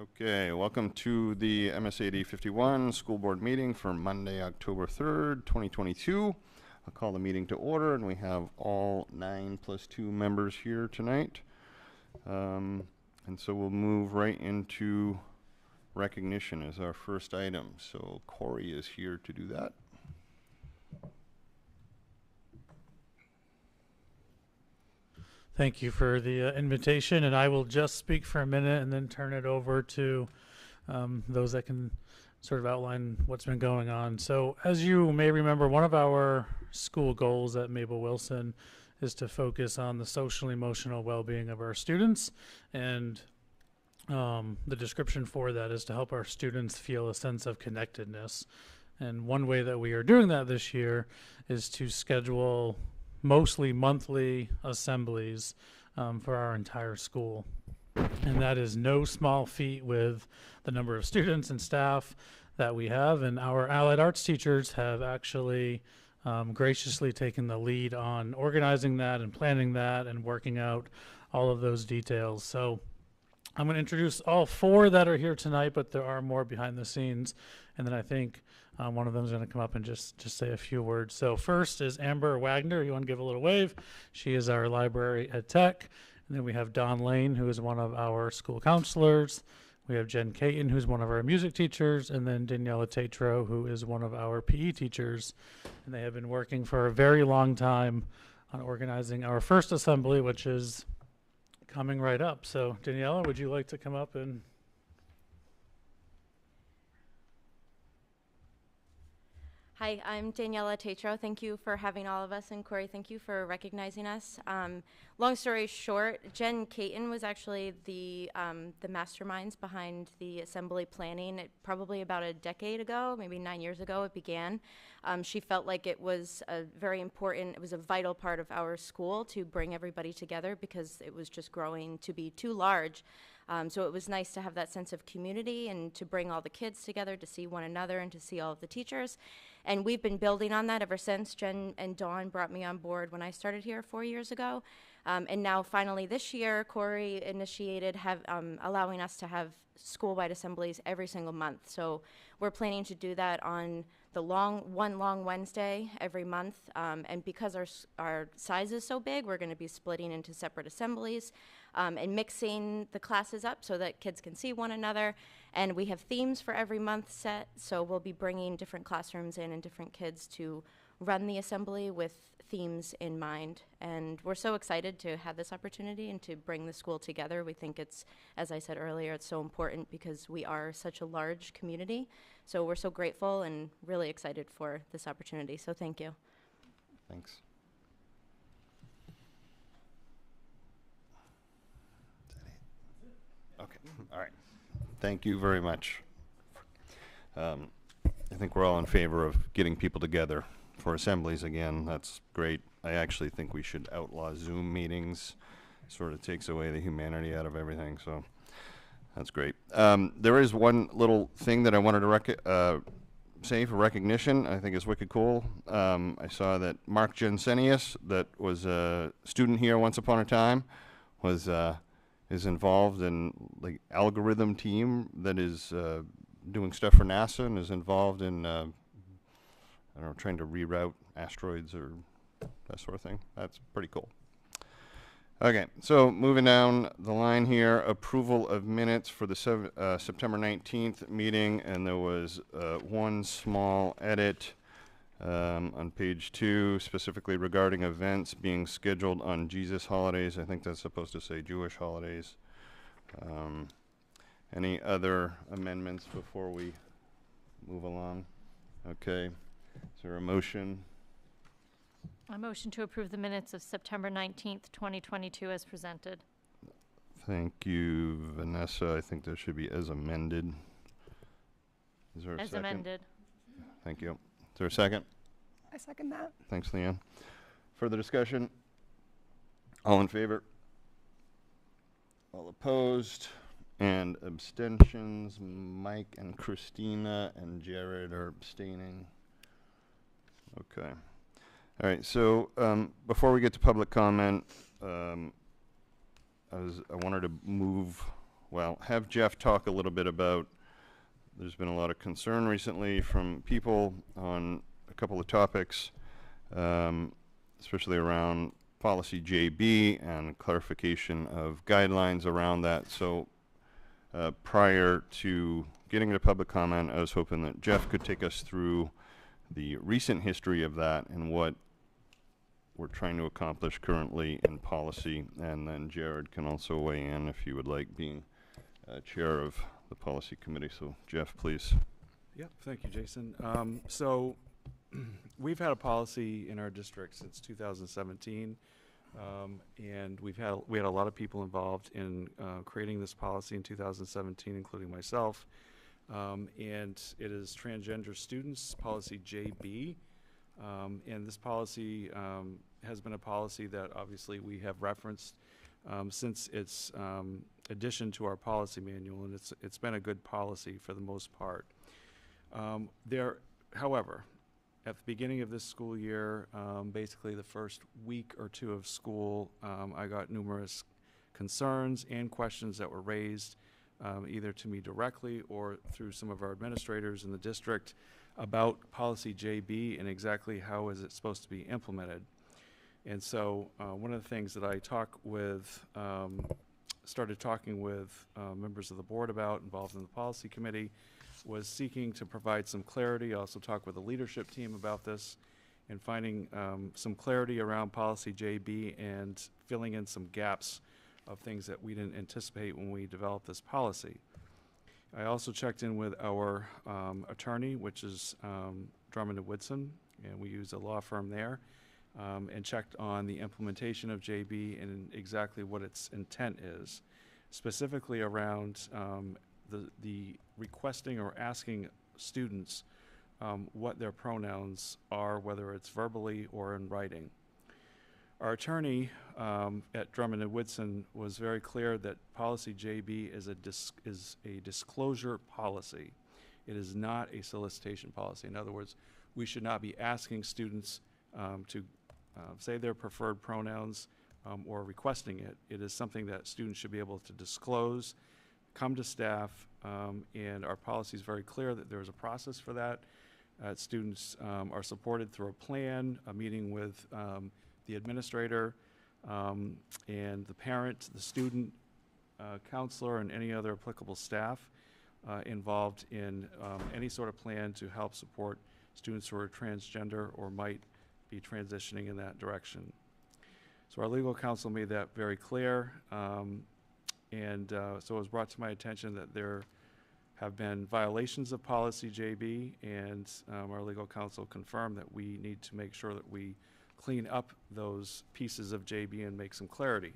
Okay, welcome to the MSAD 51 school board meeting for Monday, October 3rd, 2022. I'll call the meeting to order, and we have all 9+2 members here tonight. And so we'll move right into recognition as our first item. So Corey is here to do that. Thank you for the invitation, and I will just speak for a minute and then turn it over to those that can sort of outline what's been going on. So as you may remember, one of our school goals at Mabel Wilson is to focus on the social and emotional well-being of our students, and the description for that is to help our students feel a sense of connectedness. And one way that we are doing that this year is to schedule mostly monthly assemblies for our entire school. And that is no small feat with the number of students and staff that we have. And our allied arts teachers have actually graciously taken the lead on organizing that and planning that and working out all of those details. So I'm going to introduce all four that are here tonight, but there are more behind the scenes. And then I think one of them is going to come up and just say a few words. So first is Amber Wagner. You want to give a little wave? She is our library ed tech. And then we have Don Lane, who is one of our school counselors. We have Jen Caton, who's one of our music teachers, and then Daniela Tatro, who is one of our PE teachers. And they have been working for a very long time on organizing our first assembly, which is coming right up. So Daniela, would you like to come up and... Hi, I'm Daniela Tatro. Thank you for having all of us, and Corey, thank you for recognizing us. Long story short, Jen Caton was actually the masterminds behind the assembly planning. Probably about a decade ago, maybe 9 years ago, it began. She felt like it was a vital part of our school to bring everybody together because it was just growing to be too large. So it was nice to have that sense of community and to bring all the kids together to see one another and to see all of the teachers. And we've been building on that ever since. Jen and Dawn brought me on board when I started here 4 years ago. And now finally this year, Corey initiated allowing us to have school-wide assemblies every single month. So we're planning to do that on the one long Wednesday every month. And because our size is so big, we're going to be splitting into separate assemblies and mixing the classes up so that kids can see one another. And we have themes for every month set, so we'll be bringing different classrooms in and different kids to run the assembly with themes in mind. And we're so excited to have this opportunity and to bring the school together. We think it's, as I said earlier, it's so important because we are such a large community. So we're so grateful and really excited for this opportunity. So thank you. Thanks. Okay, all right. Thank you very much. I think we're all in favor of getting people together for assemblies again. That's great. I actually think we should outlaw Zoom meetings. Sort of takes away the humanity out of everything, so that's great. There is one little thing that I wanted to say for recognition. I think is wicked cool. I saw that Mark Jensenius, that was a student here once upon a time, is involved in the algorithm team that is doing stuff for NASA and is involved in I don't know, trying to reroute asteroids or that sort of thing. That's pretty cool. Okay, so moving down the line here, approval of minutes for the September 19th meeting, and there was one small edit on page 2, specifically regarding events being scheduled on Jesus holidays. I think that's supposed to say Jewish holidays. Any other amendments before we move along? Okay, is there a motion? A motion to approve the minutes of September 19th, 2022 as presented. Thank you, Vanessa. I think there should be as amended. Is there a as second? Amended. Thank you. Is there a second? I second that. Thanks, Leanne. Further discussion? All in favor? All opposed? And abstentions? Mike and Christina and Jared are abstaining. Okay. All right, so before we get to public comment, I wanted to move well, have Jeff talk a little bit about, there's been a lot of concern recently from people on a couple of topics, especially around policy JB and clarification of guidelines around that. So prior to getting to public comment, I was hoping that Jeff could take us through the recent history of that and what we're trying to accomplish currently in policy, and then Jared can also weigh in if you would like, being chair of the policy committee. So Jeff, please. Yep, thank you, Jason. So we've had a policy in our district since 2017, and we had a lot of people involved in creating this policy in 2017, including myself. And it is transgender students, policy JB. And this policy has been a policy that obviously we have referenced since its addition to our policy manual, and it's been a good policy for the most part. However, at the beginning of this school year, basically the first week or two of school, I got numerous concerns and questions that were raised either to me directly or through some of our administrators in the district about policy JB and exactly how is it supposed to be implemented. And so one of the things that I started talking with members of the board about, involved in the policy committee, was seeking to provide some clarity. I also talked with the leadership team about this and finding some clarity around policy JB and filling in some gaps of things that we didn't anticipate when we developed this policy. I also checked in with our attorney, which is Drummond & Woodson, and we use a law firm there, and checked on the implementation of JB and exactly what its intent is, specifically around the requesting or asking students what their pronouns are, whether it's verbally or in writing. Our attorney at Drummond & Woodson was very clear that policy JB is a disclosure policy. It is not a solicitation policy. In other words, we should not be asking students to say their preferred pronouns or requesting it. It is something that students should be able to disclose, come to staff, and our policy is very clear that there is a process for that. Students are supported through a plan, a meeting with the administrator, and the parent, the student, counselor, and any other applicable staff involved in any sort of plan to help support students who are transgender or might be transitioning in that direction. So our legal counsel made that very clear, and so it was brought to my attention that there have been violations of policy JB, and our legal counsel confirmed that we need to make sure that we clean up those pieces of JB and make some clarity.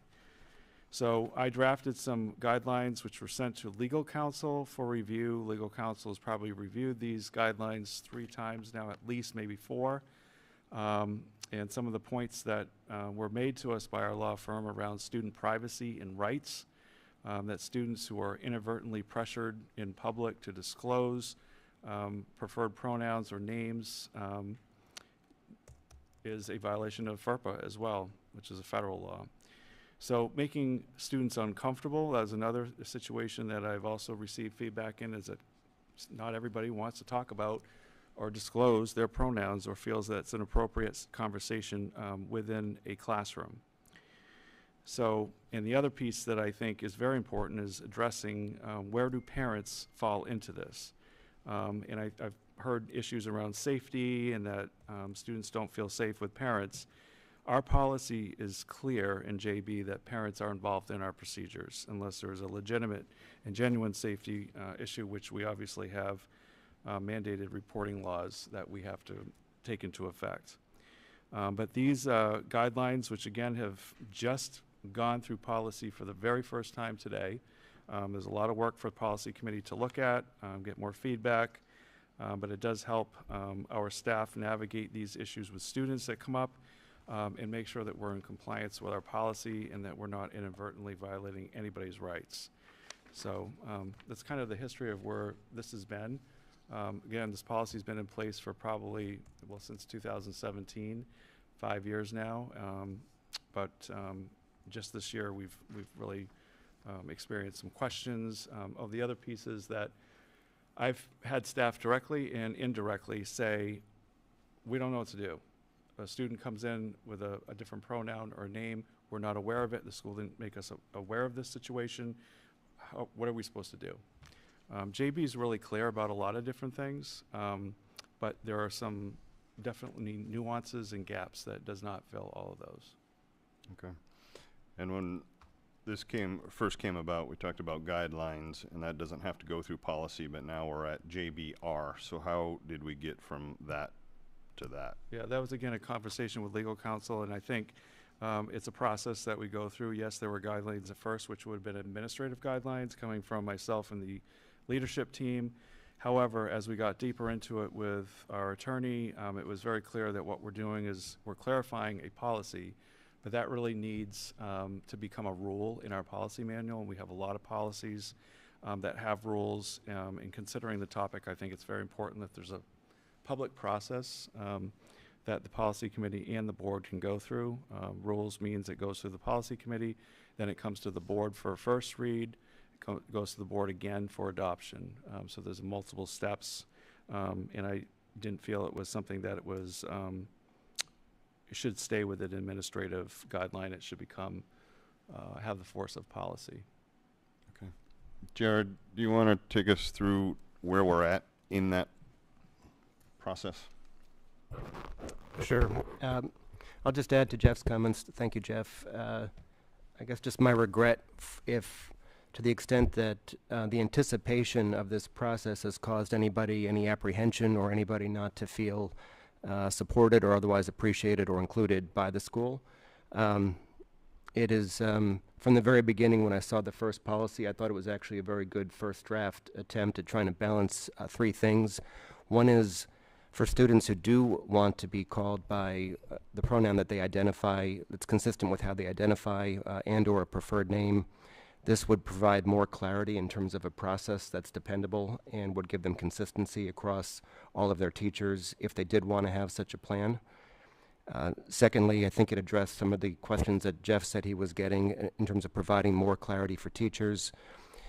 So I drafted some guidelines which were sent to legal counsel for review. Legal counsel has probably reviewed these guidelines 3 times now, at least, maybe 4. And some of the points that were made to us by our law firm around student privacy and rights, that students who are inadvertently pressured in public to disclose preferred pronouns or names is a violation of FERPA as well, which is a federal law. So making students uncomfortable, that is another situation that I've also received feedback in, is that not everybody wants to talk about or disclose their pronouns or feels that it's an appropriate conversation within a classroom. So, and the other piece that I think is very important is addressing where do parents fall into this. And I've heard issues around safety and that students don't feel safe with parents. Our policy is clear in JB that parents are involved in our procedures unless there's a legitimate and genuine safety issue, which we obviously have mandated reporting laws that we have to take into effect. But these guidelines, which again have just gone through policy for the very first time today, there's a lot of work for the policy committee to look at, get more feedback, but it does help our staff navigate these issues with students that come up and make sure that we're in compliance with our policy and that we're not inadvertently violating anybody's rights. So that's kind of the history of where this has been. Again, this policy's been in place for probably, well, since 2017, 5 years now. But just this year, we've really experienced some questions. Of the other pieces that I've had staff directly and indirectly say, we don't know what to do. A student comes in with a different pronoun or name, we're not aware of it, the school didn't make us aware of this situation. What are we supposed to do? JB is really clear about a lot of different things, but there are some definitely nuances and gaps that does not fill all of those. Okay. And when this first came about, we talked about guidelines, and that doesn't have to go through policy, but now we're at JBR. So how did we get from that to that? Yeah, that was again a conversation with legal counsel, and I think it's a process that we go through. Yes, there were guidelines at first, which would have been administrative guidelines coming from myself and the leadership team. However, as we got deeper into it with our attorney, it was very clear that what we're doing is we're clarifying a policy, but that really needs to become a rule in our policy manual. And we have a lot of policies that have rules. In considering the topic, I think it's very important that there's a public process that the policy committee and the board can go through. Rules means it goes through the policy committee, then it comes to the board for a first read, it goes to the board again for adoption. So there's multiple steps, and I didn't feel it was something that it was, it should stay with an administrative guideline. It should become, have the force of policy. Okay. Jared, do you want to take us through where we're at in that process? Sure. I'll just add to Jeff's comments. Thank you, Jeff. I guess just my regret if to the extent that the anticipation of this process has caused anybody any apprehension or anybody not to feel supported or otherwise appreciated or included by the school. It is, from the very beginning when I saw the first policy, I thought it was actually a very good first draft attempt at trying to balance three things. One is for students who do want to be called by the pronoun that they identify, that's consistent with how they identify and or a preferred name. This would provide more clarity in terms of a process that's dependable and would give them consistency across all of their teachers if they did want to have such a plan. Secondly, I think it addressed some of the questions that Jeff said he was getting in terms of providing more clarity for teachers.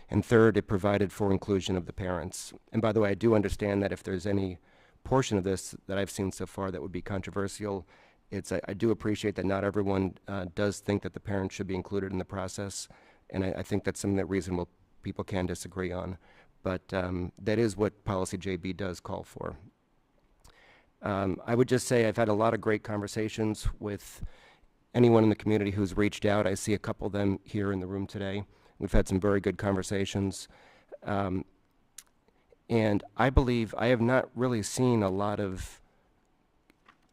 And third, it provided for inclusion of the parents. And by the way, I do understand that if there's any portion of this that I've seen so far that would be controversial, I do appreciate that not everyone does think that the parents should be included in the process. And I think that's something that reasonable people can disagree on. But that is what Policy JB does call for. I would just say I've had a lot of great conversations with anyone in the community who's reached out. I see a couple of them here in the room today. We've had some very good conversations. And I believe I have not really seen a lot of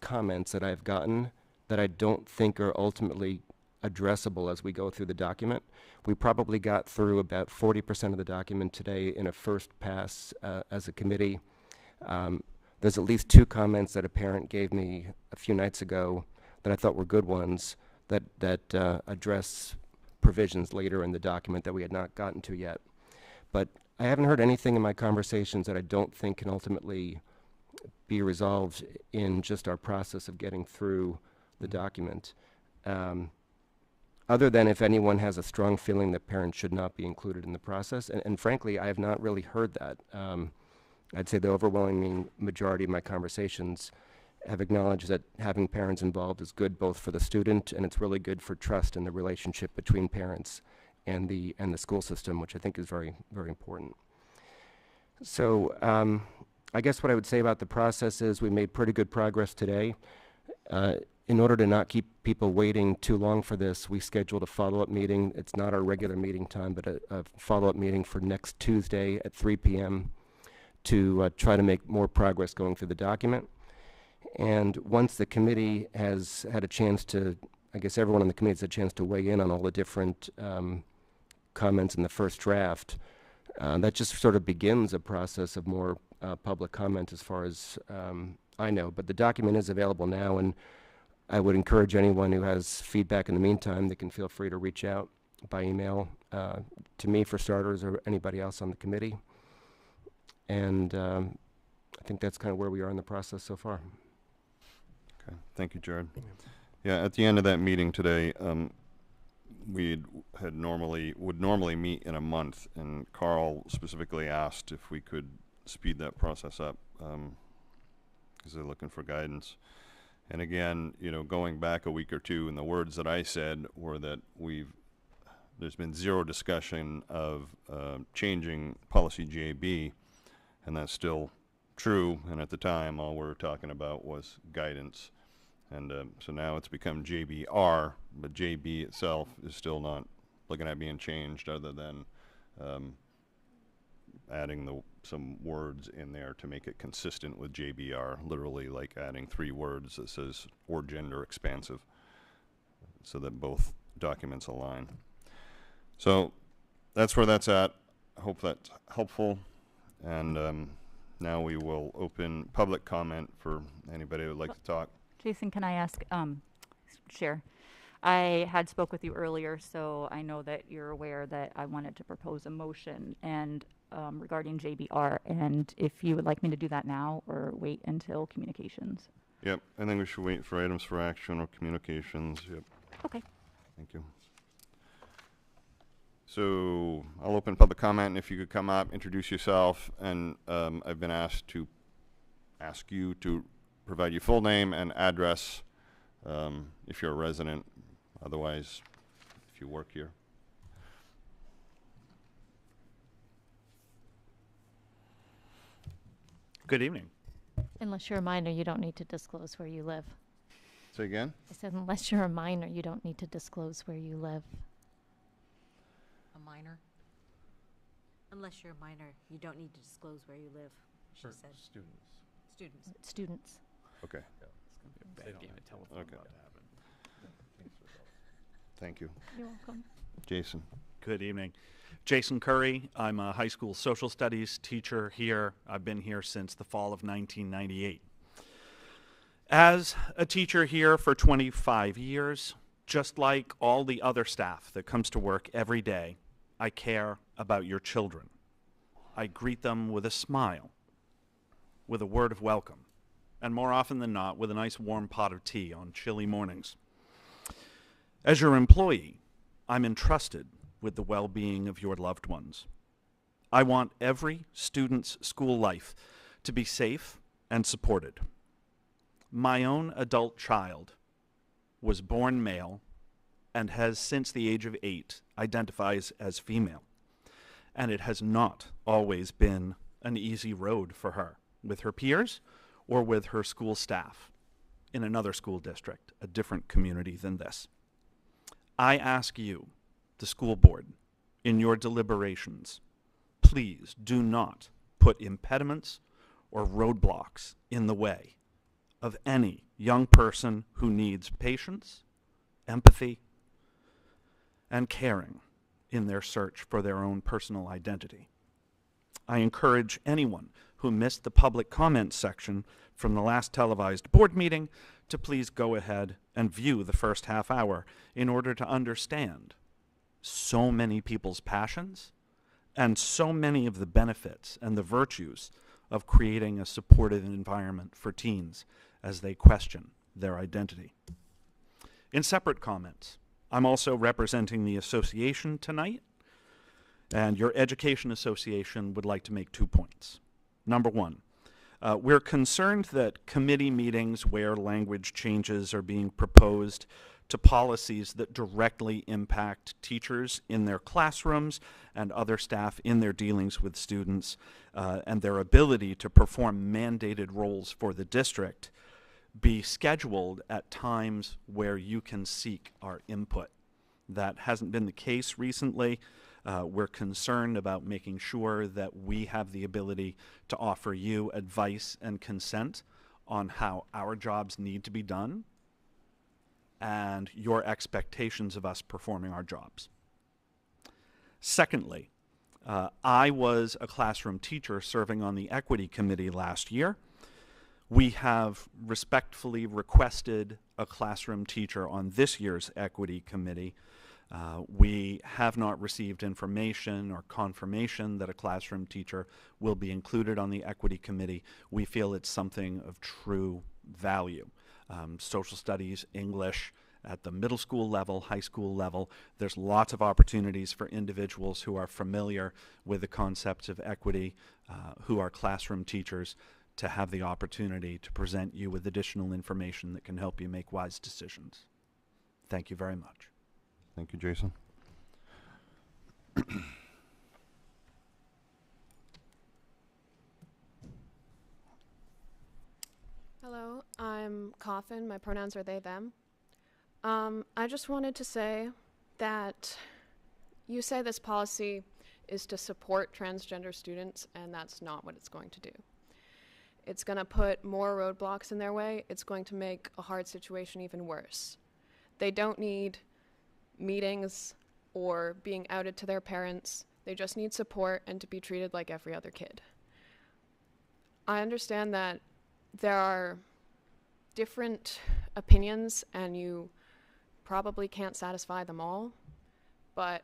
comments that I've gotten that I don't think are ultimately addressable as we go through the document. We probably got through about 40% of the document today in a first pass as a committee. There's at least two comments that a parent gave me a few nights ago that I thought were good ones that address provisions later in the document that we had not gotten to yet. But I haven't heard anything in my conversations that I don't think can ultimately be resolved in just our process of getting through the document. Other than if anyone has a strong feeling that parents should not be included in the process. And frankly, I have not really heard that. I'd say the overwhelming majority of my conversations have acknowledged that having parents involved is good both for the student, and it's really good for trust in the relationship between parents and the school system, which I think is very, very important. So I guess what I would say about the process is we made pretty good progress today. In order to not keep people waiting too long for this, we scheduled a follow-up meeting. It's not our regular meeting time, but a follow-up meeting for next Tuesday at 3 p.m. to try to make more progress going through the document. And once the committee has had a chance to, I guess everyone on the committee has had a chance to weigh in on all the different comments in the first draft, that just sort of begins a process of more public comment as far as I know. But the document is available now, and I would encourage anyone who has feedback in the meantime, they can feel free to reach out by email to me for starters or anybody else on the committee. And I think that's kind of where we are in the process so far. Okay, thank you, Jared. Yeah, at the end of that meeting today, would normally meet in a month, and Carl specifically asked if we could speed that process up, because they're looking for guidance. And again, going back a week or two, and the words that I said were that there's been zero discussion of changing policy JB, and that's still true. And at the time, all we were talking about was guidance. And so now it's become JBR, but JB itself is still not looking at being changed, other than adding some words in there to make it consistent with JBR, literally like adding 3 words that says "or gender expansive," so that both documents align. So that's where that's at. I hope that's helpful. And now we will open public comment for anybody who would like to talk. Jason, can I ask, Chair? I had spoke with you earlier, so I know that you're aware that I wanted to propose a motion and regarding JBR, and if you would like me to do that now or wait until communications. Yep, I think we should wait for items for action or communications. Yep. Okay. Thank you. So I'll open public comment, and if you could come up, introduce yourself, and I've been asked to ask you to provide your full name and address if you're a resident, otherwise if you work here. Good evening. Unless you're a minor, you don't need to disclose where you live. Say again? I said, unless you're a minor, you don't need to disclose where you live. A minor? Unless you're a minor, you don't need to disclose where you live, she said. Students. Students. Students. Okay. They don't have a telephone Okay. about to happen. Thank you. You're welcome. Jason. Good evening. Jason Curry. I'm a high school social studies teacher here. I've been here since the fall of 1998. As a teacher here for 25 years, just like all the other staff that comes to work every day, I care about your children. I greet them with a smile, with a word of welcome, and more often than not, with a nice warm pot of tea on chilly mornings. As your employee, I'm entrusted with the well-being of your loved ones. I want every student's school life to be safe and supported. My own adult child was born male and has, since the age of 8, identifies as female. And it has not always been an easy road for her, with her peers or with her school staff in another school district, a different community than this. I ask you, the school board, in your deliberations, please do not put impediments or roadblocks in the way of any young person who needs patience, empathy, and caring in their search for their own personal identity. I encourage anyone who missed the public comment section from the last televised board meeting to please go ahead and view the first half hour in order to understand so many people's passions and so many of the benefits and the virtues of creating a supportive environment for teens as they question their identity. In separate comments, I'm also representing the association tonight, and your education association would like to make 2 points. Number one, we're concerned that committee meetings where language changes are being proposed to policies that directly impact teachers in their classrooms and other staff in their dealings with students and their ability to perform mandated roles for the district be scheduled at times where you can seek our input. That hasn't been the case recently. We're concerned about making sure that we have the ability to offer you advice and consent on how our jobs need to be done and your expectations of us performing our jobs. Secondly, I was a classroom teacher serving on the equity committee last year. We have respectfully requested a classroom teacher on this year's equity committee. We have not received information or confirmation that a classroom teacher will be included on the equity committee. We feel it's something of true value. Social studies, English, at the middle school level, high school level. There's lots of opportunities for individuals who are familiar with the concepts of equity, who are classroom teachers, to have the opportunity to present you with additional information that can help you make wise decisions. Thank you very much. Thank you, Jason. Hello, I'm Coffin. My pronouns are they, them. I just wanted to say that you say this policy is to support transgender students, and that's not what it's going to do. It's going to put more roadblocks in their way. It's going to make a hard situation even worse. They don't need meetings or being outed to their parents. They just need support and to be treated like every other kid. I understand that there are different opinions and you probably can't satisfy them all, but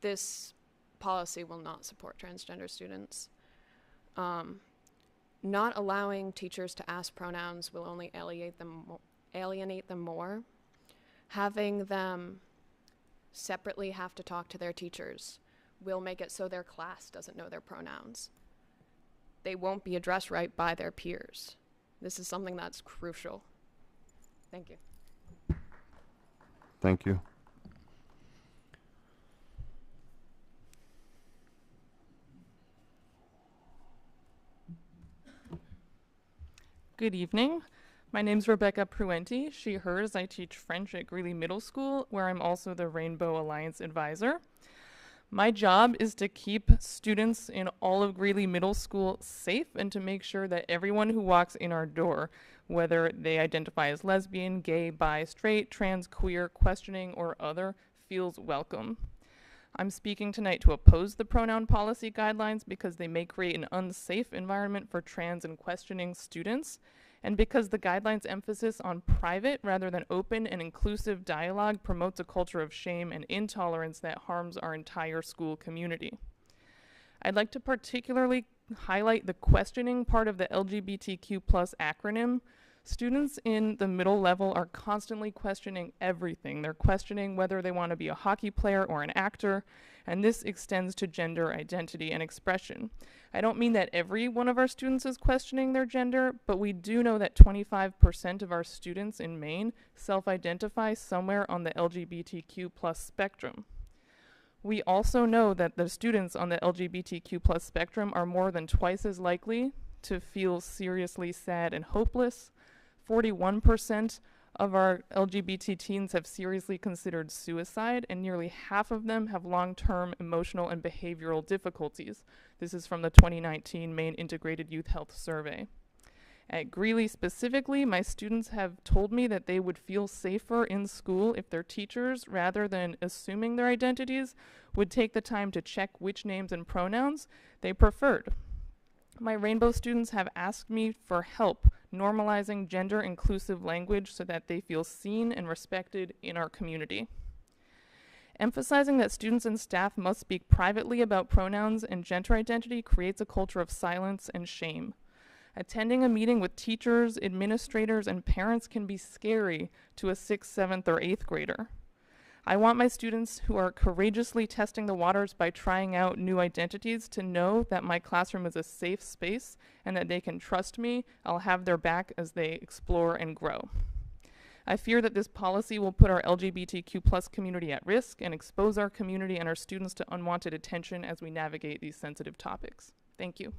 this policy will not support transgender students. Not allowing teachers to ask pronouns will only alienate them more. Having them separately have to talk to their teachers will make it so their class doesn't know their pronouns. They won't be addressed right by their peers. This is something that's crucial. Thank you. Thank you. Good evening. My name's Rebecca Pruenti, she, hers. I teach French at Greeley Middle School, where I'm also the Rainbow Alliance advisor. My job is to keep students in all of Greeley Middle School safe and to make sure that everyone who walks in our door, whether they identify as lesbian, gay, bi, straight, trans, queer, questioning, or other, feels welcome. I'm speaking tonight to oppose the pronoun policy guidelines because they may create an unsafe environment for trans and questioning students, and because the guidelines' emphasis on private rather than open and inclusive dialogue promotes a culture of shame and intolerance that harms our entire school community. I'd like to particularly highlight the questioning part of the LGBTQ+ acronym. Students in the middle level are constantly questioning everything. They're questioning whether they want to be a hockey player or an actor, and this extends to gender identity and expression. I don't mean that every one of our students is questioning their gender, but we do know that 25% of our students in Maine self-identify somewhere on the LGBTQ+ spectrum. We also know that the students on the LGBTQ+ spectrum are more than twice as likely to feel seriously sad and hopeless. 41% of our LGBT teens have seriously considered suicide, and nearly half of them have long-term emotional and behavioral difficulties. This is from the 2019 Maine Integrated Youth Health Survey. At Greeley specifically, my students have told me that they would feel safer in school if their teachers, rather than assuming their identities, would take the time to check which names and pronouns they preferred. My Rainbow students have asked me for help normalizing gender-inclusive language so that they feel seen and respected in our community. Emphasizing that students and staff must speak privately about pronouns and gender identity creates a culture of silence and shame. Attending a meeting with teachers, administrators, and parents can be scary to a 6th, 7th, or 8th grader. I want my students who are courageously testing the waters by trying out new identities to know that my classroom is a safe space and that they can trust me. I'll have their back as they explore and grow. I fear that this policy will put our LGBTQ+ community at risk and expose our community and our students to unwanted attention as we navigate these sensitive topics. Thank you.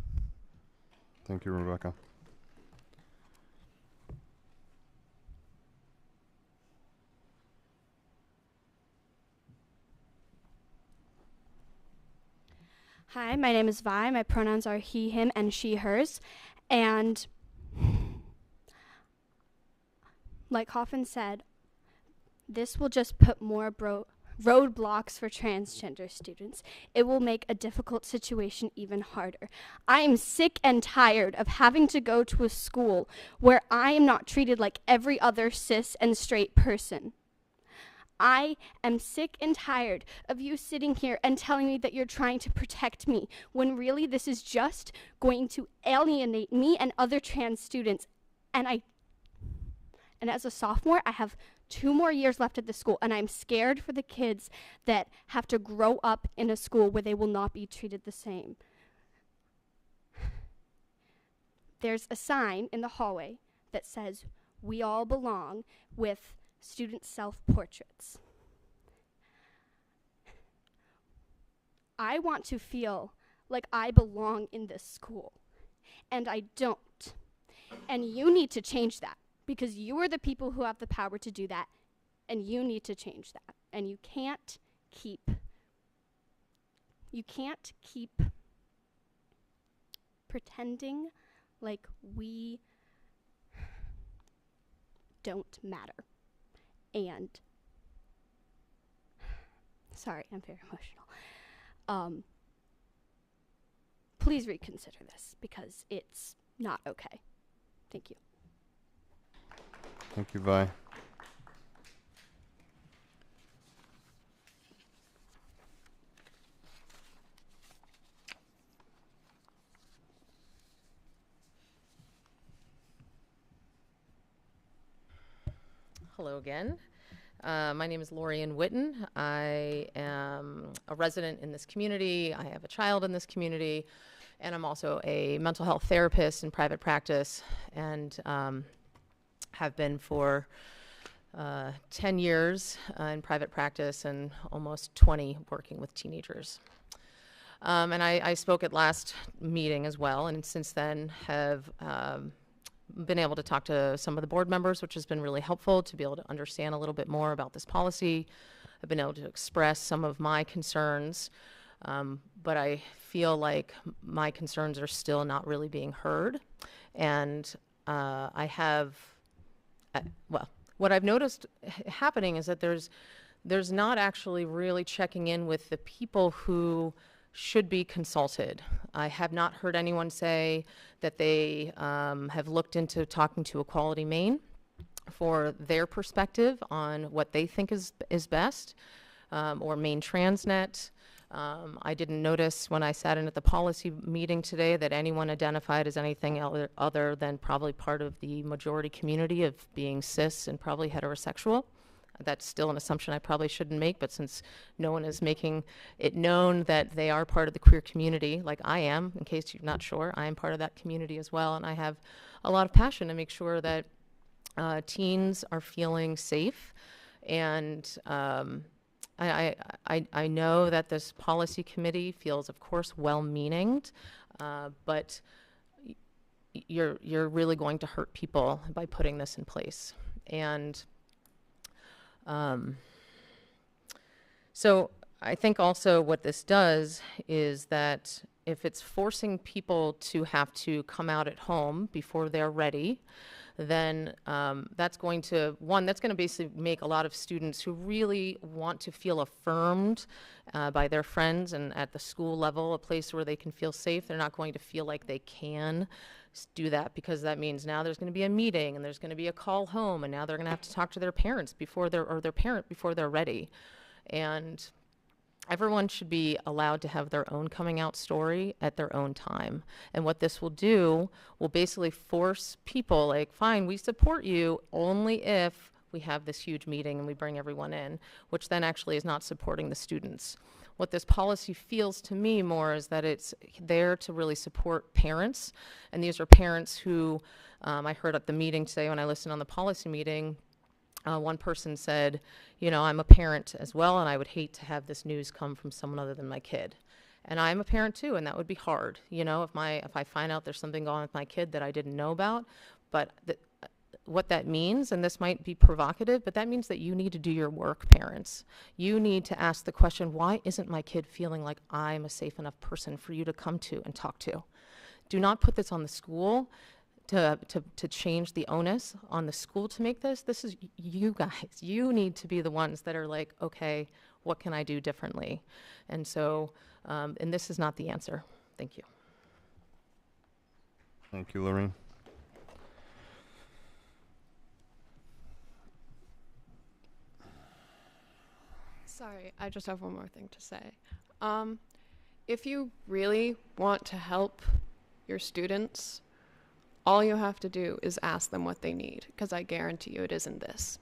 Thank you, Rebecca. Hi, my name is Vi. My pronouns are he, him, and she, hers. And like Coffin said, this will just put more roadblocks for transgender students. It will make a difficult situation even harder. I am sick and tired of having to go to a school where I am not treated like every other cis and straight person. I am sick and tired of you sitting here and telling me that you're trying to protect me, when really this is just going to alienate me and other trans students. And And as a sophomore, I have 2 more years left at the school, and I'm scared for the kids that have to grow up in a school where they will not be treated the same. There's a sign in the hallway that says, "We all belong," with student self-portraits. I want to feel like I belong in this school, and I don't. And you need to change that, because you are the people who have the power to do that, and you need to change that. And you can't keep pretending like we don't matter. And sorry, I'm very emotional. Please reconsider this, because it's not okay. Thank you. Thank you, Vi. Hello again. My name is Lorian Witten. I am a resident in this community. I have a child in this community, and I'm also a mental health therapist in private practice, and have been for 10 years in private practice and almost 20 working with teenagers. And I spoke at last meeting as well, and since then have been able to talk to some of the board members, which has been really helpful to be able to understand a little bit more about this policy. I've been able to express some of my concerns, but I feel like my concerns are still not really being heard. And I have, well, what I've noticed happening is that there's not actually really checking in with the people who should be consulted. I have not heard anyone say that they have looked into talking to Equality Maine for their perspective on what they think is best, or Maine Transnet. I didn't notice when I sat in at the policy meeting today that anyone identified as anything other than probably part of the majority community of being cis and probably heterosexual. That's still an assumption I probably shouldn't make, but since no one is making it known that they are part of the queer community, like I am, in case you're not sure, I am part of that community as well, and I have a lot of passion to make sure that teens are feeling safe. And I know that this policy committee feels, of course, well-meaning, but you're really going to hurt people by putting this in place. And so I think also what this does is that if it's forcing people to have to come out at home before they're ready, then that's going to basically make a lot of students who really want to feel affirmed by their friends and at the school level, a place where they can feel safe. They're not going to feel like they can do that, because that means now there's going to be a meeting and there's going to be a call home, and now they're going to have to talk to their parents before their parent before they're ready. And everyone should be allowed to have their own coming out story at their own time. And what this will do will basically force people, like, fine, we support you only if we have this huge meeting and we bring everyone in, which then actually is not supporting the students. What this policy feels to me more is that it's there to really support parents. And these are parents who, I heard at the meeting today when I listened on the policy meeting, one person said, you know, I'm a parent as well, and I would hate to have this news come from someone other than my kid. And I'm a parent too, and that would be hard, you know, if I find out there's something going on with my kid that I didn't know about. But what that means, and this might be provocative, but that means that you need to do your work, parents. You need to ask the question, why isn't my kid feeling like I'm a safe enough person for you to come to and talk to? Do not put this on the school to change the onus on the school to make this. This is you guys. You need to be the ones that are like, okay, what can I do differently? And so, and this is not the answer. Thank you. Thank you, Lorraine. Sorry, I just have one more thing to say. If you really want to help your students, All you have to do is ask them what they need, because I guarantee you it isn't this.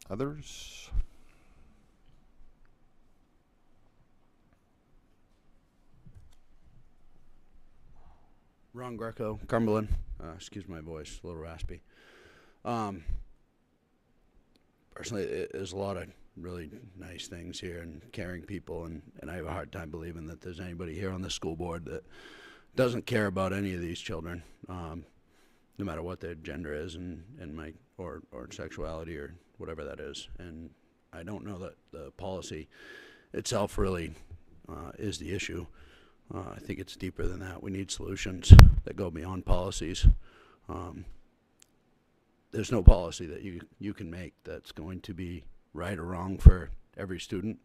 Others? Ron Greco, Cumberland. Excuse my voice, a little raspy. Personally, there's a lot of really nice things here and caring people, and I have a hard time believing that there's anybody here on the school board that doesn't care about any of these children, no matter what their gender is and or sexuality or whatever that is. And I don't know that the policy itself really is the issue. I think it's deeper than that. We need solutions that go beyond policies. There's no policy that you can make that's going to be right or wrong for every student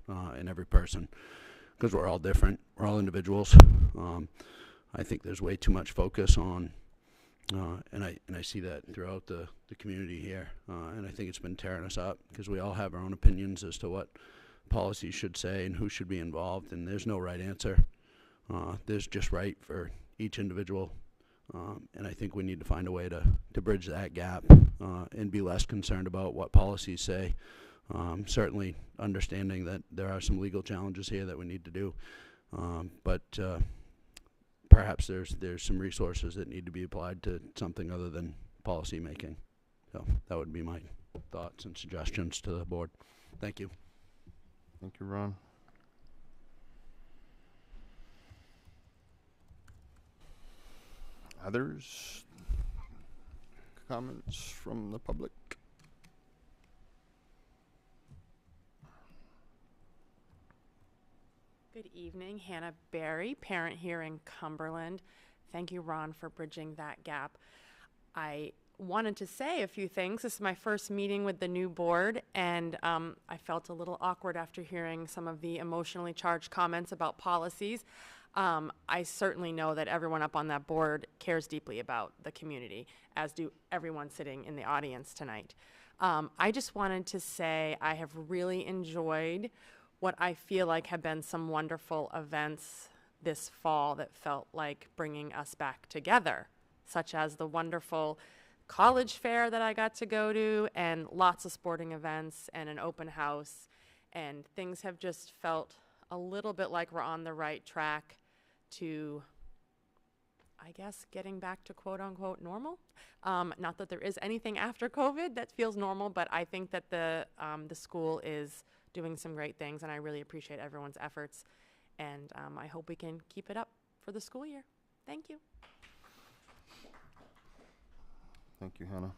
and every person, because we're all different. We're all individuals. I think there's way too much focus on, and I see that throughout the community here, and I think it's been tearing us up because we all have our own opinions as to what policies should say and who should be involved, and there's no right answer. There's just right for each individual, and I think we need to find a way to bridge that gap and be less concerned about what policies say. Certainly understanding that there are some legal challenges here that we need to do, but perhaps there's some resources that need to be applied to something other than policy making. So that would be my thoughts and suggestions to the board. Thank you. Thank you, Ron. Others? Comments from the public? Good evening, Hannah Barry, parent here in Cumberland. Thank you, Ron, for bridging that gap. I wanted to say a few things. This is my first meeting with the new board, and I felt a little awkward after hearing some of the emotionally charged comments about policies. I certainly know that everyone up on that board cares deeply about the community, as do everyone sitting in the audience tonight. I just wanted to say I have really enjoyed what I feel like have been some wonderful events this fall that felt like bringing us back together, such as the wonderful college fair that I got to go to, and lots of sporting events and an open house, and things have just felt a little bit like we're on the right track to, I guess, getting back to quote unquote normal. Not that there is anything after COVID that feels normal, but I think that the school is doing some great things, and I really appreciate everyone's efforts, and I hope we can keep it up for the school year. Thank you. Thank you, Hannah.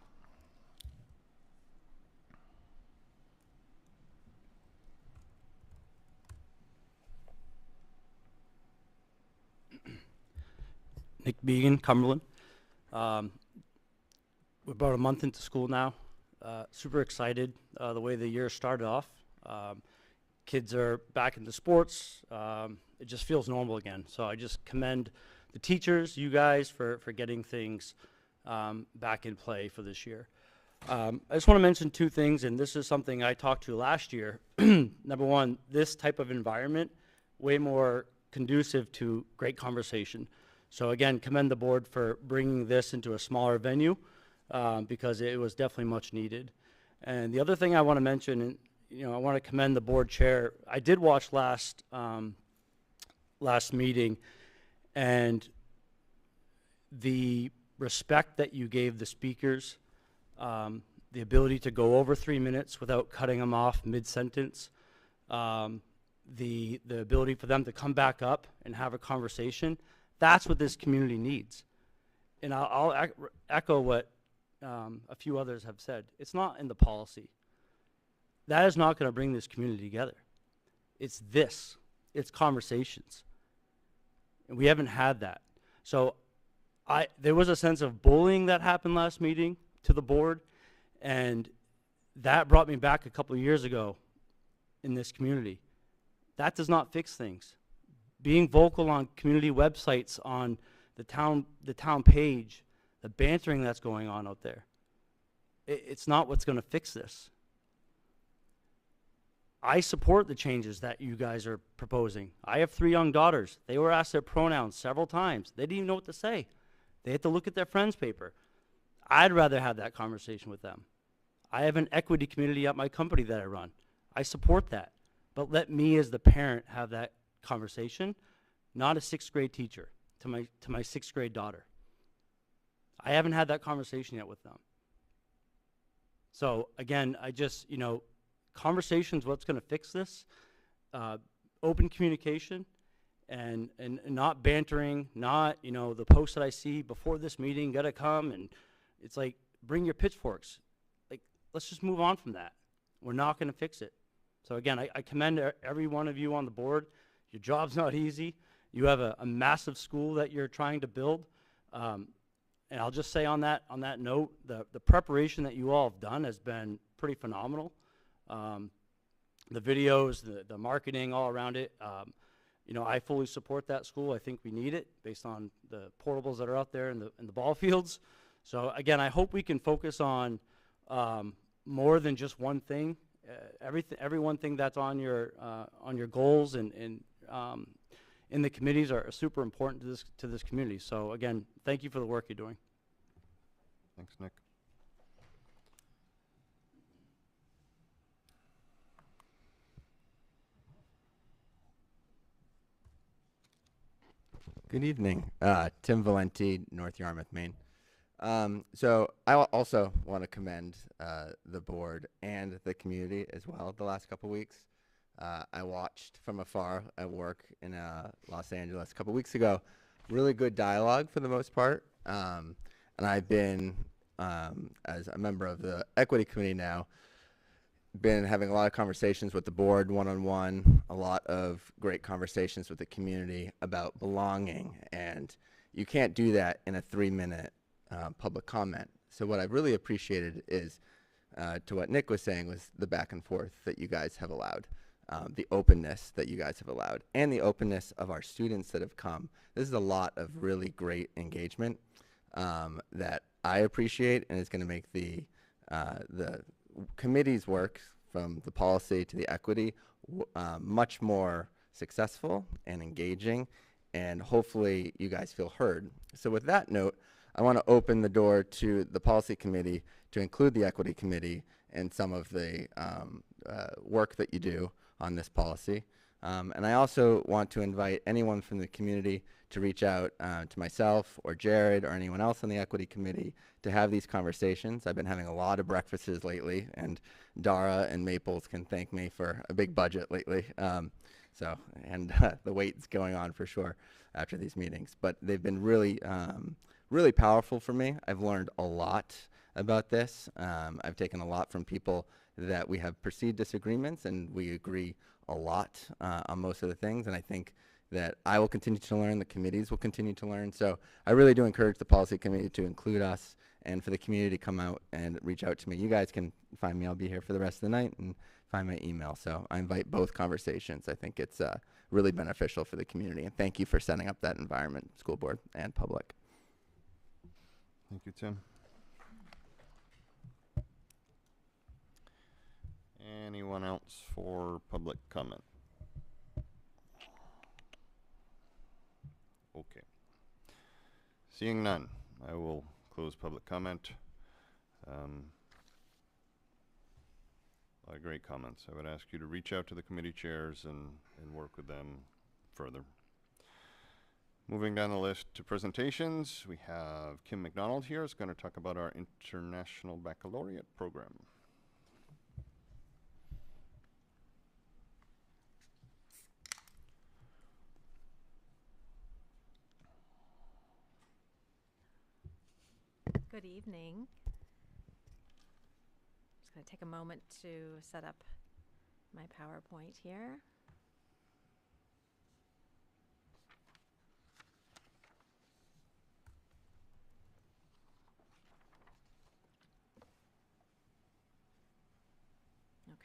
Nick Began, Cumberland. We're about a month into school now. Super excited the way the year started off. Kids are back into sports. It just feels normal again. So I just commend the teachers, you guys, for getting things back in play for this year. I just want to mention two things, and this is something I talked to last year. Number one, this type of environment, way more conducive to great conversation. So again, commend the board for bringing this into a smaller venue because it was definitely much needed. And the other thing I want to mention, and I want to commend the board chair. I did watch last meeting, and the respect that you gave the speakers, the ability to go over 3 minutes without cutting them off mid-sentence, the ability for them to come back up and have a conversation. That's what this community needs. And I'll echo what a few others have said. It's not in the policy. That is not going to bring this community together. It's this. It's conversations. And we haven't had that. So there was a sense of bullying that happened last meeting to the board, and that brought me back a couple of years ago in this community. That does not fix things. Being vocal on community websites, on the town page, the bantering that's going on out there, it's not what's going to fix this. I support the changes that you guys are proposing. I have 3 young daughters. They were asked their pronouns several times. They didn't even know what to say. They had to look at their friend's paper. I'd rather have that conversation with them. I have an equity committee at my company that I run. I support that. But let me as the parent have that conversation, not a 6th grade teacher to my 6th grade daughter. I haven't had that conversation yet with them. So again, I just, conversation's what's going to fix this. Open communication and not bantering, not, the posts that I see before this meeting, gotta come, and it's like, bring your pitchforks. Like, let's just move on from that. We're not going to fix it. So again, I commend every one of you on the board. Your job's not easy. You have a massive school that you're trying to build. And I'll just say on that note, the preparation that you all have done has been pretty phenomenal. The videos, the marketing, all around it. I fully support that school. I think we need it based on the portables that are out there in the ball fields. So again, I hope we can focus on more than just one thing. Every one thing that's on your goals and in the committees are super important to this community. So again, thank you for the work you're doing. Thanks, Nick. Good evening. Tim Valenti, North Yarmouth, Maine. So I also want to commend the board and the community as well the last couple weeks. I watched from afar at work in Los Angeles a couple weeks ago. Really good dialogue for the most part. And I've been, as a member of the equity committee now, been having a lot of conversations with the board one-on-one, a lot of great conversations with the community about belonging. And you can't do that in a 3-minute public comment. So what I've really appreciated is, to what Nick was saying, was the back and forth that you guys have allowed. The openness that you guys have allowed, and the openness of our students that have come. This is a lot of really great engagement that I appreciate, and is going to make the committee's work, from the policy to the equity, much more successful and engaging, and hopefully you guys feel heard. So with that note, I want to open the door to the policy committee to include the equity committee and some of the work that you do on this policy. And I also want to invite anyone from the community to reach out to myself or Jared or anyone else on the equity committee to have these conversations. I've been having a lot of breakfasts lately, and Dara and Maples can thank me for a big budget lately. The wait's going on for sure after these meetings. But they've been really, really powerful for me. I've learned a lot about this. I've taken a lot from people that we have perceived disagreements, and we agree a lot on most of the things. And I think that I will continue to learn, the committees will continue to learn. So I really do encourage the policy committee to include us, and for the community to come out and reach out to me. You guys can find me. I'll be here for the rest of the night, and find my email. So I invite both conversations. I think it's really beneficial for the community. And thank you for setting up that environment, school board and public. Thank you, Tim. Anyone else for public comment? Okay. Seeing none, I will close public comment. A lot of great comments. I would ask you to reach out to the committee chairs and work with them further. Moving down the list to presentations, we have Kim McDonald here, who's going to talk about our International Baccalaureate program. Good evening. Just going to take a moment to set up my PowerPoint here.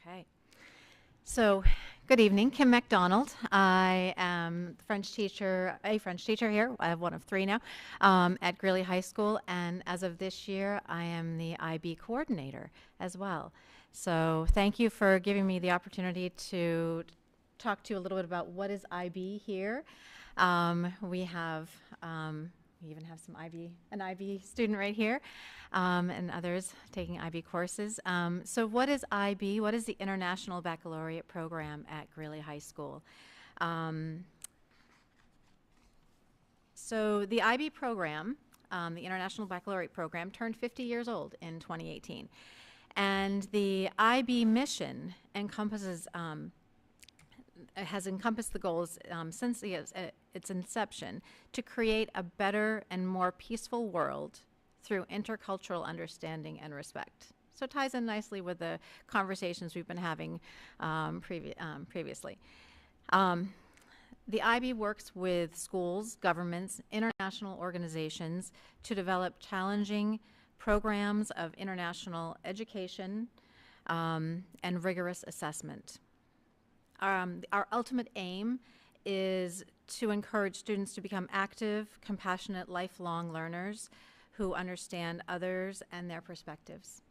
Okay. So, good evening, Kim MacDonald. I am a French teacher here. I have one of 3 now at Greeley High School, and as of this year, I am the IB coordinator as well. So thank you for giving me the opportunity to talk to you a little bit about what is IB here. We even have an IB student right here, and others taking IB courses. So what is IB? What is the International Baccalaureate Program at Greeley High School? So the IB program, the International Baccalaureate Program, turned 50 years old in 2018. And the IB mission encompasses has encompassed the goals since its inception to create a better and more peaceful world through intercultural understanding and respect. So it ties in nicely with the conversations we've been having previously. The IB works with schools, governments, international organizations to develop challenging programs of international education and rigorous assessment. Our ultimate aim is to encourage students to become active, compassionate, lifelong learners who understand others and their perspectives.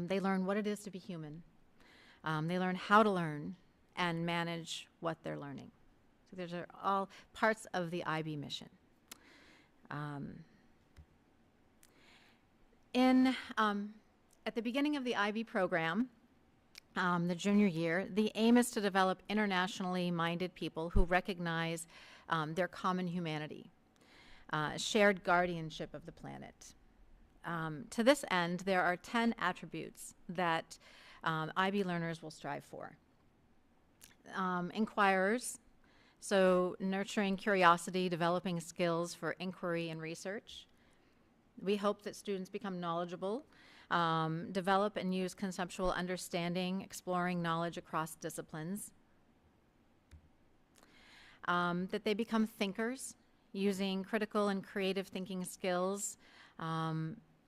They learn what it is to be human. They learn how to learn and manage what they're learning. So these are all parts of the IB mission. At the beginning of the IB program, the junior year, the aim is to develop internationally minded people who recognize their common humanity, shared guardianship of the planet. To this end, there are 10 attributes that IB learners will strive for. Inquirers, so nurturing curiosity, developing skills for inquiry and research. We hope that students become knowledgeable, develop and use conceptual understanding, exploring knowledge across disciplines. That they become thinkers, using critical and creative thinking skills,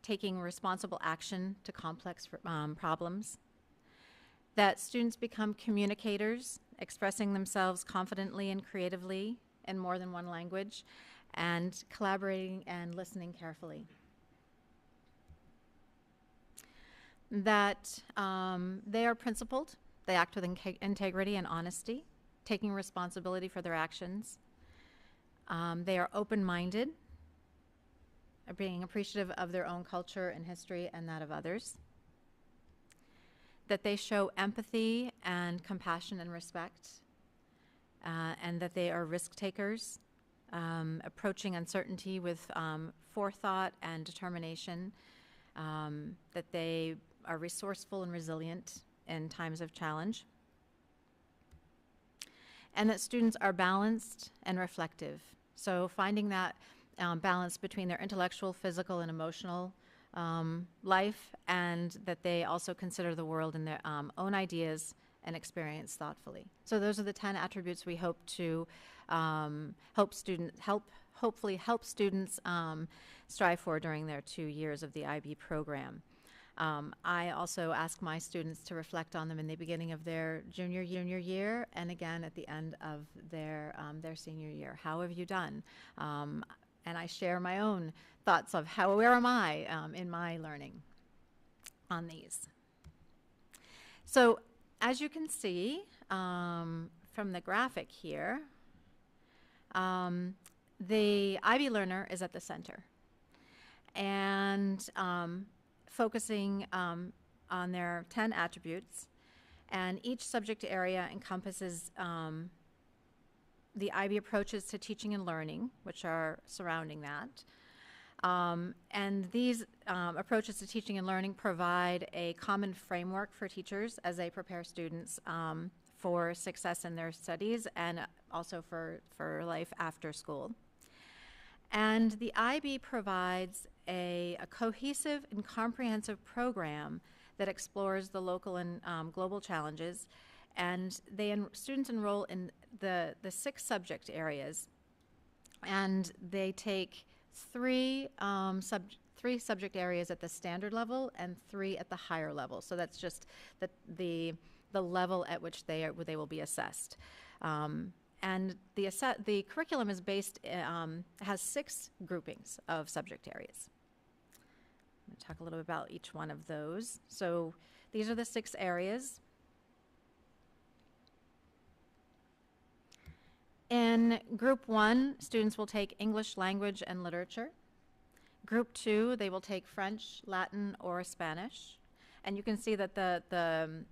taking responsible action to complex problems. That students become communicators, expressing themselves confidently and creatively in more than one language, and collaborating and listening carefully. That they are principled, they act with integrity and honesty, taking responsibility for their actions. They are open-minded, being appreciative of their own culture and history and that of others. That they show empathy and compassion and respect, and that they are risk takers, approaching uncertainty with forethought and determination, that they are resourceful and resilient in times of challenge, and that students are balanced and reflective. So finding that balance between their intellectual, physical, and emotional life, and that they also consider the world and their own ideas and experience thoughtfully. So those are the 10 attributes we hope to hopefully help students strive for during their 2 years of the IB program. I also ask my students to reflect on them in the beginning of their junior year, and again at the end of their senior year. How have you done? And I share my own thoughts of where am I in my learning on these. So as you can see from the graphic here, the IB learner is at the center, and focusing on their 10 attributes, and each subject area encompasses the IB approaches to teaching and learning, which are surrounding that. And these approaches to teaching and learning provide a common framework for teachers as they prepare students for success in their studies and also for life after school. And the IB provides a cohesive and comprehensive program that explores the local and global challenges, and students enroll in the 6 subject areas, and they take 3 subject areas at the standard level and 3 at the higher level. So that's just the level at which they will be assessed. And the curriculum is has 6 groupings of subject areas. I'm going to talk a little bit about each one of those. So These are the 6 areas. In Group 1, students will take English language and literature. Group 2, they will take French, Latin, or Spanish. And you can see that the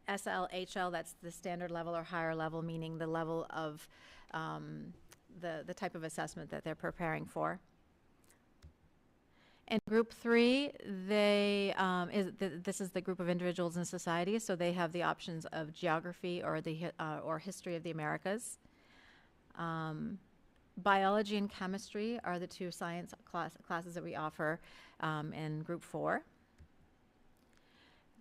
SLHL, that's the standard level or higher level, meaning the level of the type of assessment that they're preparing for. In Group 3, this is the group of individuals in society, so they have the options of geography or history of the Americas. Biology and chemistry are the 2 science classes that we offer in Group 4.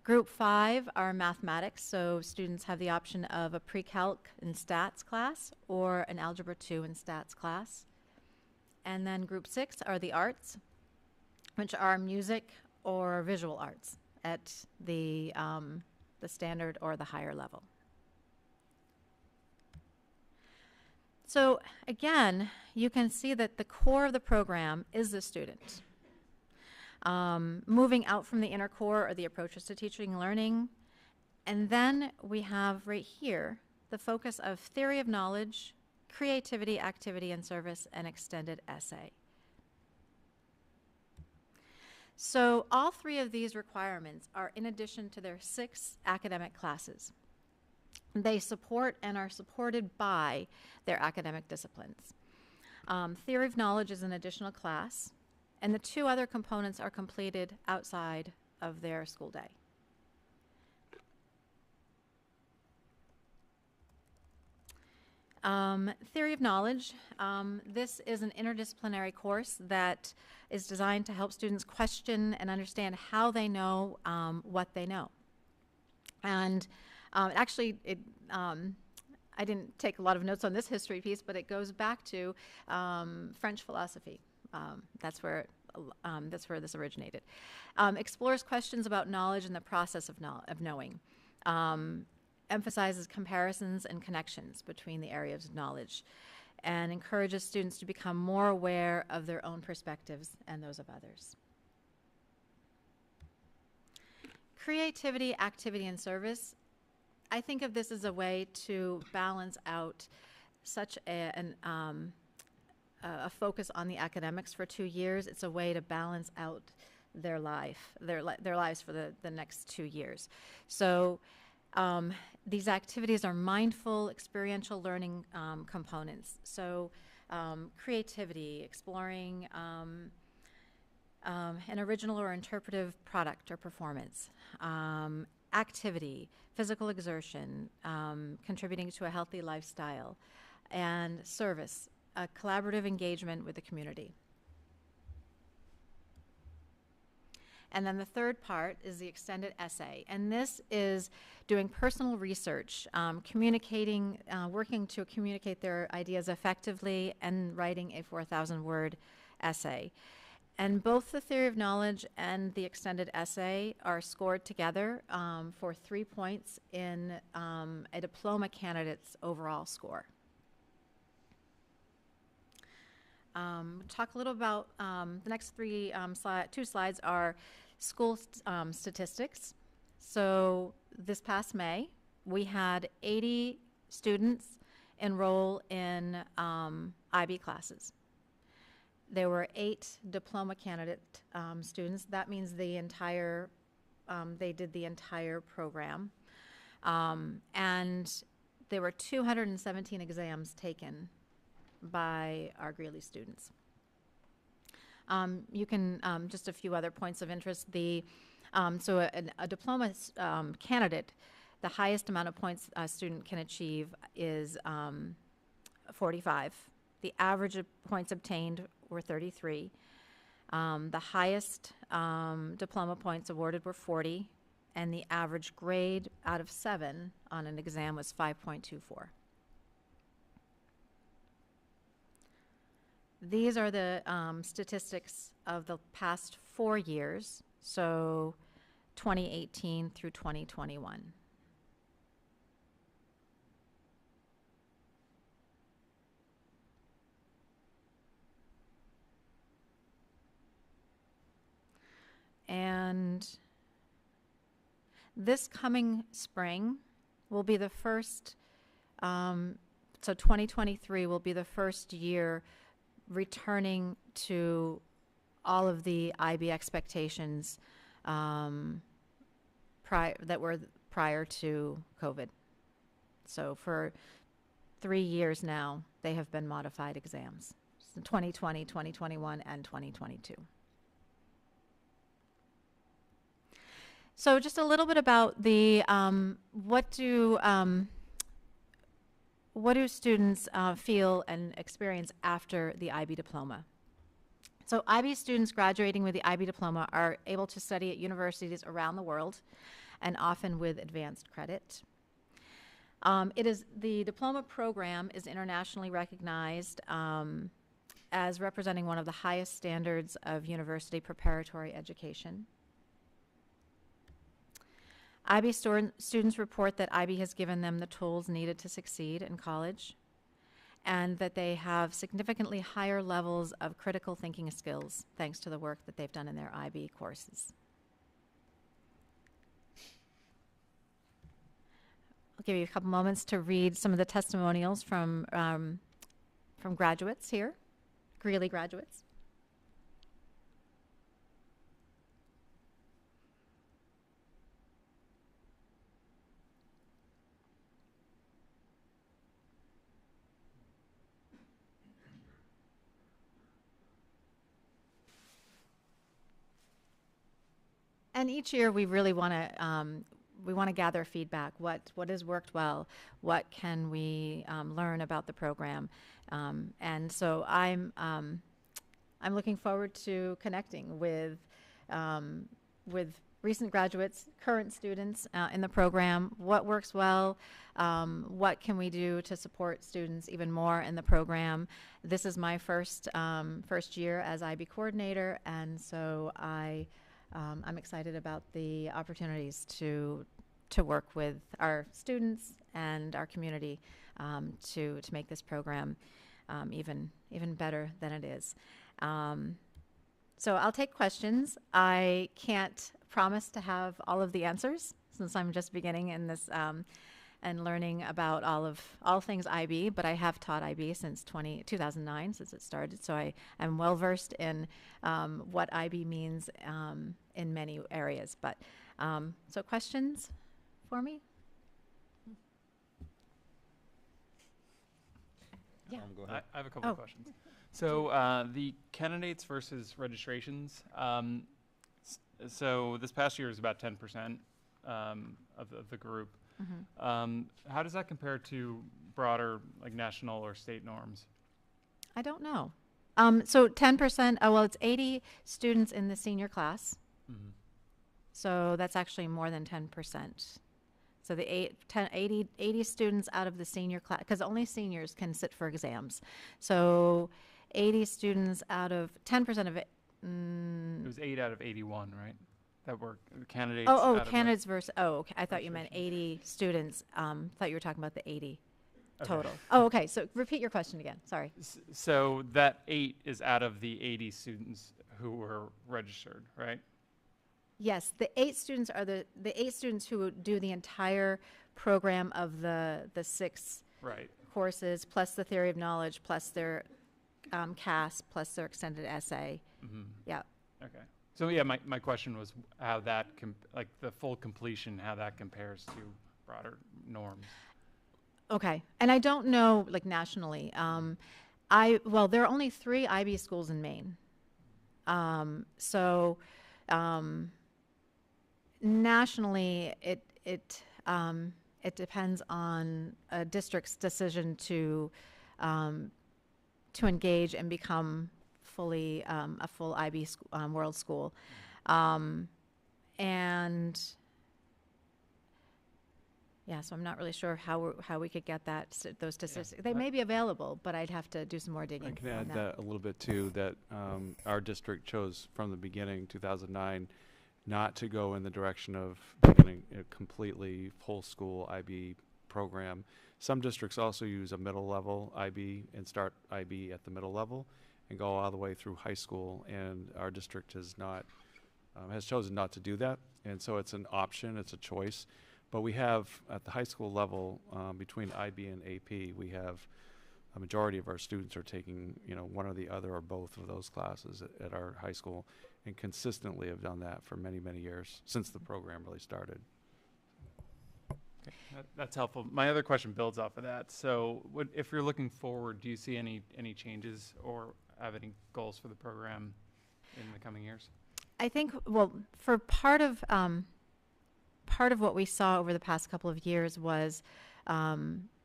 Group 5 are mathematics, so students have the option of a pre-calc and stats class or an algebra 2 and stats class. And then Group 6 are the arts, which are music or visual arts at the standard or the higher level. So again, you can see that the core of the program is the student. Moving out from the inner core are the approaches to teaching and learning. And then we have right here the focus of theory of knowledge, creativity, activity and service, and extended essay. So all 3 of these requirements are in addition to their 6 academic classes. They support and are supported by their academic disciplines. Theory of knowledge is an additional class, and the 2 other components are completed outside of their school day. Theory of knowledge, this is an interdisciplinary course that is designed to help students question and understand how they know what they know. And actually, I didn't take a lot of notes on this history piece, but it goes back to French philosophy. That's where this originated. Explores questions about knowledge and the process of knowing. Emphasizes comparisons and connections between the areas of knowledge, and encourages students to become more aware of their own perspectives and those of others. Creativity, activity, and service. I think of this as a way to balance out such a focus on the academics for 2 years. It's a way to balance out their lives for the next 2 years. So these activities are mindful, experiential learning components. So creativity, exploring an original or interpretive product or performance. Activity, physical exertion, contributing to a healthy lifestyle, and service, a collaborative engagement with the community. And then the third part is the extended essay. And this is doing personal research, communicating, working to communicate their ideas effectively, and writing a 4,000-word essay. And both the theory of knowledge and the extended essay are scored together for 3 points in a diploma candidate's overall score. Talk a little about the next two slides are school statistics. So this past May, we had 80 students enroll in IB classes. There were 8 diploma candidate students. That means the entire, they did the entire program. And there were 217 exams taken by our Greeley students. You can, just a few other points of interest. So a diploma candidate, the highest amount of points a student can achieve is 45. The average of points obtained were 33. The highest diploma points awarded were 40, and the average grade out of 7 on an exam was 5.24. These are the statistics of the past 4 years, so 2018 through 2021. And This coming spring will be the first, so 2023 will be the first year returning to all of the IB expectations that were prior to COVID. So for 3 years now, they have been modified exams, so 2020, 2021, and 2022. So just a little bit about the what do students feel and experience after the IB diploma? So IB students graduating with the IB diploma are able to study at universities around the world, and often with advanced credit. The diploma program is internationally recognized as representing one of the highest standards of university preparatory education. IB students report that IB has given them the tools needed to succeed in college, and that they have significantly higher levels of critical thinking skills thanks to the work that they've done in their IB courses. I'll give you a couple moments to read some of the testimonials from graduates here, Greeley graduates. And each year we really want to gather feedback. What has worked well? What can we learn about the program? And so I'm looking forward to connecting with recent graduates, current students in the program. What works well? What can we do to support students even more in the program? This is my first year as IB coordinator, and so I'm excited about the opportunities to work with our students and our community to make this program even better than it is. So I'll take questions. I can't promise to have all of the answers since I'm just beginning in this and learning about all things IB, but I have taught IB since 2009, since it started, so I am well versed in what IB means in many areas. But so questions for me? Yeah. Go ahead. I have a couple of questions. So the candidates versus registrations. So this past year is about 10% of the group. Mm-hmm. How does that compare to broader, like, national or state norms? I don't know. So 10%, well, it's 80 students in the senior class. Mm-hmm. So that's actually more than 10%. So the 80 students out of the senior class, because only seniors can sit for exams. So 80 students out of 10% of it. It was 8 out of 81, right? That were candidates. Candidates versus. Oh, okay. I thought you meant 80 students. Thought you were talking about the 80 total. Oh, okay. So repeat your question again. Sorry. So that 8 is out of the 80 students who were registered, right? Yes, the 8 students are the 8 students who do the entire program of the 6 courses, plus the theory of knowledge, plus their CAS, plus their extended essay. Mm-hmm. Yeah. Okay. So yeah, my question was how that like the full completion, how that compares to broader norms. Okay, and I don't know like nationally. Well, there are only 3 IB schools in Maine. Nationally, it depends on a district's decision to engage and become fully a full IB world school, and yeah, so I'm not really sure how we could get those statistics. They may be available, but I'd have to do some more digging. I can add that a little bit too. That our district chose from the beginning, 2009, not to go in the direction of beginning a completely full school IB program. Some districts also use a middle level IB and start IB at the middle level and go all the way through high school, and our district has not has chosen not to do that. And so it's an option, it's a choice. But we have, at the high school level, between IB and AP, we have a majority of our students are taking, one or the other or both of those classes at our high school, and consistently have done that for many, many years, since the program really started. Okay, that's helpful. My other question builds off of that. So if you're looking forward, do you see any changes or have any goals for the program in the coming years? I think, well, for part of what we saw over the past couple of years was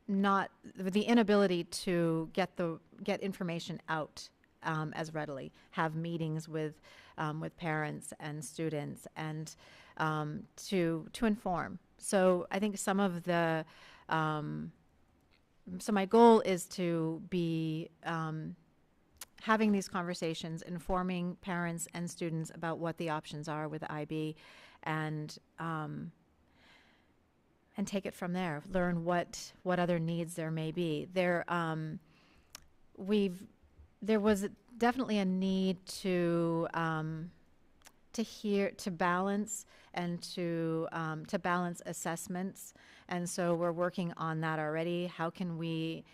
not the inability to get information out as readily, have meetings with parents and students, and to inform. So I think some of the so my goal is to be having these conversations, informing parents and students about what the options are with IB, and take it from there. Learn what other needs there may be. There was definitely a need to balance and to balance assessments, and so we're working on that already. How can we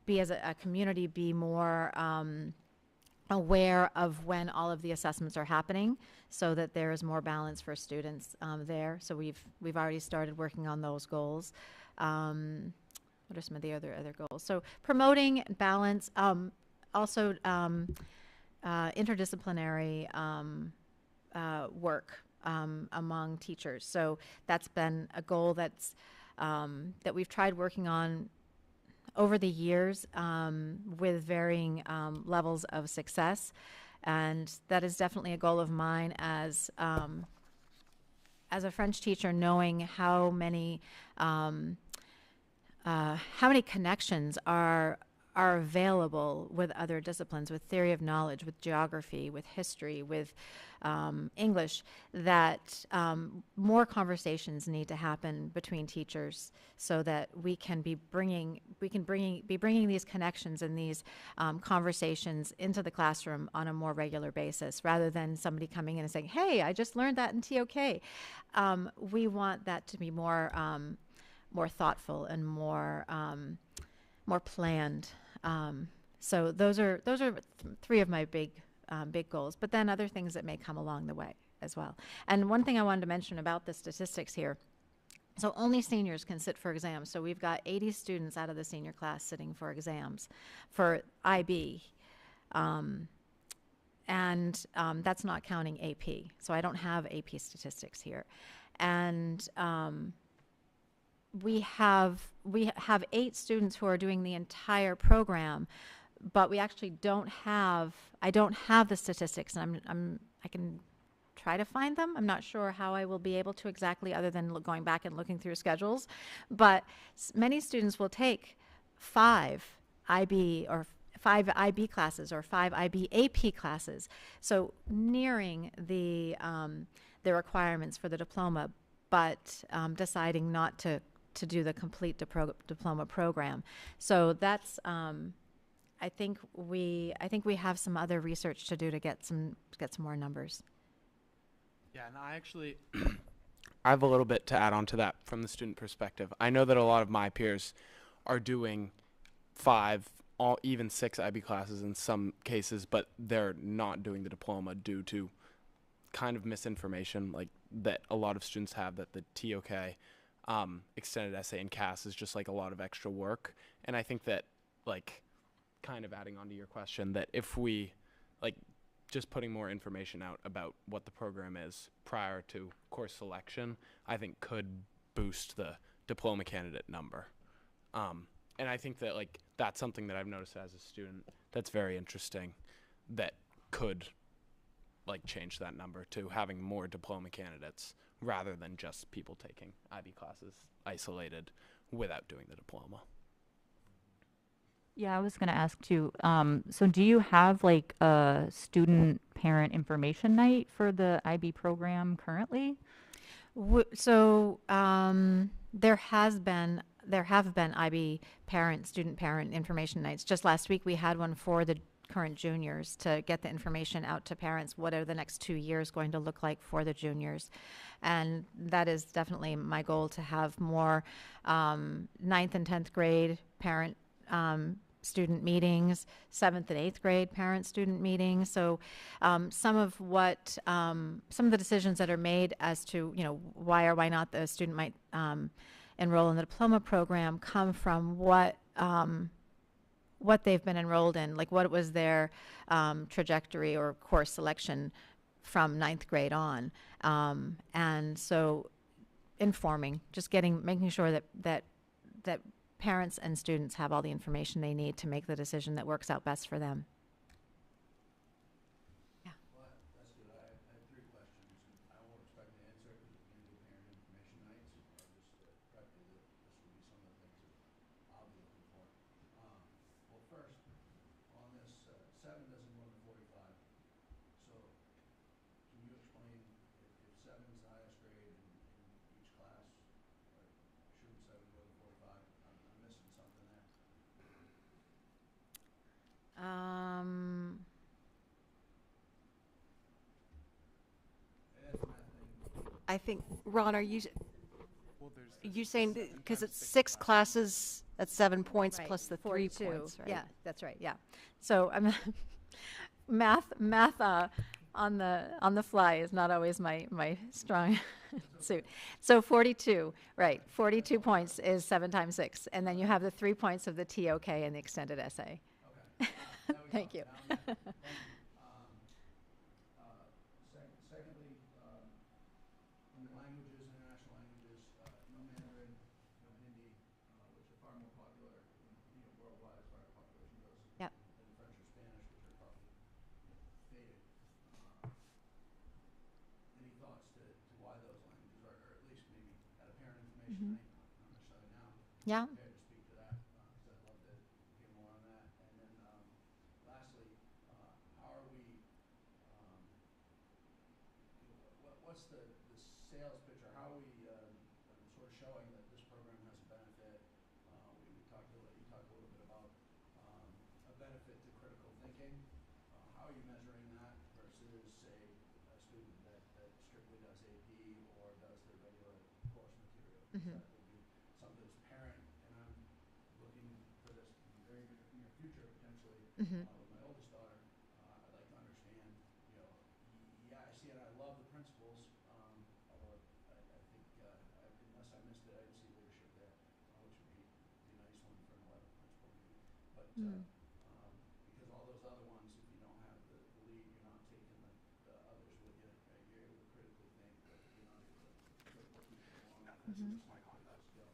be, as a community, be more aware of when all of the assessments are happening, so that there is more balance for students there. So we've already started working on those goals. What are some of the other goals? So promoting balance, also interdisciplinary work among teachers. So that's been a goal that we've tried working on over the years with varying levels of success, and that is definitely a goal of mine as a French teacher, knowing how many connections are available with other disciplines, with theory of knowledge, with geography, with history, with English, that more conversations need to happen between teachers, so that we can be bringing these connections and these conversations into the classroom on a more regular basis, rather than somebody coming in and saying, "Hey, I just learned that in TOK." We want that to be more thoughtful and more planned. So those are three of my big goals, but then other things that may come along the way as well. And one thing I wanted to mention about the statistics here, so only seniors can sit for exams. So we've got 80 students out of the senior class sitting for exams for IB. And that's not counting AP. So I don't have AP statistics here. And we have 8 students who are doing the entire program, but we actually I don't have the statistics, and I can try to find them. I'm not sure how I will be able to exactly, other than going back and looking through schedules. But many students will take 5 IB classes or 5 IB AP classes, so nearing the requirements for the diploma, but deciding not to do the complete diploma program. So that's I think we have some other research to do to get some more numbers. Yeah, and I actually I have a little bit to add on to that from the student perspective. I know that a lot of my peers are doing 5, even 6 IB classes in some cases, but they're not doing the diploma due to kind of misinformation, like that a lot of students have, that the TOK extended essay and CAS is just like a lot of extra work. And I think that, like, kind of adding on to your question, that if we, like, just putting more information out about what the program is prior to course selection, I think could boost the diploma candidate number. And I think that, like, that's something that I've noticed as a student that's very interesting, that could, like, change that number to having more diploma candidates rather than just people taking IB classes isolated without doing the diploma. Yeah, I was going to ask too. So do you have like a student parent information night for the IB program currently? So there have been IB student parent information nights. Just last week we had one for the current juniors to get the information out to parents. What are the next 2 years going to look like for the juniors? And that is definitely my goal, to have more 9th and 10th grade parent student meetings, 7th and 8th grade parent-student meetings. So some of the decisions that are made as to, why or why not the student might enroll in the diploma program come from what they've been enrolled in, like what was their trajectory or course selection from 9th grade on. And so informing, just making sure that parents and students have all the information they need to make the decision that works out best for them. Well, that's good. I have 3 questions, and I won't expect an answer because we're going to do parent information nights. I'll just prep you that this will be some of the things that I'll be looking for. Well, first, on this, 7 doesn't go into 45. So can you explain if 7 is the highest grade in each class, shouldn't 7 go to 45? I'm missing something there. I think, Ron, are you Well, saying, because it's 6 classes at 7 points Right, plus the 3 42. points, right? Yeah, that's right, yeah. So math on the fly is not always my strong suit. So 42, right, 42 points is 7 times 6, and then you have the 3 points of the TOK and the extended essay. Okay. Thank you. Secondly, in the languages, international languages, no Mandarin, no Hindi, which are far more popular worldwide as far as population goes. Yep. Than French or Spanish, which are probably faded. Any thoughts to why those languages, or at least maybe at a parent information night, not necessarily now. Yeah. Prepared to speak to that, because I'd love to hear more on that. And then lastly, how are we, what's the sales pitch, or how are we sort of showing that this program has a benefit? You talked a little bit about a benefit to critical thinking. How are you measuring that versus, say, a student that strictly does AP or does the regular course material? Mhm. That would be something that's apparent, and I'm looking for this in the very near future, potentially. Mhm. With my oldest daughter, I'd like to understand, yeah, I see it, I love the principles, although I think, unless I missed it, I didn't see leadership there, which would be a nice one for an 11th principal maybe. But because all those other ones, if you don't have the lead, you're not taking the others with you, right? You're able to critically think, but you're not able to critical keep it along. Mhm.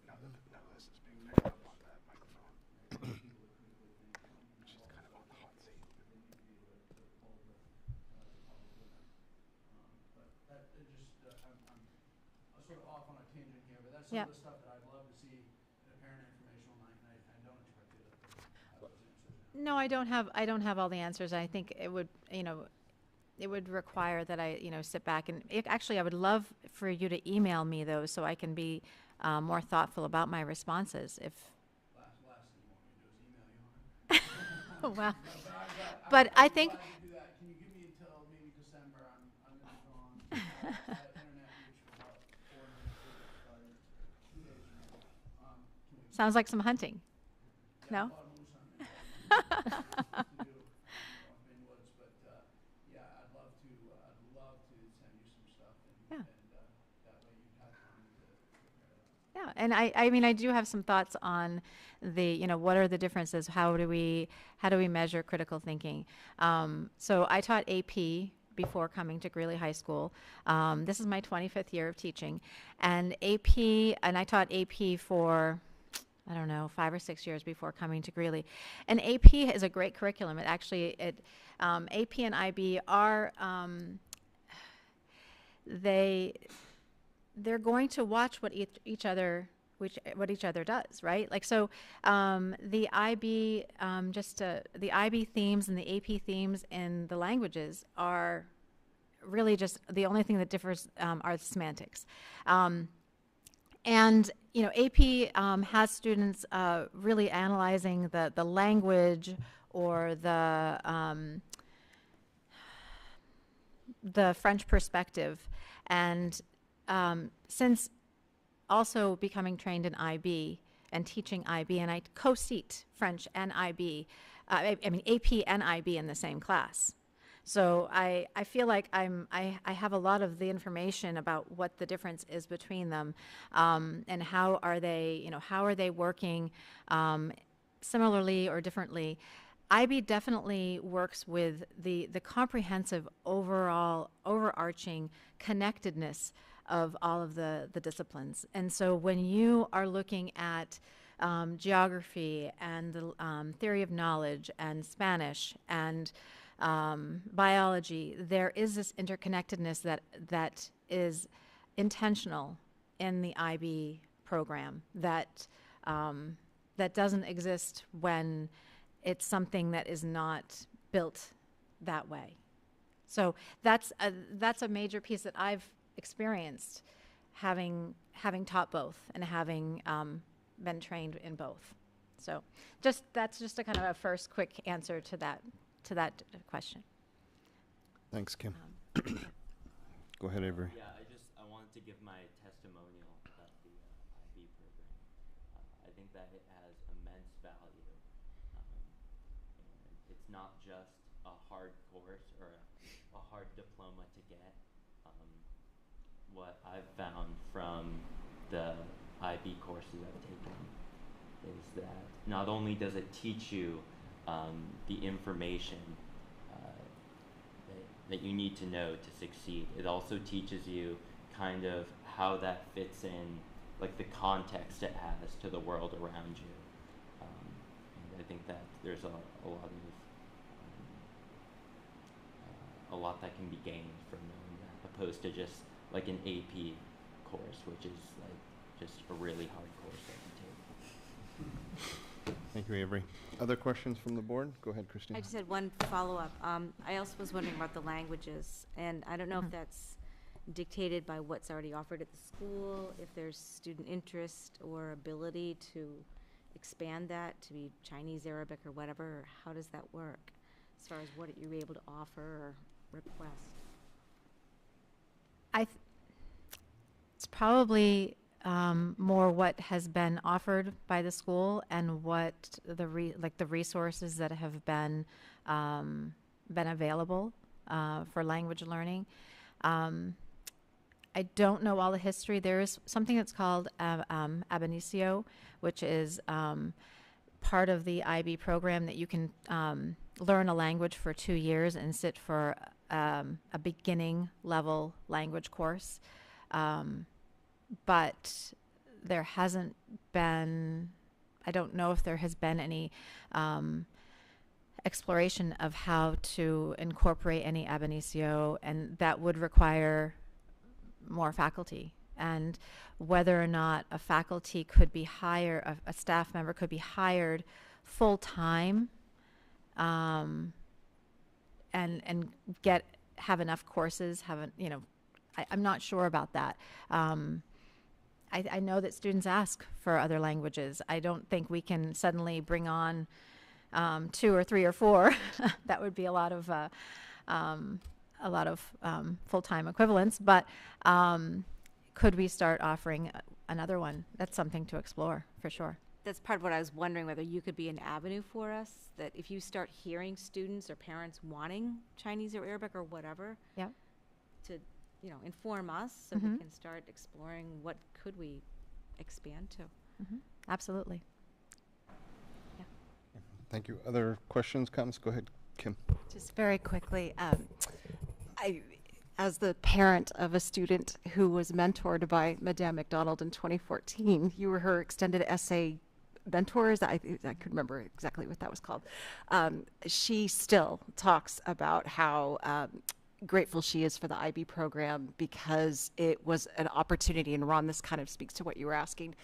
Now this is being picked up on that microphone. People to critically think, which is kind of on the hot seat. They need to be able to hold the public with them. But that it just, I'm sort of off on a tangent here, but that's some Yep. of the stuff that I'd love to see in a parent informational night, and I don't expect you to have those answers. No, I don't have all the answers. I think it would, it would require that I, sit back and actually, I would love for you to email me those so I can be more thoughtful about my responses. If Last thing you want me to do is email you on it. well, No, but I think I'm glad you do that. Can you give me until maybe December? I'm going to be gone. I have internet reach for about 4 minutes, 2 days from now. Can we sounds like some hunting. Yeah, No? a lot of moose hunting to do off Main Woods, but yeah, I'd love to send you some stuff, Yeah. and that way you have time to prepare that. Yeah, and I mean, I do have some thoughts on the, what are the differences? How do we measure critical thinking? So I taught AP before coming to Greeley High School. This is my 25th year of teaching, and I taught AP for, I don't know, 5 or 6 years before coming to Greeley. And AP is a great curriculum. It actually, AP and IB are, they're going to watch what each other does, right? Like, so the IB the IB themes and the AP themes in the languages are really just the only thing that differs are the semantics. And AP has students really analyzing the language or the French perspective. And since also becoming trained in IB and teaching IB, and I co-seat French and IB, I mean AP and IB in the same class. So I feel like I have a lot of the information about what the difference is between them, and how are they working similarly or differently. IB definitely works with the comprehensive overarching connectedness of all of the disciplines. And so when you are looking at geography and the theory of knowledge and Spanish and biology, there is this interconnectedness that is intentional in the IB program that doesn't exist when it's something that is not built that way. So that's a major piece that I've experienced, having taught both and having been trained in both. So that's just a kind of a first quick answer to that question. Thanks, Kim. Go ahead, Avery. Yeah, I wanted to give my testimonial about the IB program. I think that it has immense value. And it's not just a hard course or a hard diploma to get. What I've found from the IB courses I've taken is that not only does it teach you the information that you need to know to succeed, it also teaches you kind of how that fits in, like the context it has to the world around you. And I think that there's a lot that can be gained from knowing that, opposed to just like an AP course, which is like just a really hard course that you take. Thank you, Avery. Other questions from the board? Go ahead, Christine. I just had one follow-up. I also was wondering about the languages, and I don't know if that's dictated by what's already offered at the school, if there's student interest or ability to expand that to be Chinese, Arabic, or whatever, or how does that work as far as what you're able to offer or request? It's probably more what has been offered by the school and what the resources that have been available for language learning. I don't know all the history. There is something that's called ab initio, which is part of the IB program that you can learn a language for 2 years and sit for a beginning level language course. But there hasn't been, I don't know if there has been any exploration of how to incorporate any ab initio, and that would require more faculty. And whether or not a faculty could be hired, a staff member could be hired full-time and have enough courses, I'm not sure about that. I know that students ask for other languages. I don't think we can suddenly bring on 2 or 3 or 4. That would be a lot of full-time equivalents. But could we start offering another one? That's something to explore for sure. That's part of what I was wondering, whether you could be an avenue for us, that if you start hearing students or parents wanting Chinese or Arabic or whatever, yeah, to inform us so we can start exploring what could we expand to. Absolutely. Yeah. Thank you. Other questions, comments? Go ahead, Kim. Just very quickly, as the parent of a student who was mentored by Madame McDonald in 2014, you were her extended essay mentors. I could remember exactly what that was called. She still talks about how grateful she is for the IB program because it was an opportunity, and Ron, this kind of speaks to what you were asking.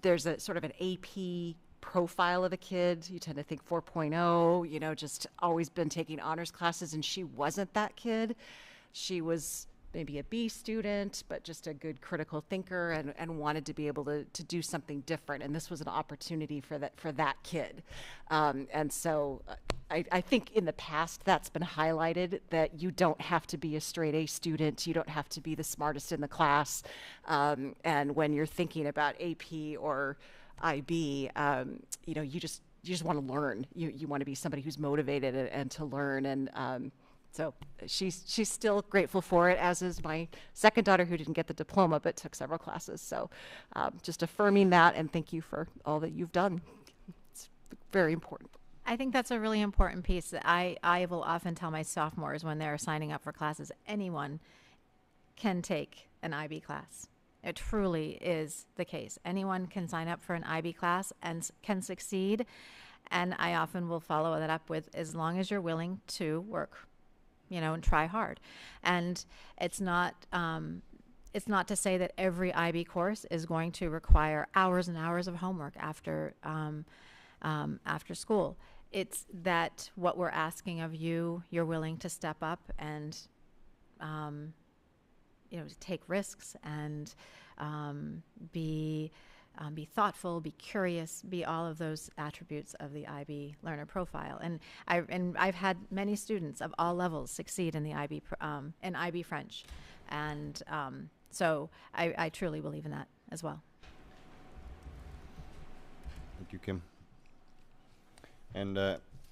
There's a sort of an AP profile of a kid. You tend to think 4.0, just always been taking honors classes, and she wasn't that kid. She was maybe a B student, but just a good critical thinker and wanted to be able to do something different. And this was an opportunity for that kid. And so I think in the past that's been highlighted, that you don't have to be a straight A student. You don't have to be the smartest in the class. And when you're thinking about AP or IB, you know, you just want to learn. You want to be somebody who's motivated and to learn. And so she's still grateful for it, as is my second daughter, who didn't get the diploma but took several classes. So just affirming that, and thank you for all that you've done. It's very important. I think that's a really important piece that I will often tell my sophomores when they're signing up for classes. Anyone can take an IB class. It truly is the case. Anyone can sign up for an IB class and can succeed. And I often will follow that up with, as long as you're willing to work, you know, and try hard. And it's not to say that every IB course is going to require hours and hours of homework after school. It's that what we're asking of you, you're willing to step up and, you know, to take risks and be thoughtful, be curious, be all of those attributes of the IB learner profile. And I've had many students of all levels succeed in the IB French, and so I truly believe in that as well. Thank you, Kim. And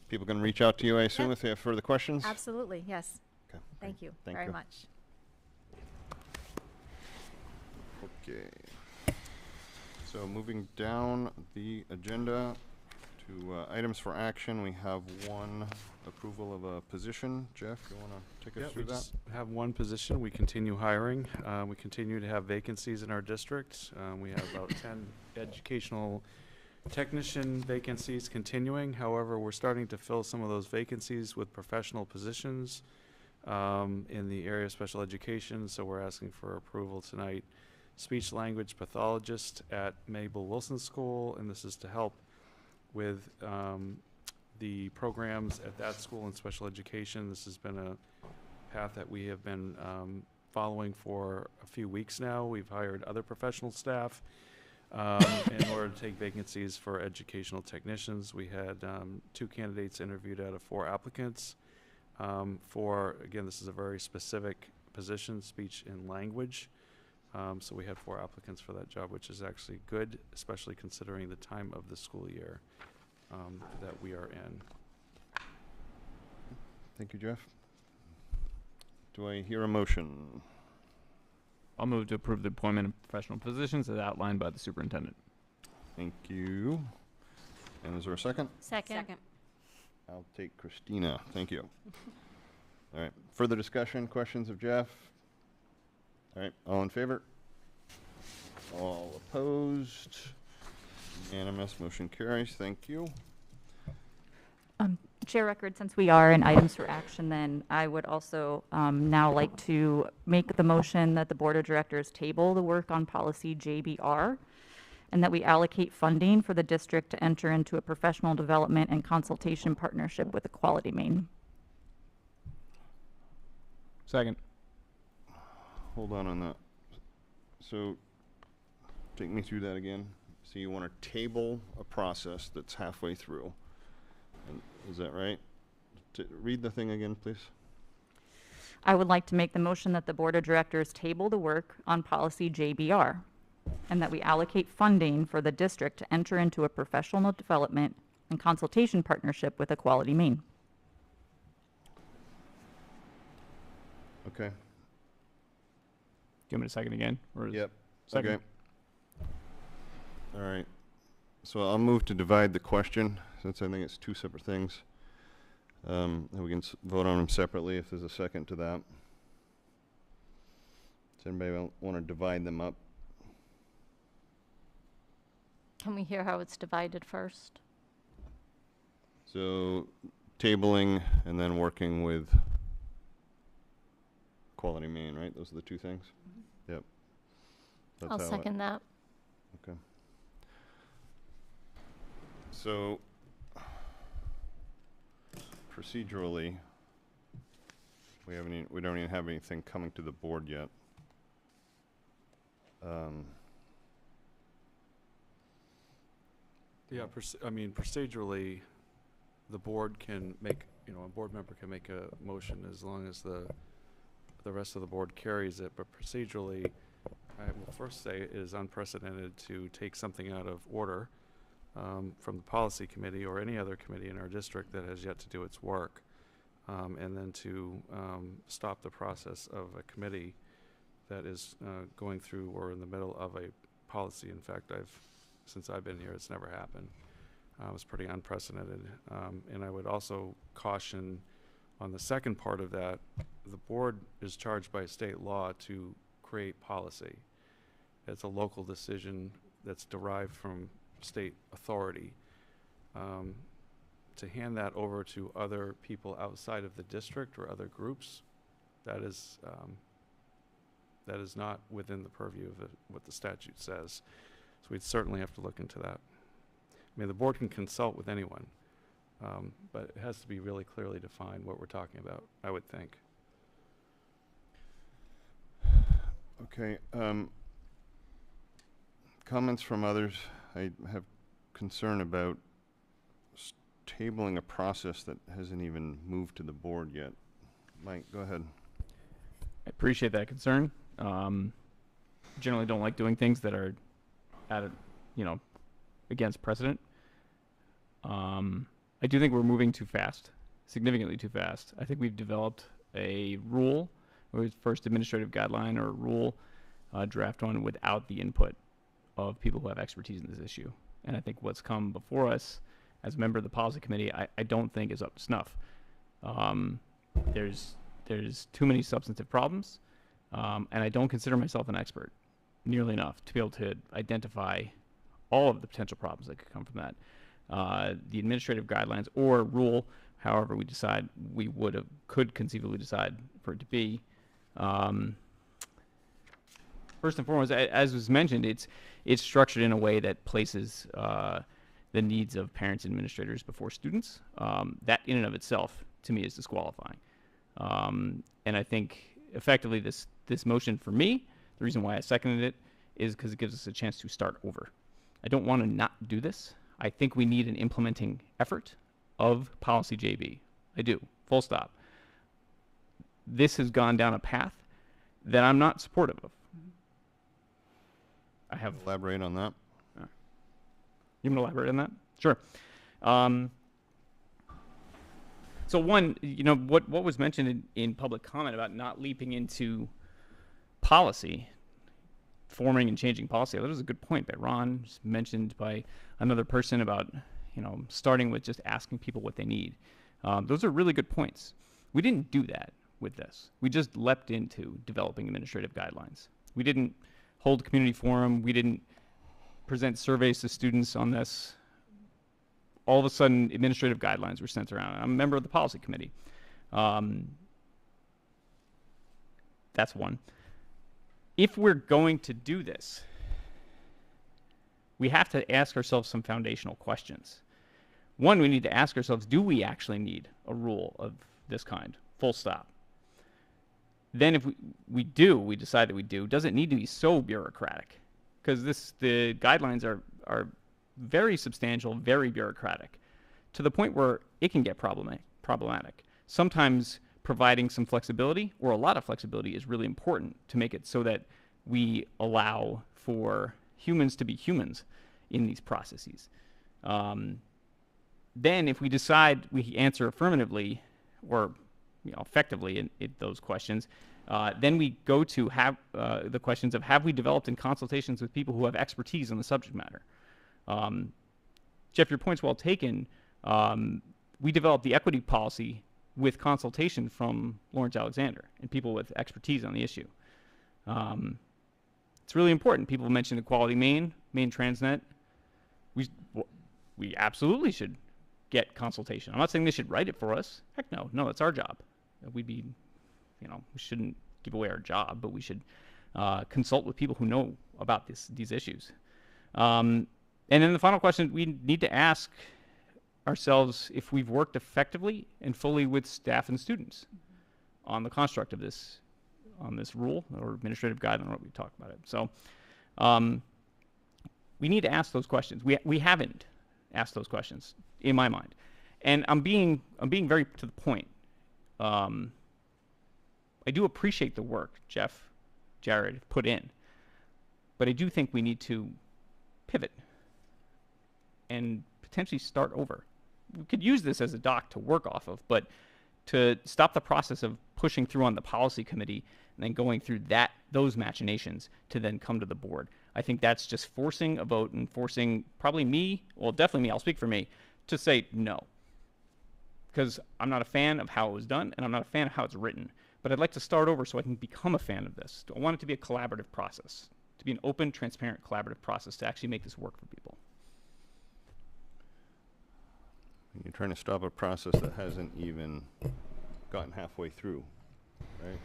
people can reach out to you, I assume, if they have further questions? Absolutely, yes. Okay. Thank you Thank very you. much. Okay. So moving down the agenda to items for action, we have one approval of a position. Jeff, you want to take us through we that? just have one position. We continue hiring. We continue to have vacancies in our district. We have about 10 educational technician vacancies continuing. However, we're starting to fill some of those vacancies with professional positions in the area of special education. So we're asking for approval tonight. Speech language pathologist at Mabel Wilson School, and this is to help with the programs at that school in special education. This has been a path that we have been following for a few weeks now. We've hired other professional staff in order to take vacancies for educational technicians. We had 2 candidates interviewed out of 4 applicants for, again, this is a very specific position, speech and language. So we had 4 applicants for that job, which is actually good, especially considering the time of the school year that we are in. Thank you, Jeff. Do I hear a motion? I'll move to approve the appointment of professional positions as outlined by the superintendent. Thank you. And is there a second? Second. I'll take Christina. Thank you. All right. Further discussion, questions of Jeff? All right. All in favor? All opposed? Unanimous. Motion carries. Thank you. Chair Record, since we are in items for action, then I would also now like to make the motion that the Board of Directors table the work on policy JBR, and that we allocate funding for the district to enter into a professional development and consultation partnership with Equality Maine. Second. Hold on that. So, take me through that again. So you want to table a process that's halfway through. And is that right? Read the thing again, please. I would like to make the motion that the Board of Directors table the work on policy JBR, and that we allocate funding for the district to enter into a professional development and consultation partnership with Equality Maine. Okay. Give me a second again. Or Yep. Second. Okay. All right. So I'll move to divide the question, since I think it's 2 separate things. And we can vote on them separately if there's a second to that. Does anybody want to divide them up? Can we hear how it's divided first? So tabling and then working with Quality Maine, right? Those are the 2 things? Yep. That's I'll how second that. Okay. So procedurally, We don't even have anything coming to the board yet. Yeah, I mean, procedurally, the board can make, a board member can make a motion as long as the rest of the board carries it. But procedurally, I will first say it is unprecedented to take something out of order from the policy committee or any other committee in our district that has yet to do its work, and then to stop the process of a committee that is going through or in the middle of a policy. In fact, since I've been here, it's never happened. It was pretty unprecedented. And I would also caution on the second part of that, the board is charged by state law to create policy. It's a local decision that's derived from state authority. To hand that over to other people outside of the district or other groups, that is not within the purview of what the statute says. So we'd certainly have to look into that. I mean, the board can consult with anyone, but it has to be really clearly defined what we're talking about, I would think. Okay. Comments from others. I have concern about tabling a process that hasn't even moved to the board yet. Mike, go ahead. I appreciate that concern. Generally don't like doing things that are against precedent. I do think we're moving too fast, significantly too fast. I think we've developed a rule, or first administrative guideline or rule draft on without the input of people who have expertise in this issue. And I think what's come before us as a member of the policy committee, I don't think is up to snuff. There's too many substantive problems, and I don't consider myself an expert nearly enough to be able to identify all of the potential problems that could come from that. The administrative guidelines or rule, however we decide, we could conceivably decide for it to be. First and foremost, as was mentioned, it's structured in a way that places the needs of parents and administrators before students. That in and of itself, to me, is disqualifying. And I think effectively this motion for me, the reason why I seconded it is because it gives us a chance to start over. I don't want to not do this. I think we need an implementing effort of policy JB. I do, full stop. This has gone down a path that I'm not supportive of. I have elaborate on that. You want to elaborate on that? Sure. So one, what was mentioned in public comment about not leaping into policy, forming and changing policy, that was a good point that Ron just mentioned by another person about, starting with just asking people what they need. Those are really good points. We didn't do that with this. We just leapt into developing administrative guidelines. We didn't hold community forum. We didn't present surveys to students on this. All of a sudden, administrative guidelines were sent around. I'm a member of the policy committee. That's one. If we're going to do this, we have to ask ourselves some foundational questions. One, we need to ask ourselves, do we actually need a rule of this kind? Full stop. Then if we decide that we do, does it need to be so bureaucratic? Because the guidelines are very substantial, very bureaucratic, to the point where it can get problematic. Sometimes providing some flexibility, or a lot of flexibility, is really important to make it so that we allow for humans to be humans in these processes. Then if we decide we answer affirmatively or effectively in those questions, then we go to the questions of, have we developed in consultations with people who have expertise on the subject matter? Jeff, your point's well taken. We developed the equity policy with consultation from Lawrence Alexander and people with expertise on the issue. It's really important. People mentioned Equality Maine Transnet. We absolutely should get consultation. I'm not saying they should write it for us. Heck no, it's our job. We shouldn't give away our job, but we should consult with people who know about these issues. And then the final question, we need to ask ourselves if we've worked effectively and fully with staff and students on the construct of this, on this rule or administrative guideline, what we talked about it. So we need to ask those questions. We haven't asked those questions in my mind, and I'm being very to the point. I do appreciate the work Jeff, Jared put in, but I do think we need to pivot and potentially start over. We could use this as a doc to work off of, but to stop the process of pushing through on the policy committee and then going through those machinations to then come to the board. I think that's just forcing a vote and forcing probably me, well, definitely me, I'll speak for me, to say no. Because I'm not a fan of how it was done, and I'm not a fan of how it's written. But I'd like to start over so I can become a fan of this. I want it to be a collaborative process, to be an open, transparent, collaborative process to actually make this work for people. You're trying to stop a process that hasn't even gotten halfway through, right?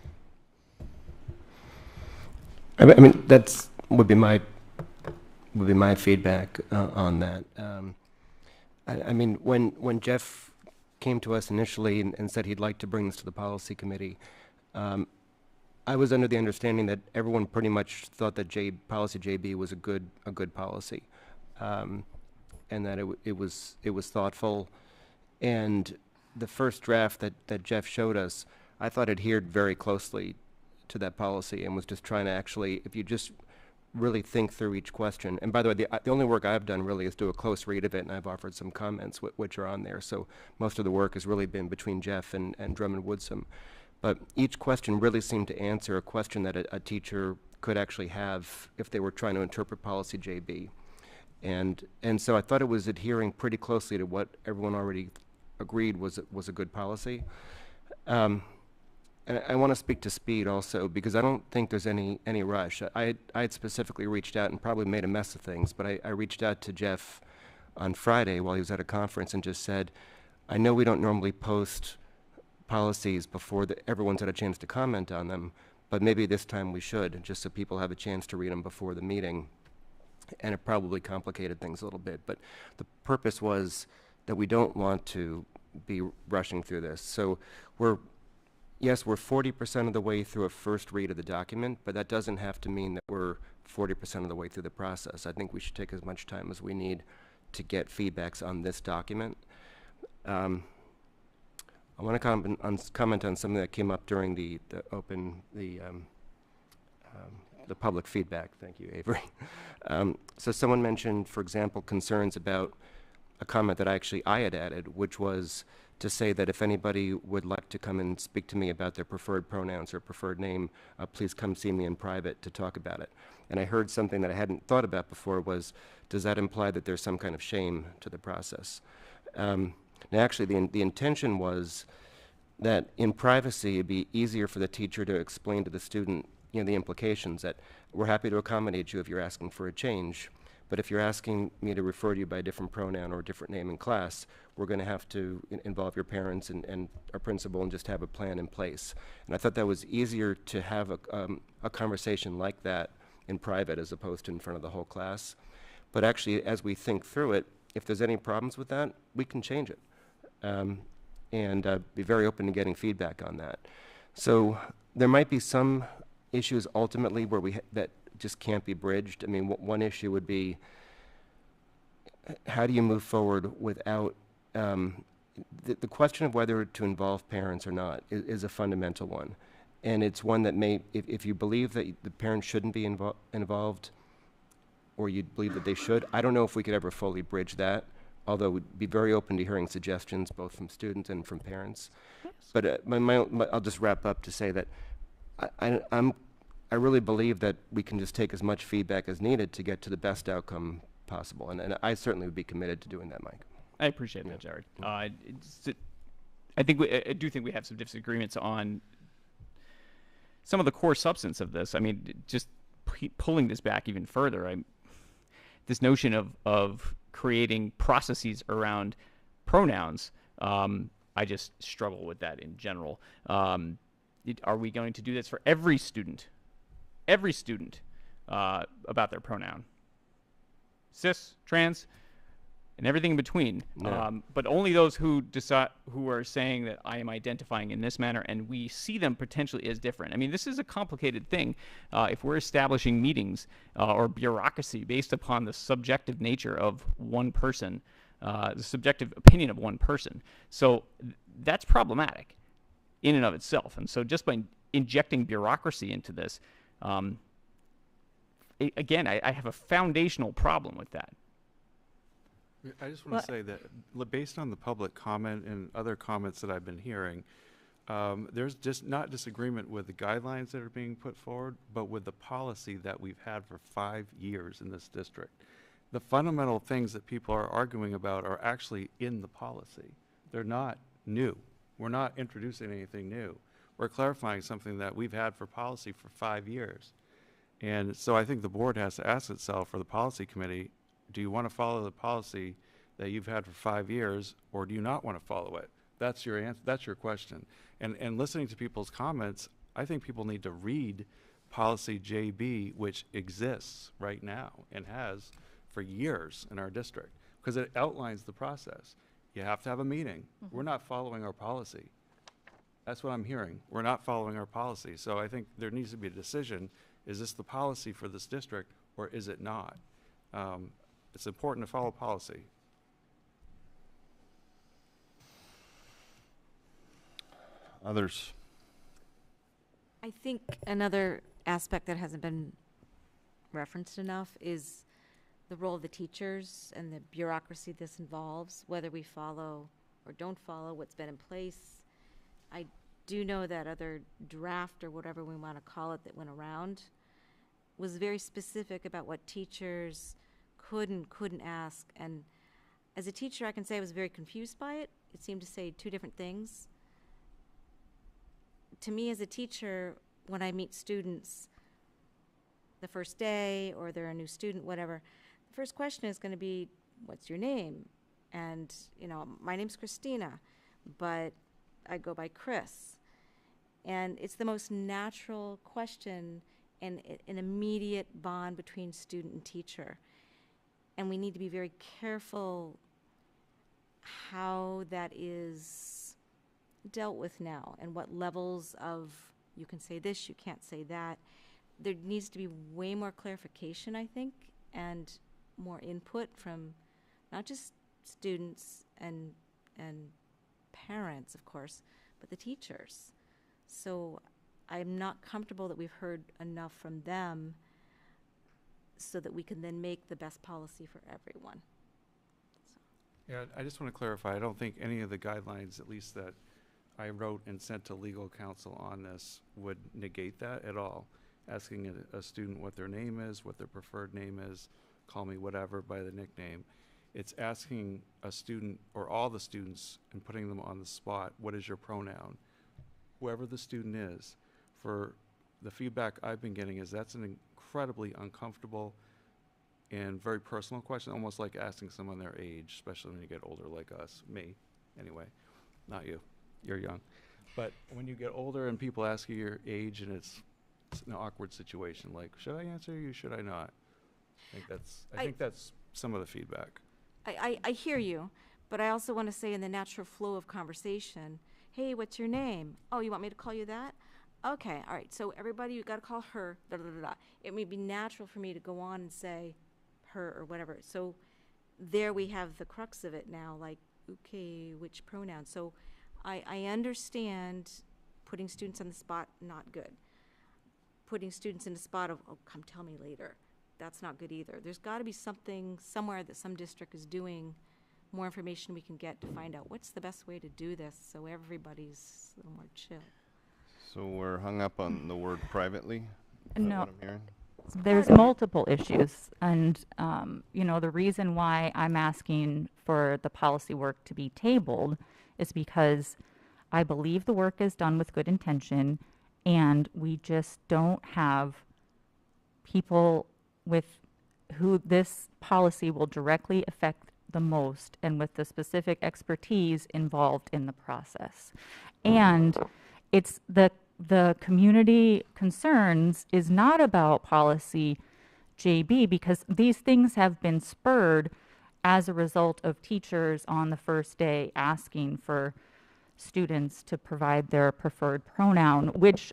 I mean, that's would be my feedback on that. I mean, when Jeff came to us initially and said he'd like to bring this to the policy committee, I was under the understanding that everyone pretty much thought that policy JB was a good policy, and that it was thoughtful. And the first draft that Jeff showed us, I thought adhered very closely to that policy and was just trying to actually, if you just really think through each question. And by the way, the only work I've done really is do a close read of it, and I've offered some comments which are on there. So most of the work has really been between Jeff and Drummond Woodsum. But each question really seemed to answer a question that a teacher could actually have if they were trying to interpret policy JB. And so I thought it was adhering pretty closely to what everyone already agreed was a good policy. And I want to speak to speed also, because I don't think there's any rush. I had specifically reached out and probably made a mess of things, but I reached out to Jeff on Friday while he was at a conference and just said, I know we don't normally post policies before everyone's had a chance to comment on them, but maybe this time we should, just so people have a chance to read them before the meeting. And it probably complicated things a little bit, but the purpose was that we don't want to be rushing through this. So yes, we're 40% of the way through a first read of the document, but that doesn't have to mean that we're 40% of the way through the process. I think we should take as much time as we need to get feedbacks on this document. I want to comment on something that came up during the public feedback. Thank you, Avery. So someone mentioned, for example, concerns about a comment that I had added, which was to say that if anybody would like to come and speak to me about their preferred pronouns or preferred name, please come see me in private to talk about it. And I heard something that I hadn't thought about before was, does that imply that there's some kind of shame to the process? Now actually the intention was that in privacy it'd be easier for the teacher to explain to the student, the implications, that we're happy to accommodate you if you're asking for a change. But if you're asking me to refer to you by a different pronoun or a different name in class, we're going to have to involve your parents and our principal and just have a plan in place. And I thought that was easier to have a conversation like that in private as opposed to in front of the whole class. But actually, as we think through it, if there's any problems with that, we can change it. And be very open to getting feedback on that. So there might be some issues ultimately where that just can't be bridged. I mean, one issue would be, how do you move forward without, the question of whether to involve parents or not is a fundamental one. And it's one that if you believe that the parents shouldn't be involved, or you believe that they should, I don't know if we could ever fully bridge that, although we'd be very open to hearing suggestions both from students and from parents. Yes. But I'll just wrap up to say that I really believe that we can just take as much feedback as needed to get to the best outcome possible, and I certainly would be committed to doing that, Mike. I appreciate that, Jared. I do think we have some disagreements on some of the core substance of this. I mean, just pulling this back even further, this notion of creating processes around pronouns, I just struggle with that in general. Are we going to do this for every student about their pronoun? Cis, trans, and everything in between. Yeah. But only those who decide, who are saying that I am identifying in this manner, and we see them potentially as different. I mean, this is a complicated thing. If we're establishing meetings or bureaucracy based upon the subjective nature of one person, the subjective opinion of one person, so that's problematic in and of itself. And so just by injecting bureaucracy into this, again, I have a foundational problem with that. I just want to say that based on the public comment and other comments that I've been hearing, there's just not disagreement with the guidelines that are being put forward, but with the policy that we've had for 5 years in this district. The fundamental things that people are arguing about are actually in the policy. They're not new. We're not introducing anything new. We're clarifying something that we've had for policy for 5 years. And so I think the board has to ask itself, or the policy committee, do you want to follow the policy that you've had for 5 years, or do you not want to follow it? That's your answer. That's your question. And listening to people's comments, I think people need to read policy JB, which exists right now and has for years in our district, because it outlines the process. You have to have a meeting. We're not following our policy. That's what I'm hearing. We're not following our policy. So I think there needs to be a decision. Is this the policy for this district, or is it not? It's important to follow policy. Others? I think another aspect that hasn't been referenced enough is the role of the teachers and the bureaucracy this involves, whether we follow or don't follow what's been in place. I do know that other draft, or whatever we want to call it, that went around was very specific about what teachers could and couldn't ask. And as a teacher, I can say I was very confused by it. It seemed to say two different things. To me, as a teacher, when I meet students the first day, or they're a new student, whatever, the first question is going to be, what's your name? And, you know, my name's Christina, but I go by Chris. And it's the most natural question and an immediate bond between student and teacher. And we need to be very careful how that is dealt with now, and what levels of, you can say this, you can't say that. There needs to be way more clarification, I think, and more input from not just students and parents, of course, but the teachers. So I'm not comfortable that we've heard enough from them so that we can then make the best policy for everyone. Yeah, I just want to clarify, I don't think any of the guidelines, at least that I wrote and sent to legal counsel on this, would negate that at all. Asking a student what their name is, what their preferred name is, call me whatever by the nickname. It's asking a student, or all the students, and putting them on the spot, what is your pronoun? Whoever the student is. For the feedback I've been getting is that's an incredibly uncomfortable and very personal question, almost like asking someone their age, especially when you get older like us, me, anyway, not you, you're young. But when you get older and people ask you your age, and it's an awkward situation, like, should I answer you, should I not? I think that's some of the feedback. I hear you, but I also want to say, in the natural flow of conversation, hey, what's your name? Oh, you want me to call you that? Okay, all right, so everybody, you got to call her, da, da, da, da. It may be natural for me to go on and say her or whatever. So there we have the crux of it now, like, okay, which pronoun? So I understand putting students on the spot, not good. Putting students in the spot of, oh, come tell me later, that's not good either. There's got to be something somewhere that some district is doing, more information we can get to find out what's the best way to do this so everybody's a little more chill. So we're hung up on the word privately? Is that No. what I'm hearing? There's multiple issues, and you know, the reason why I'm asking for the policy work to be tabled is because I believe the work is done with good intention, and we just don't have people with who this policy will directly affect the most, and with the specific expertise involved in the process. And it's the community concerns is not about policy JB, because these things have been spurred as a result of teachers on the first day asking for students to provide their preferred pronoun, which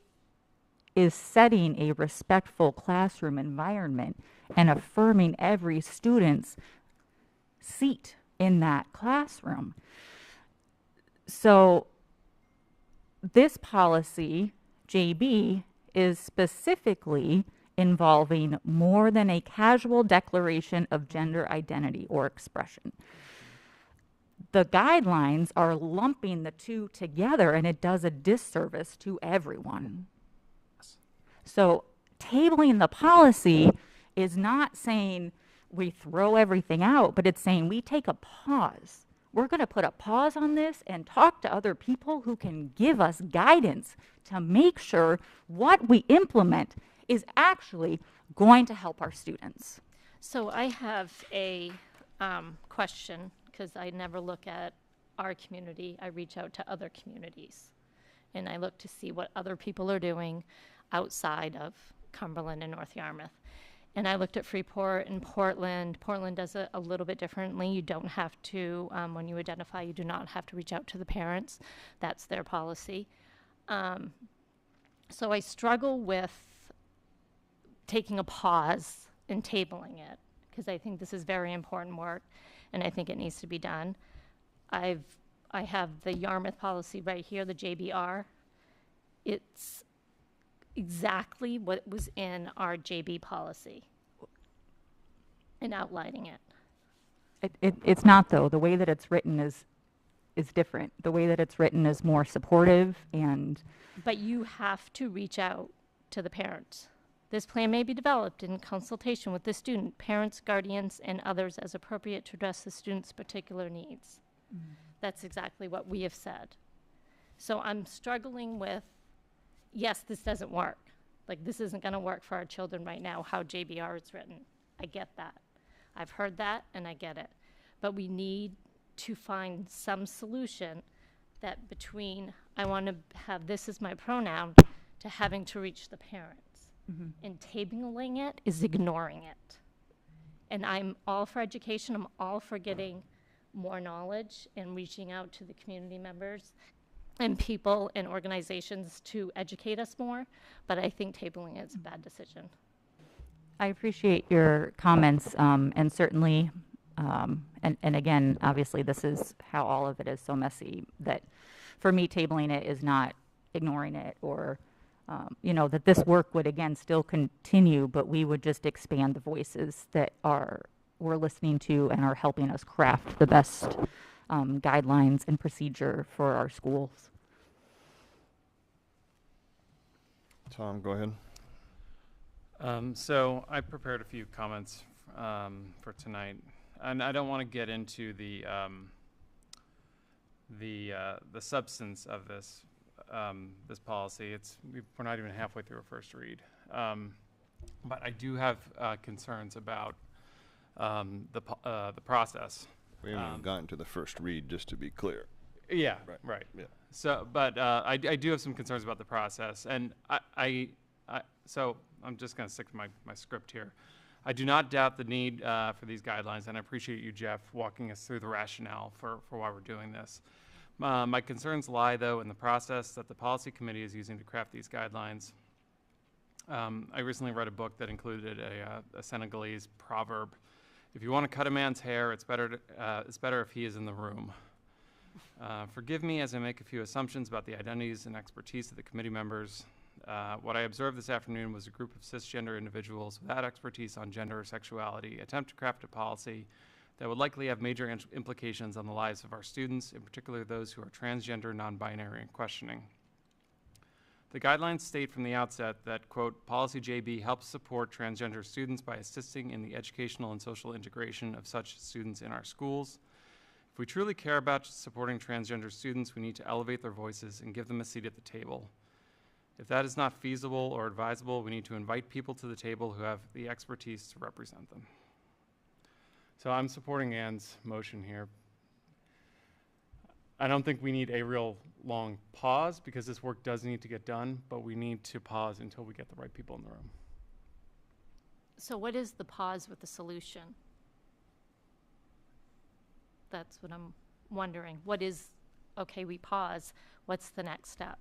is setting a respectful classroom environment and affirming every student's seat in that classroom. So this policy, JB, is specifically involving more than a casual declaration of gender identity or expression. The guidelines are lumping the two together, and it does a disservice to everyone. So tabling the policy is not saying we throw everything out, but it's saying we take a pause. We're going to put a pause on this and talk to other people who can give us guidance to make sure what we implement is actually going to help our students. So I have a question, because I never look at our community. I reach out to other communities, and I look to see what other people are doing outside of Cumberland and North Yarmouth. And I looked at Freeport and Portland. Portland does it a little bit differently. You don't have to, when you identify, you do not have to reach out to the parents. That's their policy. So I struggle with taking a pause and tabling it, because I think this is very important work, and I think it needs to be done. I have the Yarmouth policy right here, the JBR. It's exactly what was in our JB policy and outlining it. It's not, though. The way that it's written is different. The way that it's written is more supportive, and But you have to reach out to the parents. This plan may be developed in consultation with the student, parents, guardians, and others as appropriate to address the student's particular needs. That's exactly what we have said. So I'm struggling with, yes, this doesn't work. Like, this isn't going to work for our children right now, how JBR is written. I get that. I've heard that, and I get it. But we need to find some solution that between, I want to have this as my pronoun, to having to reach the parents. And tabling it is ignoring it. And I'm all for education. I'm all for getting more knowledge and reaching out to the community members and people and organizations to educate us more. But I think tabling it is a bad decision. I appreciate your comments, and certainly, and again, obviously, this is how all of it is so messy that for me, tabling it is not ignoring it, or you know, that this work would again still continue, but we would just expand the voices that we're listening to and are helping us craft the best guidelines and procedure for our schools. Tom, go ahead. So I prepared a few comments for tonight, and I don't want to get into the substance of this this policy. We're not even halfway through a first read, but I do have concerns about the process. We haven't even gotten to the first read, just to be clear. Yeah, Right. right. Yeah. So, but I do have some concerns about the process, and so I'm just going to stick to my script here. I do not doubt the need for these guidelines, and I appreciate you, Jeff, walking us through the rationale for why we're doing this. My concerns lie, though, in the process that the policy committee is using to craft these guidelines. I recently read a book that included a Senegalese proverb: "If you want to cut a man's hair, it's better if he is in the room." Forgive me as I make a few assumptions about the identities and expertise of the committee members. What I observed this afternoon was a group of cisgender individuals without expertise on gender or sexuality attempt to craft a policy that would likely have major implications on the lives of our students, in particular those who are transgender, non-binary, and questioning. The guidelines state from the outset that, quote, "Policy JB helps support transgender students by assisting in the educational and social integration of such students in our schools. If we truly care about supporting transgender students, we need to elevate their voices and give them a seat at the table. If that is not feasible or advisable, we need to invite people to the table who have the expertise to represent them." So I'm supporting Ann's motion here. I don't think we need a real long pause, because this work does need to get done, but we need to pause until we get the right people in the room. So what is the pause with the solution? That's what I'm wondering. What is, okay, we pause, what's the next step?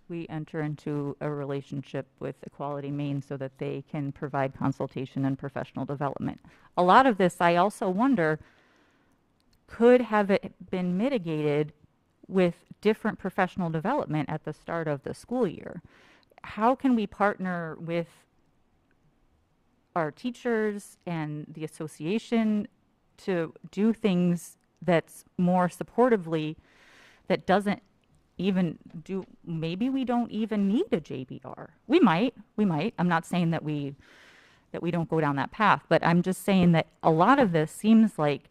We enter into a relationship with Equality Maine so that they can provide consultation and professional development. A lot of this, I also wonder, could have it been mitigated with different professional development at the start of the school year. How can we partner with our teachers and the association to do things that's more supportively, that doesn't even do, maybe we don't even need a JBR. We might. I'm not saying that we don't go down that path, but I'm just saying that a lot of this seems like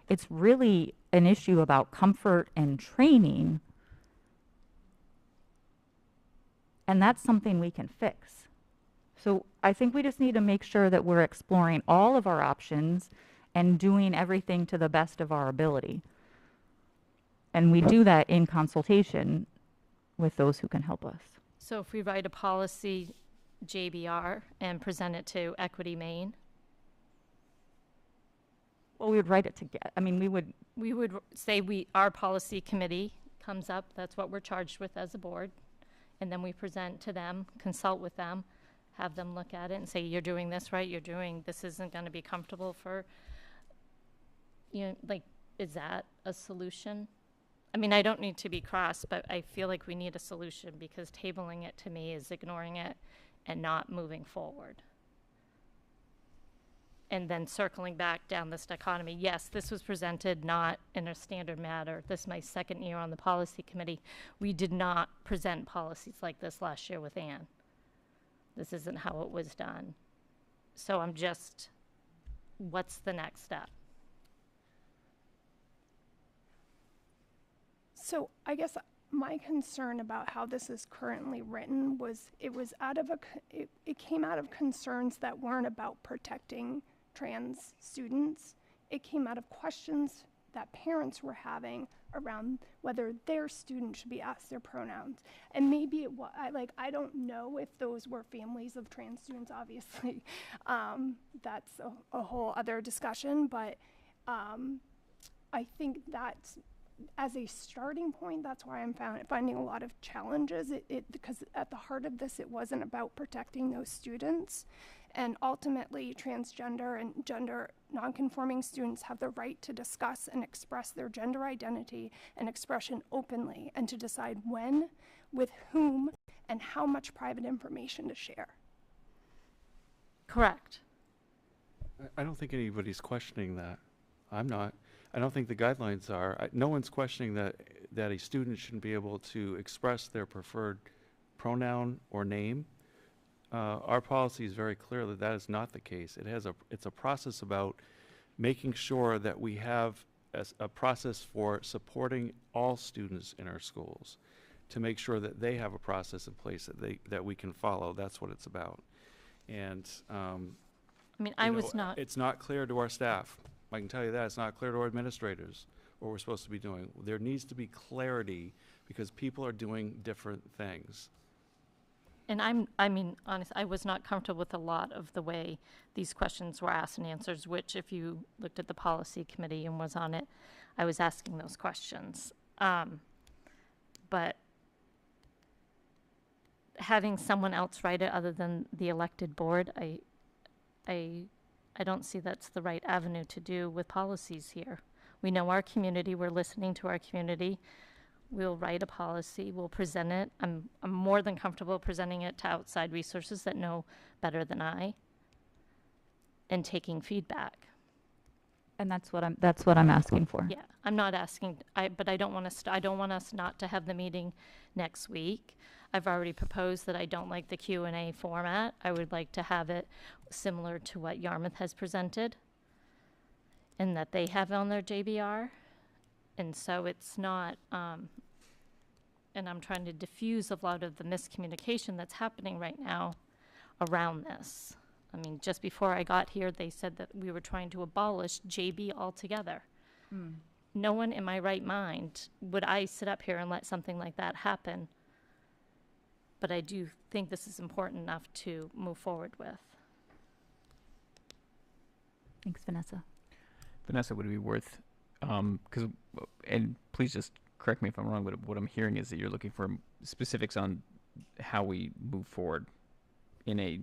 it's really an issue about comfort and training. And that's something we can fix. So I think we just need to make sure that we're exploring all of our options and doing everything to the best of our ability. And we do that in consultation with those who can help us. So if we write a policy JBR and present it to Equity Maine? Well, we would write it together. I mean, we would say our policy committee comes up, that's what we're charged with as a board, and then we present to them, consult with them, have them look at it and say, you're doing this right, this isn't going to be comfortable for, like, is that a solution? I mean, I don't need to be cross, but I feel like we need a solution, because tabling it to me is ignoring it and not moving forward. And then circling back down this dichotomy, yes, this was presented not in a standard matter. This is my second year on the policy committee. We did not present policies like this last year with Anne. This isn't how it was done. So I'm just, what's the next step? So I guess my concern about how this is currently written was it came out of concerns that weren't about protecting trans students. It came out of questions that parents were having around whether their student should be asked their pronouns. And maybe it was, I don't know if those were families of trans students, obviously. That's a whole other discussion, but I think that's, as a starting point, that's why I'm finding a lot of challenges. Because at the heart of this, it wasn't about protecting those students. And ultimately, transgender and gender nonconforming students have the right to discuss and express their gender identity and expression openly, and to decide when, with whom, and how much private information to share. Correct. I don't think anybody's questioning that. I'm not. I don't think the guidelines are. No one's questioning that a student shouldn't be able to express their preferred pronoun or name. Our policy is very clear that that is not the case. It's a process about making sure that we have a process for supporting all students in our schools, to make sure that they have a process in place that we can follow. That's what it's about. And I mean, it's not clear to our staff. I can tell you that. It's not clear to our administrators what we're supposed to be doing. There needs to be clarity, because people are doing different things. And honestly, I was not comfortable with a lot of the way these questions were asked and answered, which, if you looked at the policy committee and was on it, I was asking those questions. But having someone else write it other than the elected board, I don't see that's the right avenue to do with policies here. We know our community, we're listening to our community. We'll write a policy, we'll present it. I'm more than comfortable presenting it to outside resources that know better than I, and taking feedback. And that's what I'm asking for. Yeah, I'm not asking, but I don't want us not to have the meeting next week. I've already proposed that I don't like the Q&A format. I would like to have it similar to what Yarmouth has presented, and that they have on their JBR. And so it's not, and I'm trying to diffuse a lot of the miscommunication that's happening right now around this. I mean, just before I got here, they said that we were trying to abolish JB altogether. No one in my right mind would I sit up here and let something like that happen. But I do think this is important enough to move forward with. Thanks, Vanessa. Vanessa, would it be worth, because, and please just correct me if I'm wrong, but what I'm hearing is that you're looking for specifics on how we move forward in a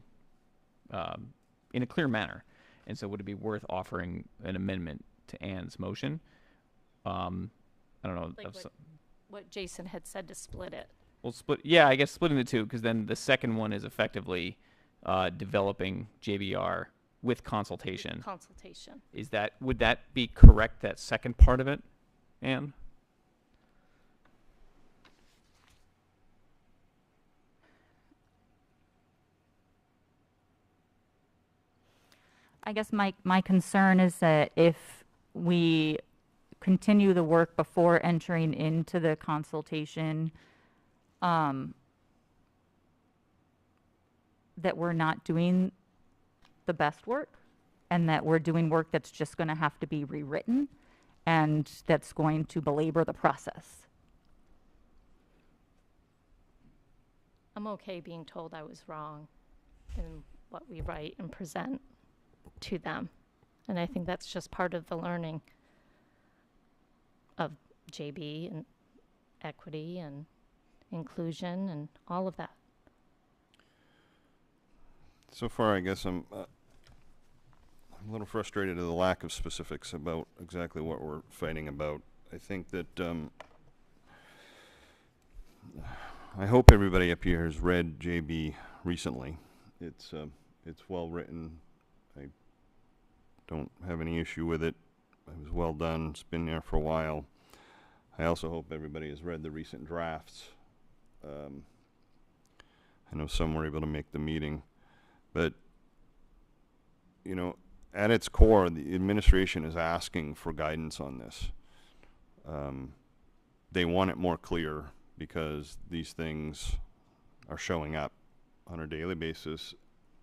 clear manner. And so would it be worth offering an amendment to Ann's motion? I don't know. Like what Jason had said, to split it. We'll split. Yeah, I guess splitting the two, because then the second one is effectively developing JBR with consultation. Consultation. Would that be correct, that second part of it, Anne? I guess my concern is that if we continue the work before entering into the consultation, that we're not doing the best work, and that we're doing work that's just going to have to be rewritten, and that's going to belabor the process. I'm okay being told I was wrong in what we write and present to them. And I think that's just part of the learning of JB and equity and inclusion and all of that. So far, I guess I'm a little frustrated at the lack of specifics about exactly what we're fighting about. I think that I hope everybody up here has read JB recently. It's well written. I don't have any issue with it. It was well done. It's been there for a while. I also hope everybody has read the recent drafts. I know some were able to make the meeting, but you know, at its core, the administration is asking for guidance on this. They want it more clear because these things are showing up on a daily basis,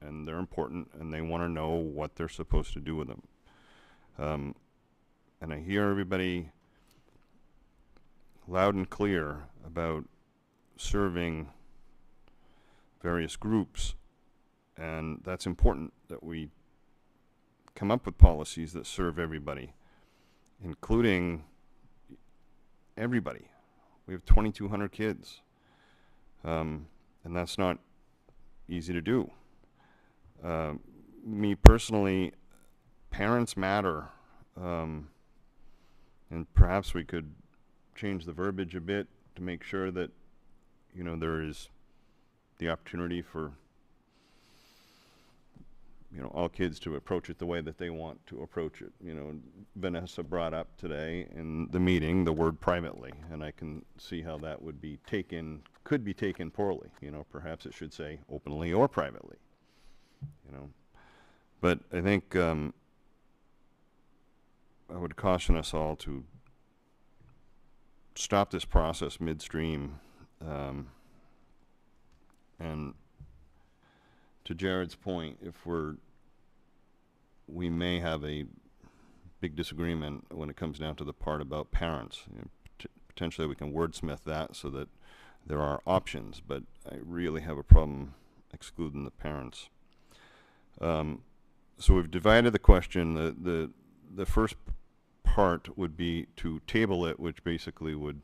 and they're important, and they want to know what they're supposed to do with them. And I hear everybody loud and clear about serving various groups, and that's important, that we come up with policies that serve everybody, including everybody. We have 2,200 kids, and that's not easy to do. Me personally, parents matter, and perhaps we could change the verbiage a bit to make sure that, you know, there is the opportunity for, you know, all kids to approach it the way that they want to approach it. You know, Vanessa brought up today in the meeting the word privately, and I can see how that would be taken, could be taken poorly. You know, perhaps it should say openly or privately, you know. But I think I would caution us all to stop this process midstream. And to Jared's point, if we may have a big disagreement when it comes down to the part about parents. You know, potentially we can wordsmith that so that there are options, but I really have a problem excluding the parents. So we've divided the question. The first part would be to table it, which basically would,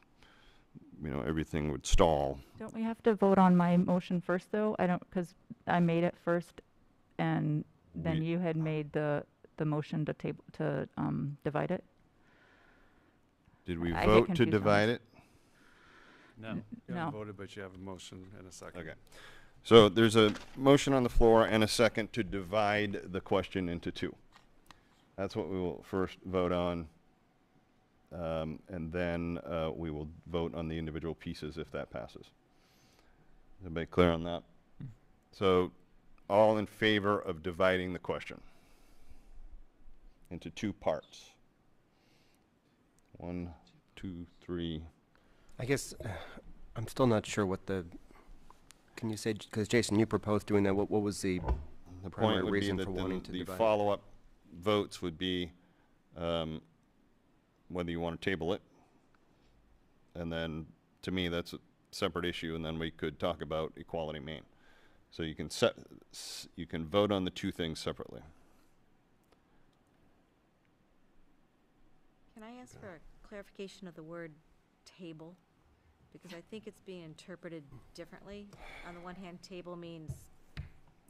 you know, everything would stall. Don't we have to vote on my motion first, though? I don't, because I made it first, and then you had made the motion to divide it. Did we vote to divide it? No. You haven't voted, but you have a motion and a second. Okay. So there's a motion on the floor and a second to divide the question into two. That's what we will first vote on. And then we will vote on the individual pieces if that passes. Is everybody clear on that? So all in favor of dividing the question into two parts? 1, 2, 3. I guess I'm still not sure what the, can you say, because Jason, you proposed doing that, what was the The primary point would be reason that for wanting to the divide? follow-up votes would be whether you want to table it, and then to me that's a separate issue, and then we could talk about equality main. So you can vote on the two things separately. Can I ask for a clarification of the word table? Because I think it's being interpreted differently. On the one hand, table means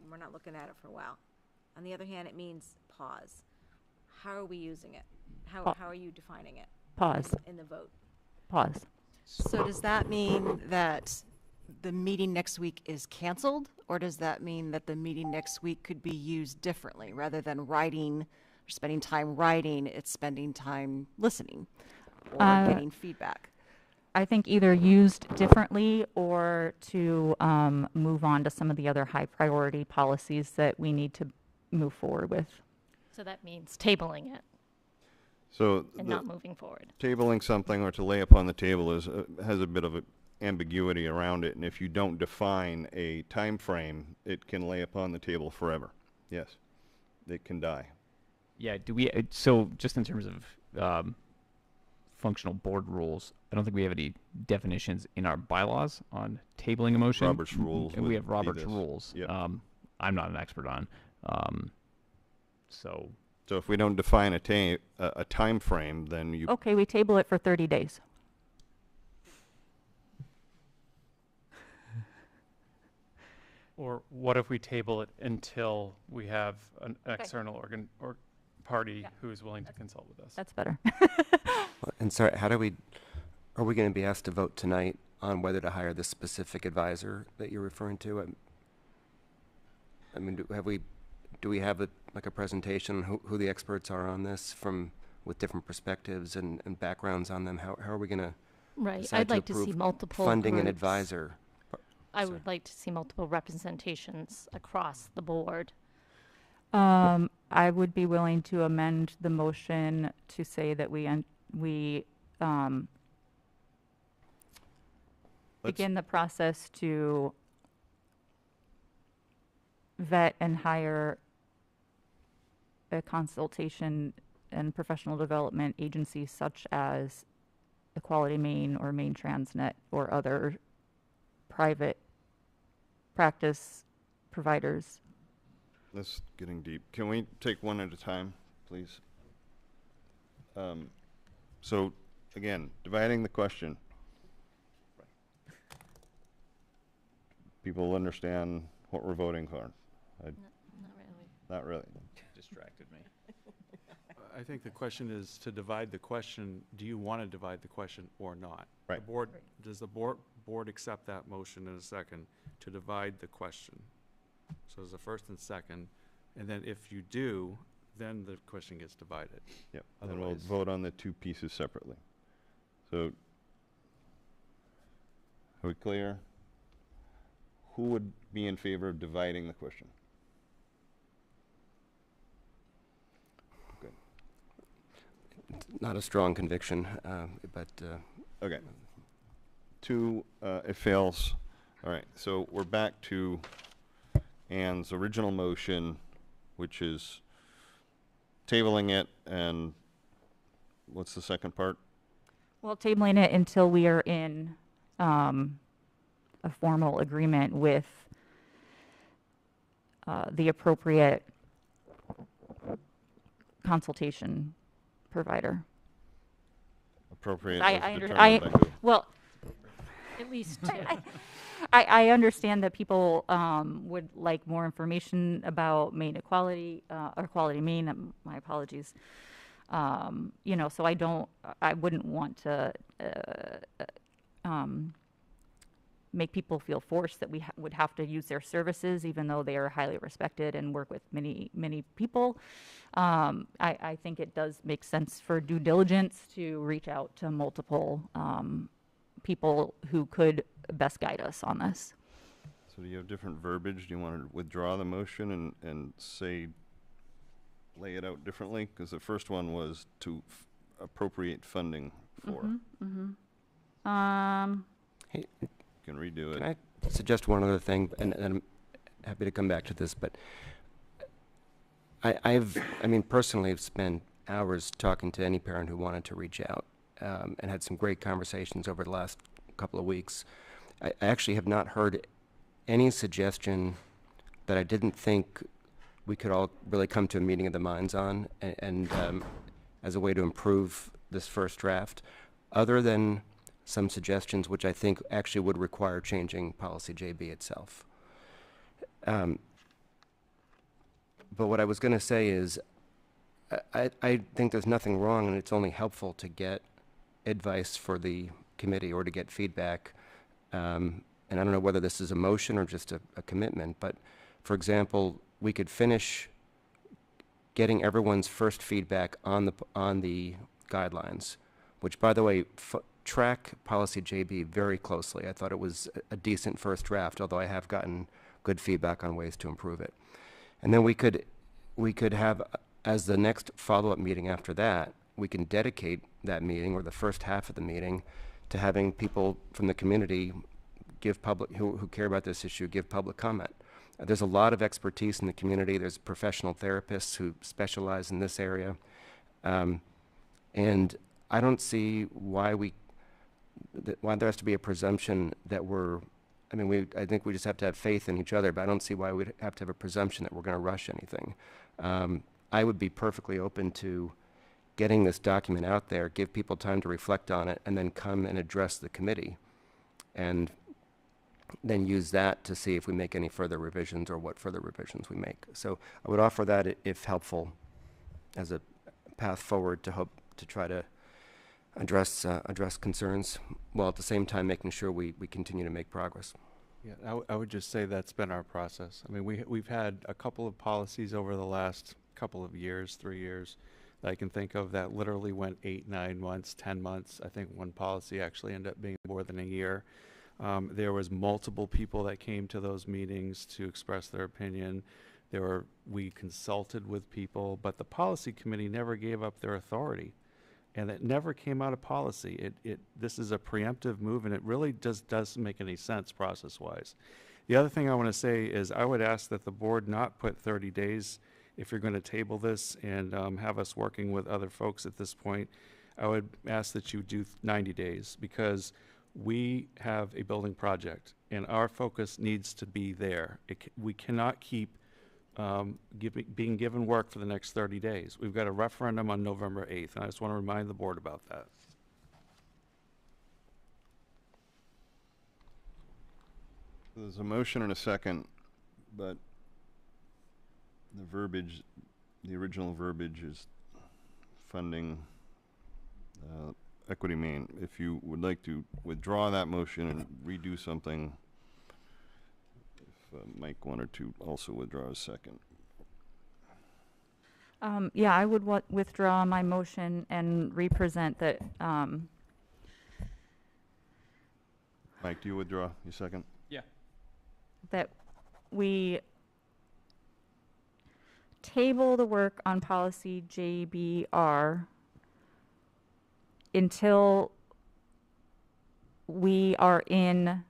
we're not looking at it for a while. On the other hand, it means pause. How are we using it? How are you defining it? Pause. In the vote. Pause. So does that mean that the meeting next week is canceled? Or does that mean that the meeting next week could be used differently? Rather than writing, or spending time writing, it's spending time listening or getting feedback? I think either used differently or to move on to some of the other high priority policies that we need to move forward with. So that means tabling it So and not moving forward. tabling something or to lay upon the table is has a bit of ambiguity around it, and if you don't define a time frame, it can lay upon the table forever. Yes, it can die. Yeah, do we, so just in terms of functional board rules, I don't think we have any definitions in our bylaws on tabling a motion. Robert's rules And we would have be Robert's this. rules. Yep. I'm not an expert on. So if we don't define a time frame, then you Okay, we table it for 30 days. Or what if we table it until we have an external organ or party who is willing to consult with us? That's better. And sorry, are we going to be asked to vote tonight on whether to hire the specific advisor that you're referring to? I mean, do we have a presentation who the experts are on this with different perspectives and backgrounds on them? How are we going to Right. decide I'd like to see approve multiple funding an groups. advisor? I would like to see multiple representations across the board. I would be willing to amend the motion to say that we begin the process to vet and hire a consultation and professional development agency such as Equality Maine or Maine Transnet or other private practice providers. This is getting deep. Can we take one at a time, please? So, again, dividing the question. People understand what we're voting for. Not really. Not really. distracted me. I think the question is to divide the question, do you want to divide the question or not? Right. The board, does the board accept that motion in a second to divide the question? So there's a first and second, and then if you do, then the question gets divided. Yep. And we'll Otherwise- vote on the two pieces separately. So, are we clear? Who would be in favor of dividing the question? Good. Not a strong conviction, but Okay. Two, it fails. All right, so we're back to Ann's original motion, which is tabling it, and what's the second part? Well, tabling it until we are in a formal agreement with the appropriate consultation provider. Appropriate I as understand. determined by who? Well, At least two. I understand that people would like more information about Maine Equality or Equality Maine. My apologies. You know, so I wouldn't want to make people feel forced that we would have to use their services, even though they are highly respected and work with many, many people. I think it does make sense for due diligence to reach out to multiple people who could best guide us on this. So do you have different verbiage? Do you want to withdraw the motion and say, lay it out differently? Because the first one was to appropriate funding for. hey, Can redo it. can I suggest one other thing? And I'm happy to come back to this, but I mean, personally, I've spent hours talking to any parent who wanted to reach out and had some great conversations over the last couple of weeks. I actually have not heard any suggestion that I didn't think we could all really come to a meeting of the minds on, and as a way to improve this first draft, other than some suggestions which I think actually would require changing policy JB itself. But what I was going to say is, I think there's nothing wrong, and it's only helpful to get advice for the committee or to get feedback. And I don't know whether this is a motion or just a commitment, but for example, we could finish getting everyone's first feedback on the guidelines, which, by the way, track policy JB very closely. I thought it was a decent first draft, although I have gotten good feedback on ways to improve it. And then we could have, as the next follow-up meeting after that, we can dedicate that meeting, or the first half of the meeting, to having people from the community give public, who care about this issue, give public comment. There's a lot of expertise in the community. There's professional therapists who specialize in this area. And I don't see why why there has to be a presumption that I think we just have to have faith in each other, but I don't see why we'd have to have a presumption that we're going to rush anything. I would be perfectly open to getting this document out there, give people time to reflect on it, and then come and address the committee, and then use that to see if we make any further revisions or what further revisions we make. So I would offer that, if helpful, as a path forward to hope to try to address concerns, while at the same time making sure we continue to make progress. Yeah, I would just say that's been our process. I mean, we've had a couple of policies over the last couple of years, 3 years, that I can think of that literally went 8, 9 months, 10 months. I think one policy actually ended up being more than a year. There was multiple people that came to those meetings to express their opinion. We consulted with people, but the policy committee never gave up their authority, and it never came out of policy. This is a preemptive move, and it really doesn't make any sense process-wise. The other thing I want to say is I would ask that the board not put 30 days if you're going to table this and have us working with other folks at this point. I would ask that you do 90 days, because we have a building project and our focus needs to be there. We cannot keep being given work for the next 30 days. We've got a referendum on November 8th, and I just want to remind the board about that. There's a motion and a second, but the verbiage, the original verbiage is funding Equity Maine. If you would like to withdraw that motion and redo something, if Mike wanted to also withdraw a second. Yeah, I would withdraw my motion and represent that. Mike, do you withdraw your second? Yeah. That we table the work on policy JBR until we are in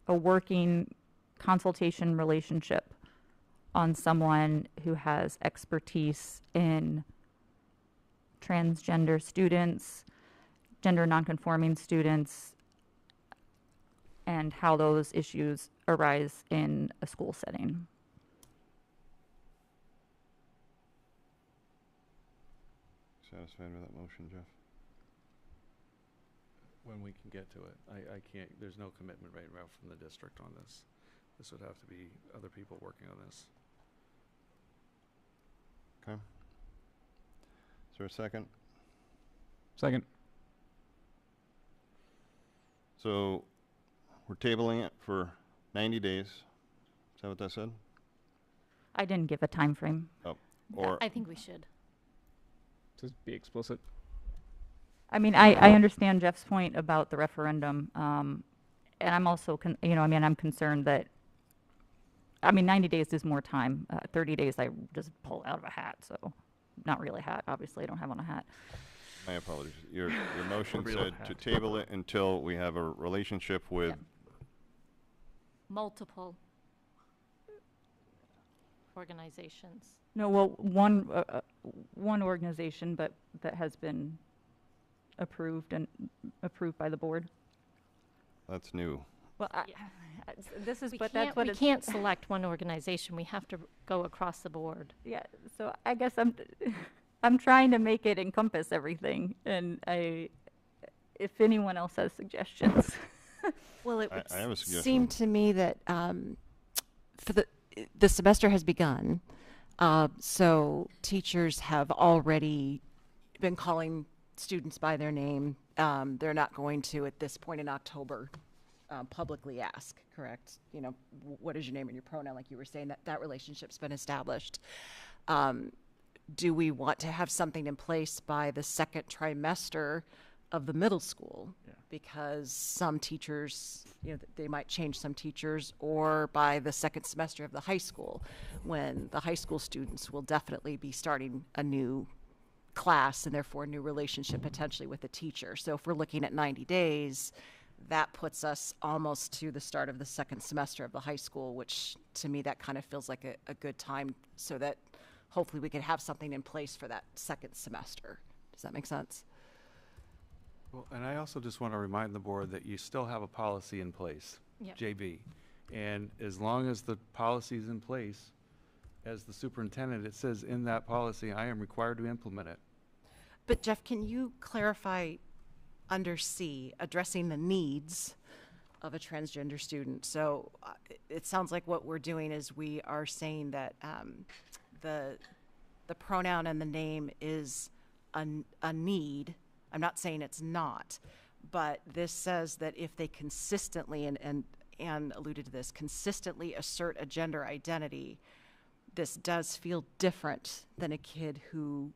a working consultation relationship on someone who has expertise in transgender students, gender nonconforming students, and how those issues arise in a school setting. Satisfied with that motion, Jeff? When we can get to it. I can't, there's no commitment right now from the district on this. This would have to be other people working on this. Okay. Is there a second? Second. So we're tabling it for 90 days. Is that what that said? I didn't give a time frame. Oh, or I think we should. Just be explicit. I mean, I understand Jeff's point about the referendum, and I'm also, I'm concerned that, 90 days is more time. 30 days I just pull out of a hat, so not really a hat. Obviously, I don't have on a hat. my apologies. Your motion said to table it until we have a relationship with. Yep. Multiple organizations. No, well, one organization, but that has been approved by the board. That's new. Well, this is, We but can't- that's what we it's. can't select one organization. We have to go across the board. Yeah, so I guess I'm, I'm trying to make it encompass everything, and if anyone else has suggestions. Well, it I would have a suggestion. seem to me that for the semester has begun, so teachers have already been calling students by their name. They're not going to, at this point in October, publicly ask, correct? You know, what is your name and your pronoun, like you were saying, that relationship's been established. Do we want to have something in place by the second trimester of the middle school? Yeah. Because some teachers, you know, they might change some teachers, or by the second semester of the high school, when the high school students will definitely be starting a new class and therefore a new relationship potentially with the teacher. So if we're looking at 90 days, that puts us almost to the start of the second semester of the high school, which to me that kind of feels like a good time, so that hopefully we could have something in place for that second semester. Does that make sense? Well, and I also just want to remind the board that you still have a policy in place, Yep. JB. And as long as the policy is in place, as the superintendent, it says in that policy, I am required to implement it. But Jeff, can you clarify under C, addressing the needs of a transgender student? So it sounds like what we're doing is we are saying that the pronoun and the name is a need. I'm not saying it's not, but this says that if they consistently, and Anne alluded to this, consistently assert a gender identity, this does feel different than a kid who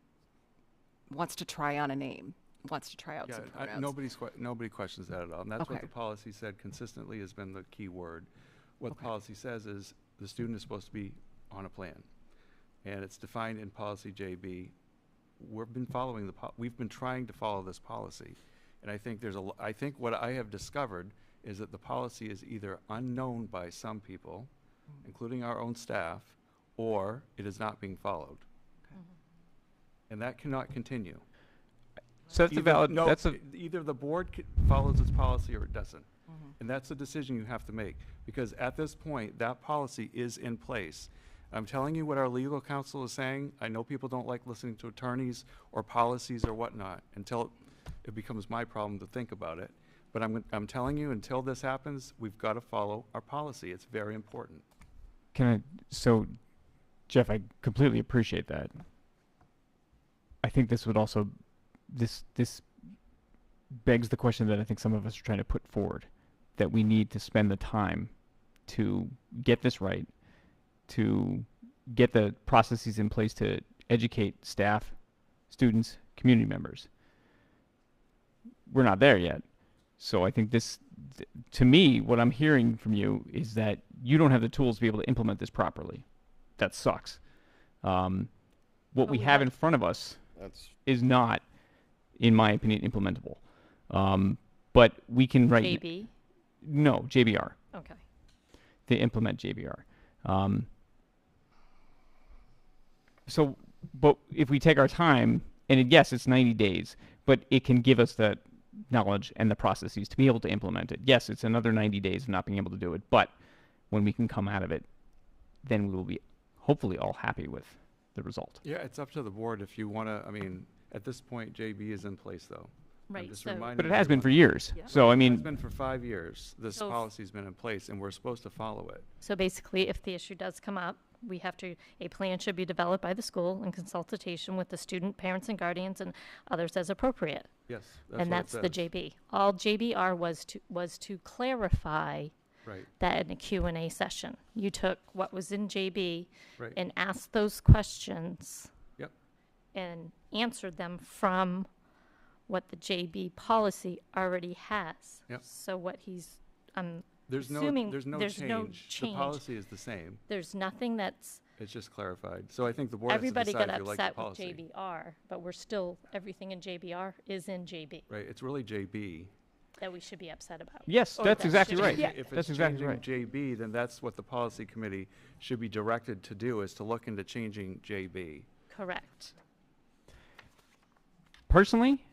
wants to try on a name, wants to try out some pronouns. Nobody questions that at all. And that's what Okay. the policy said. Consistently has been the key word. What the policy says is the student is supposed to be on a plan. And it's defined in policy JB. We've been following we've been trying to follow this policy. And I think I think what I have discovered is that the policy is either unknown by some people, including our own staff, or it is not being followed. And that cannot continue. So that's a valid. No, That's a. either the board follows its policy or it doesn't. And that's a decision you have to make, because at this point, that policy is in place. I'm telling you what our legal counsel is saying. I know people don't like listening to attorneys or policies or whatnot until it becomes my problem to think about it. But I'm telling you, until this happens, we've got to follow our policy. It's very important. So, Jeff, I completely appreciate that. I think this would also, this begs the question that I think some of us are trying to put forward, that we need to spend the time to get this right, to get the processes in place to educate staff, students, community members. We're not there yet. So I think to me, what I'm hearing from you is that you don't have the tools to be able to implement this properly. That sucks. What we have in front of us is not, in my opinion, implementable. But we can write... JB? No, JBR. Okay. They implement JBR. So, but if we take our time, and yes, it's 90 days, but it can give us the knowledge and the processes to be able to implement it. Yes, it's another 90 days of not being able to do it, but when we can come out of it, then we will be hopefully all happy with the result. Yeah, it's up to the board if you want to, I mean, at this point, JB is in place, though. Right, but it has been for years. Yeah. So, I mean... It's been for 5 years. This policy's been in place, and we're supposed to follow it. So basically, if the issue does come up, a plan should be developed by the school in consultation with the student, parents, and guardians, and others as appropriate. Yes, and that's the JB. All JBR was to clarify that in a Q&A session. You took what was in JB and asked those questions and answered them from what the JB policy already has. So what he's, There's no change. The policy is the same. There's nothing that's... It's just clarified. So I think the board has to Everybody decide got if you like the upset with policy. JBR, but we're still, everything in JBR is in JB. Right, it's really JB. That we should be upset about. Yes, that's exactly right. Yeah. If That's it's exactly changing right. JB, then that's what the policy committee should be directed to do, is to look into changing JB. Correct. Personally,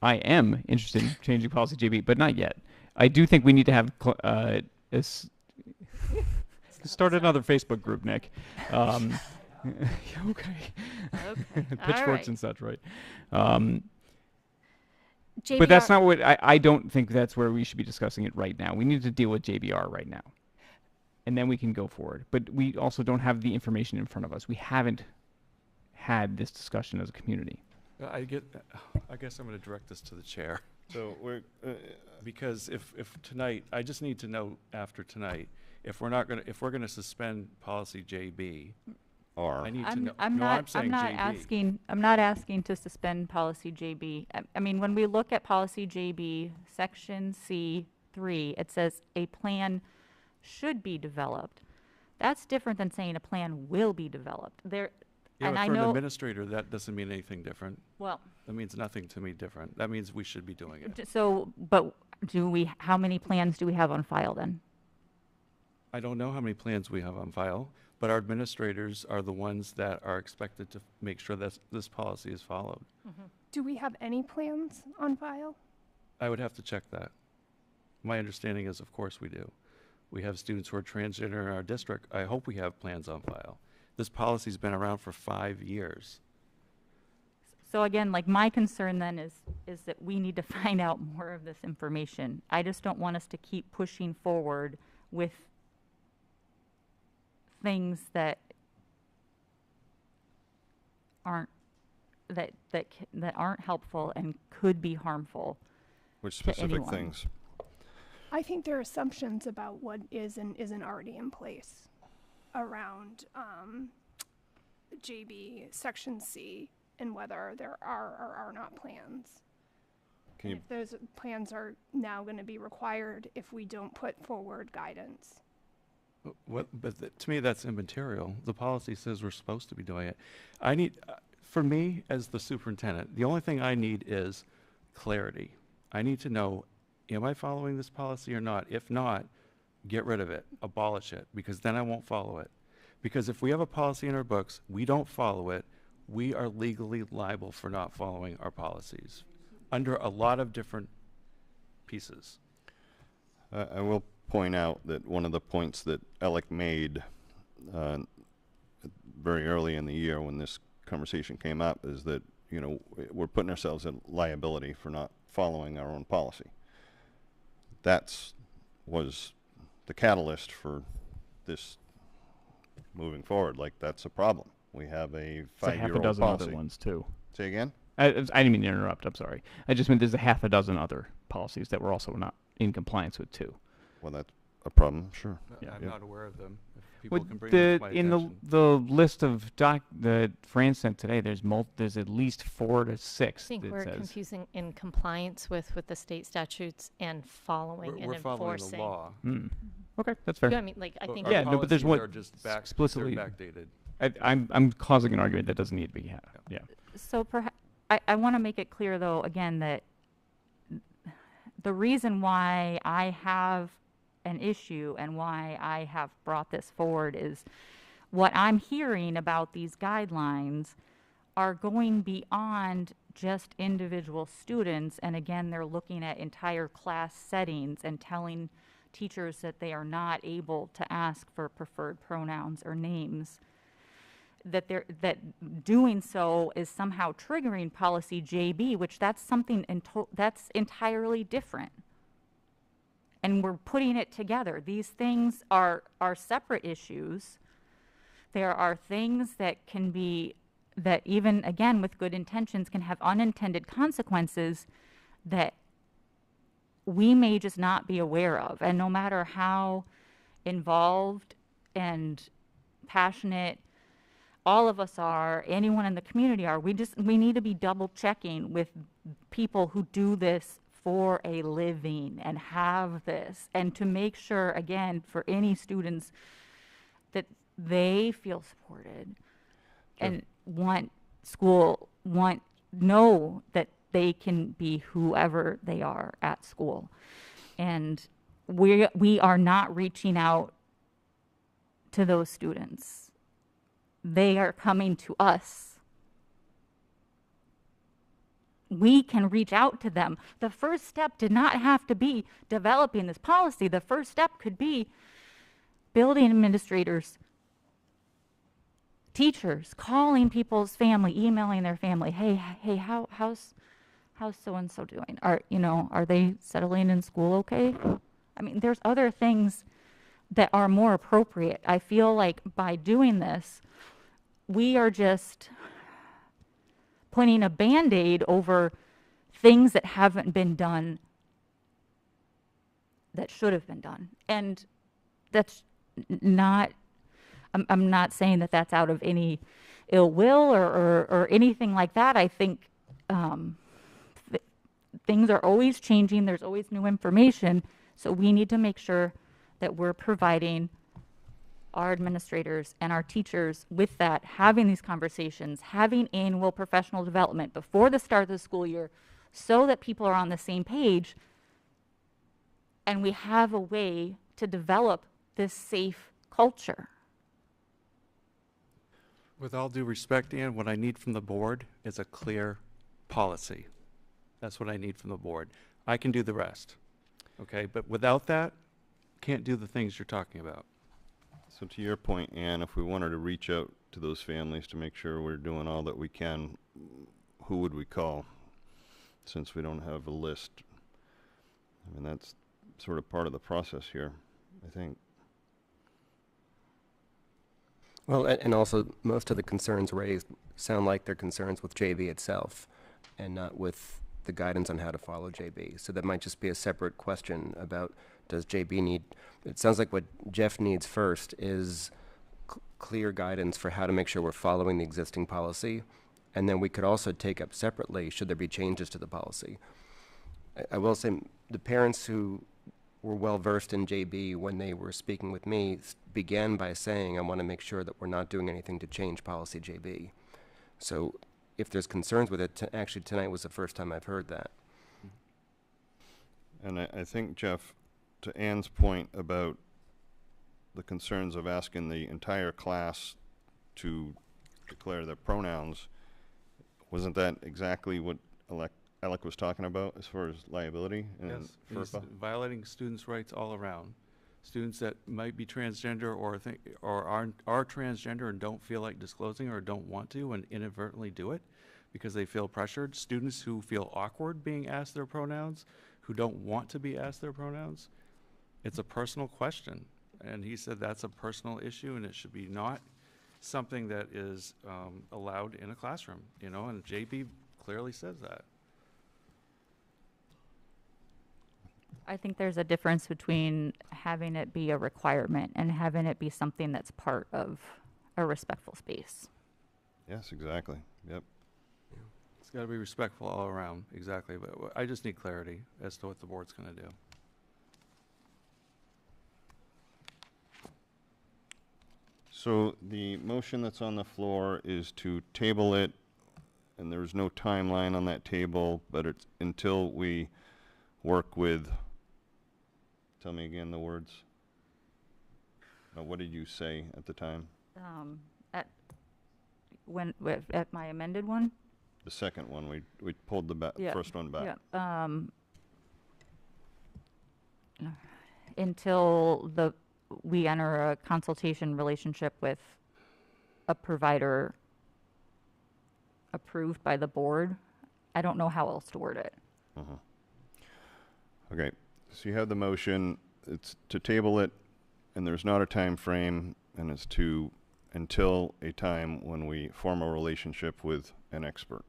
I am interested in changing policy JB, but not yet. I do think we need to have start another Facebook group, Nick. Okay. Okay. All Pitchforks right. and such, right? JBR. But that's not what I don't think that's where we should be discussing it right now. We need to deal with JBR right now, and then we can go forward. But we also don't have the information in front of us. We haven't had this discussion as a community. I guess I'm going to direct this to the chair. So we're, Because if tonight, I just need to know after tonight, if we're going to suspend policy JB, I need to know. I'm No, not, I'm saying JB. I'm not asking to suspend policy JB. I mean, when we look at policy JB, section C3, it says a plan should be developed. That's different than saying a plan will be developed. Yeah, And but I for an know, administrator, that doesn't mean anything different. well, That means nothing to me different. That means we should be doing it. so, but how many plans do we have on file then? I don't know how many plans we have on file, but our administrators are the ones that are expected to make sure that this policy is followed. Do we have any plans on file? I would have to check that. My understanding is, of course, we do. We have students who are transgender in our district. I hope we have plans on file. This policy's been around for 5 years. So again, like my concern then is that we need to find out more of this information. I just don't want us to keep pushing forward with things that aren't aren't helpful and could be harmful. which to specific anyone. things? I think there are assumptions about what is and isn't already in place around JB Section C and whether there are or are not plans. Can you, If those plans are now going to be required if we don't put forward guidance. To me, that's immaterial. The policy says we're supposed to be doing it. I need, for me, as the superintendent, the only thing I need is clarity. I need to know, am I following this policy or not? If not, get rid of it, abolish it, because then I won't follow it. Because if we have a policy in our books, we don't follow it, we are legally liable for not following our policies under a lot of different pieces. I will point out that one of the points that Alec made very early in the year when this conversation came up is that, you know, we're putting ourselves in liability for not following our own policy. Was the catalyst for this moving forward. Like, that's a problem. We have a 5-year-old policy. It's a half a dozen other ones too. Say again? I didn't mean to interrupt. I'm sorry. I just meant there's a half a dozen other policies that we're also not in compliance with too. Well, that's a problem, sure. Yeah. I'm not aware of them. If people can bring The, them to my in attention. the list of that Fran sent today, there's at least 4 to 6. I think that we're says. confusing in compliance with the state statutes and following and We're following enforcing. the law. Okay, that's fair. Yeah, I mean, like, I think. Our Yeah, no, but there's policies one are just explicitly they're backdated. I'm causing an argument that doesn't need to be had. Yeah. So perhaps, I want to make it clear though, again, that the reason why I have an issue and why I have brought this forward is what I'm hearing about these guidelines are going beyond just individual students. And again, they're looking at entire class settings and telling teachers that they are not able to ask for preferred pronouns or names. That doing so is somehow triggering policy JB, which that's something that's entirely different. And we're putting it together. These things are separate issues. There are things that can be, that even again with good intentions can have unintended consequences that we may just not be aware of. And no matter how involved and passionate all of us are, anyone in the community are, we need to be double checking with people who do this for a living and have this, and to make sure, again, for any students that they feel supported and know that they can be whoever they are at school. And we are not reaching out to those students. They are coming to us. We can reach out to them. The first step did not have to be developing this policy. The first step could be building administrators, teachers calling people's family, emailing their family, hey, how's so-and-so doing? Are they settling in school okay? I mean, there's other things that are more appropriate. I feel like by doing this, we are just putting a Band-Aid over things that haven't been done that should have been done. And that's not, I'm not saying that that's out of any ill will or anything like that. I think things are always changing. There's always new information. So we need to make sure that we're providing our administrators and our teachers with that, having these conversations, having annual professional development before the start of the school year so that people are on the same page and we have a way to develop this safe culture. With all due respect, Ann, what I need from the board is a clear policy. That's what I need from the board. I can do the rest, okay? But without that, can't do the things you're talking about. So to your point, Ann, if we wanted to reach out to those families to make sure we're doing all that we can, who would we call? Since we don't have a list. I mean, that's sort of part of the process here, I think. Well, and also most of the concerns raised sound like they're concerns with JV itself and not with the guidance on how to follow JB. So that might just be a separate question about, does JB need, it sounds like what Jeff needs first is clear guidance for how to make sure we're following the existing policy. And then we could also take up separately, should there be changes to the policy. I will say the parents who were well versed in JB when they were speaking with me began by saying, I want to make sure that we're not doing anything to change policy JB. So if there's concerns with it, actually tonight was the first time I've heard that. And I think, Jeff, to Ann's point about the concerns of asking the entire class to declare their pronouns, wasn't that exactly what Alec was talking about as far as liability and Yes, he's FERPA? violating students' rights all around. Students that might be transgender or are transgender and don't feel like disclosing or don't want to and inadvertently do it because they feel pressured. Students who feel awkward being asked their pronouns, who don't want to be asked their pronouns. It's a personal question. And he said that's a personal issue and it should be not something that is allowed in a classroom, you know, and JB clearly says that. I think there's a difference between having it be a requirement and having it be something that's part of a respectful space. Yes, exactly. Yep. It's got to be respectful all around, exactly. But I just need clarity as to what the board's going to do. So the motion that's on the floor is to table it, and there's no timeline on that table, but it's until we work with, tell me again the words. What did you say at the time? At my amended one? The second one, we pulled the first one back. Yeah. Until we enter a consultation relationship with a provider approved by the board. I don't know how else to word it. Okay, so you have the motion, it's to table it, and there's not a time frame, and it's to until a time when we form a relationship with an expert.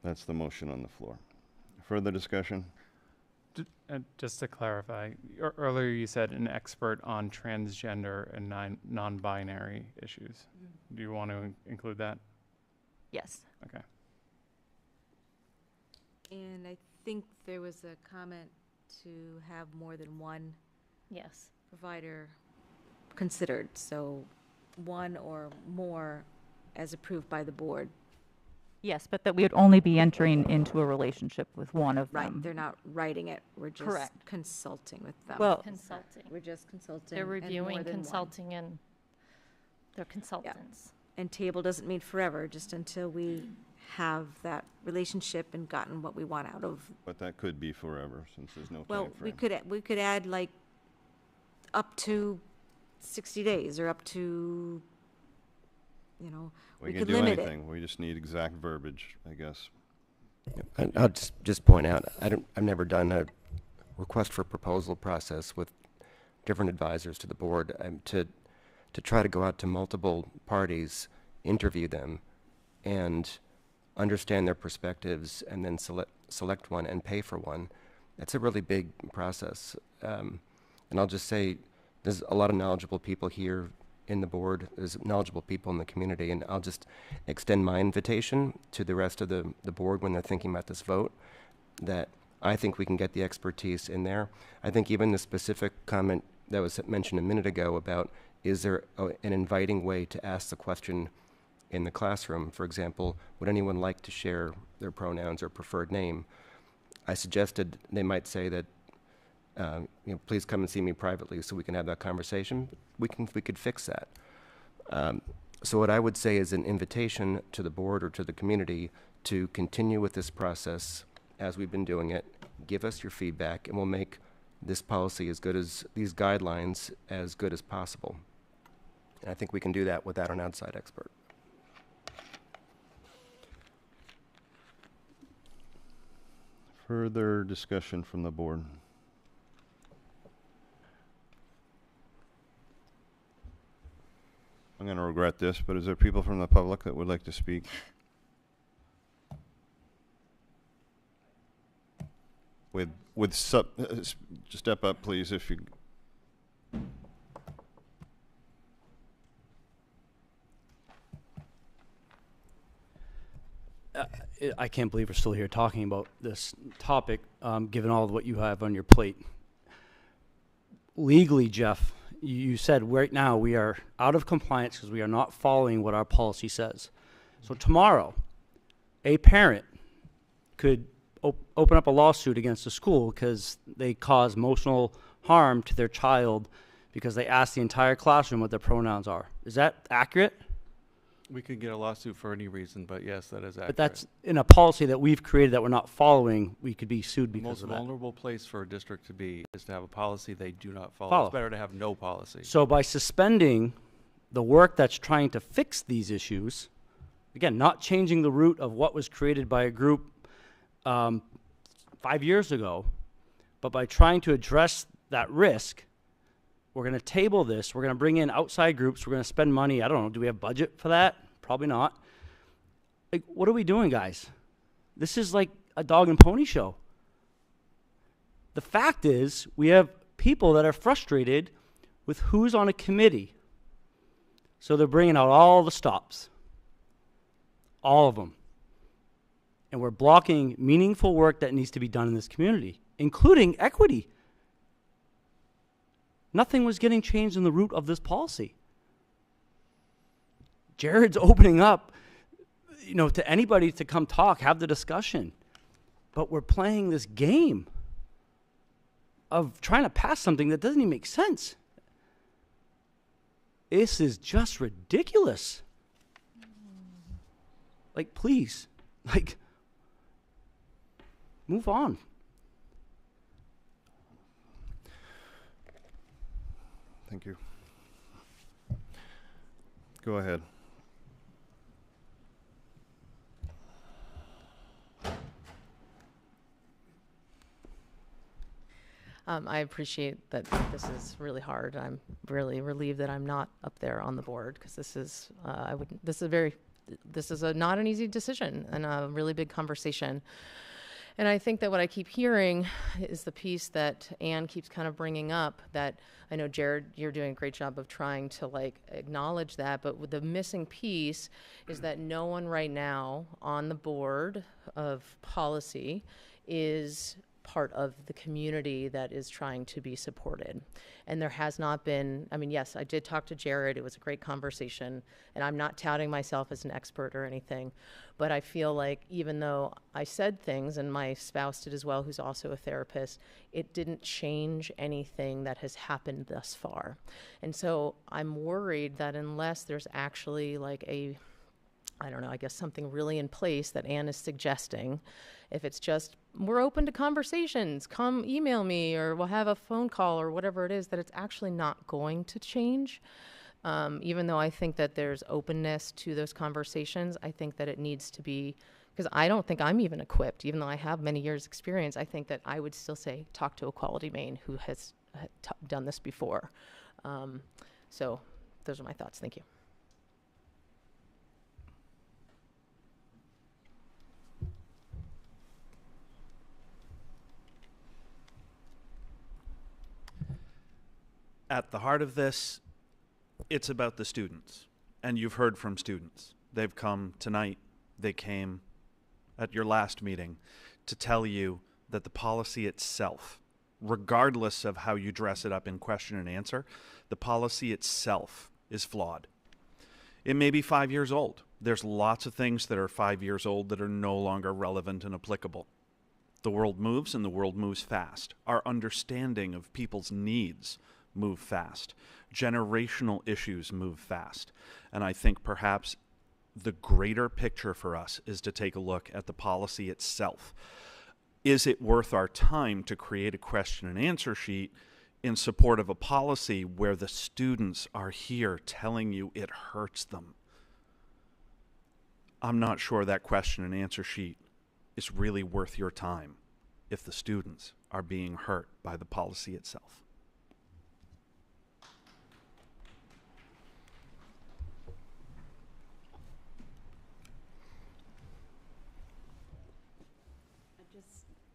That's the motion on the floor. Further discussion? Just to clarify, earlier you said an expert on transgender and non-binary issues. Do you want to include that? Yes. Okay. And I think there was a comment to have more than one provider considered, so one or more as approved by the board. Yes, but that we would only be entering into a relationship with one of them. Right, they're not writing it, we're just Correct. consulting with them. Well, Consulting. We're just consulting. They're and reviewing, more than one. consulting, and they're consultants. And table doesn't mean forever, just until we have that relationship and gotten what we want out of. But that could be forever, since there's no Well, time frame. we could add like up to 60 days or up to you know, We can could do limit it. anything. We just need exact verbiage, I guess. And I'll just point out, I've never done a request for proposal process with different advisors to the board. To try to go out to multiple parties, interview them, and understand their perspectives, and then select one and pay for one. It's a really big process. And I'll just say, there's a lot of knowledgeable people here in the board. There's knowledgeable people in the community, and I'll just extend my invitation to the rest of the board when they're thinking about this vote, that I think we can get the expertise in there. I think even the specific comment that was mentioned a minute ago about, is there an inviting way to ask the question in the classroom? For example, would anyone like to share their pronouns or preferred name? I suggested they might say that, please come and see me privately so we can have that conversation. We could fix that. So what I would say is an invitation to the board or to the community to continue with this process as we've been doing it. Give us your feedback, and we'll make this policy as good as, these guidelines as good as possible. And I think we can do that without an outside expert. Further discussion from the board. I'm going to regret this, but is there people from the public that would like to speak? Just step up, please, if you. I can't believe we're still here talking about this topic, given all of what you have on your plate. Legally, Jeff, you said right now we are out of compliance because we are not following what our policy says. So tomorrow, a parent could open up a lawsuit against the school because they cause emotional harm to their child because they asked the entire classroom what their pronouns are. Is that accurate? We could get a lawsuit for any reason, but yes, that is accurate. But that's in a policy that we've created that we're not following. We could be sued because of The most that. vulnerable place for a district to be is to have a policy they do not follow. It's better to have no policy. So by suspending the work that's trying to fix these issues, again, not changing the root of what was created by a group 5 years ago, but by trying to address that risk, we're going to table this. We're going to bring in outside groups. We're going to spend money. I don't know. Do we have budget for that? Probably not. Like, what are we doing, guys? This is like a dog and pony show. The fact is, we have people that are frustrated with who's on a committee. So they're bringing out all the stops. All of them. And we're blocking meaningful work that needs to be done in this community, including equity. Nothing was getting changed in the root of this policy. Jared's opening up, to anybody to come talk, have the discussion. But we're playing this game of trying to pass something that doesn't even make sense. This is just ridiculous. Like, please, move on. Thank you. Go ahead. I appreciate that this is really hard. I'm really relieved that I'm not up there on the board because this is not an easy decision and a really big conversation. And I think that what I keep hearing is the piece that Anne keeps kind of bringing up, that I know, Jared, you're doing a great job of trying to acknowledge that, but with the missing piece is that no one right now on the board of policy is part of the community that is trying to be supported. And there has not been, yes, I did talk to Jared. It was a great conversation. And I'm not touting myself as an expert or anything, but I feel like even though I said things, and my spouse did as well, who's also a therapist, it didn't change anything that has happened thus far. And so I'm worried that unless there's actually something really in place that Anne is suggesting, if it's just, we're open to conversations, come email me, or we'll have a phone call or whatever it is, that it's actually not going to change, Even though I think that there's openness to those conversations, I think that it needs to be, because I don't think I'm even equipped, even though I have many years experience, I think that I would still say, talk to a quality main who has done this before. So those are my thoughts. Thank you. At the heart of this, it's about the students. And you've heard from students. They've come tonight. They came at your last meeting to tell you that the policy itself, regardless of how you dress it up in question and answer, the policy itself is flawed. It may be 5 years old. There's lots of things that are 5 years old that are no longer relevant and applicable. The world moves, and the world moves fast. Our understanding of people's needs move fast. Generational issues move fast. And I think perhaps the greater picture for us is to take a look at the policy itself. Is it worth our time to create a question and answer sheet in support of a policy where the students are here telling you it hurts them? I'm not sure that question and answer sheet is really worth your time if the students are being hurt by the policy itself.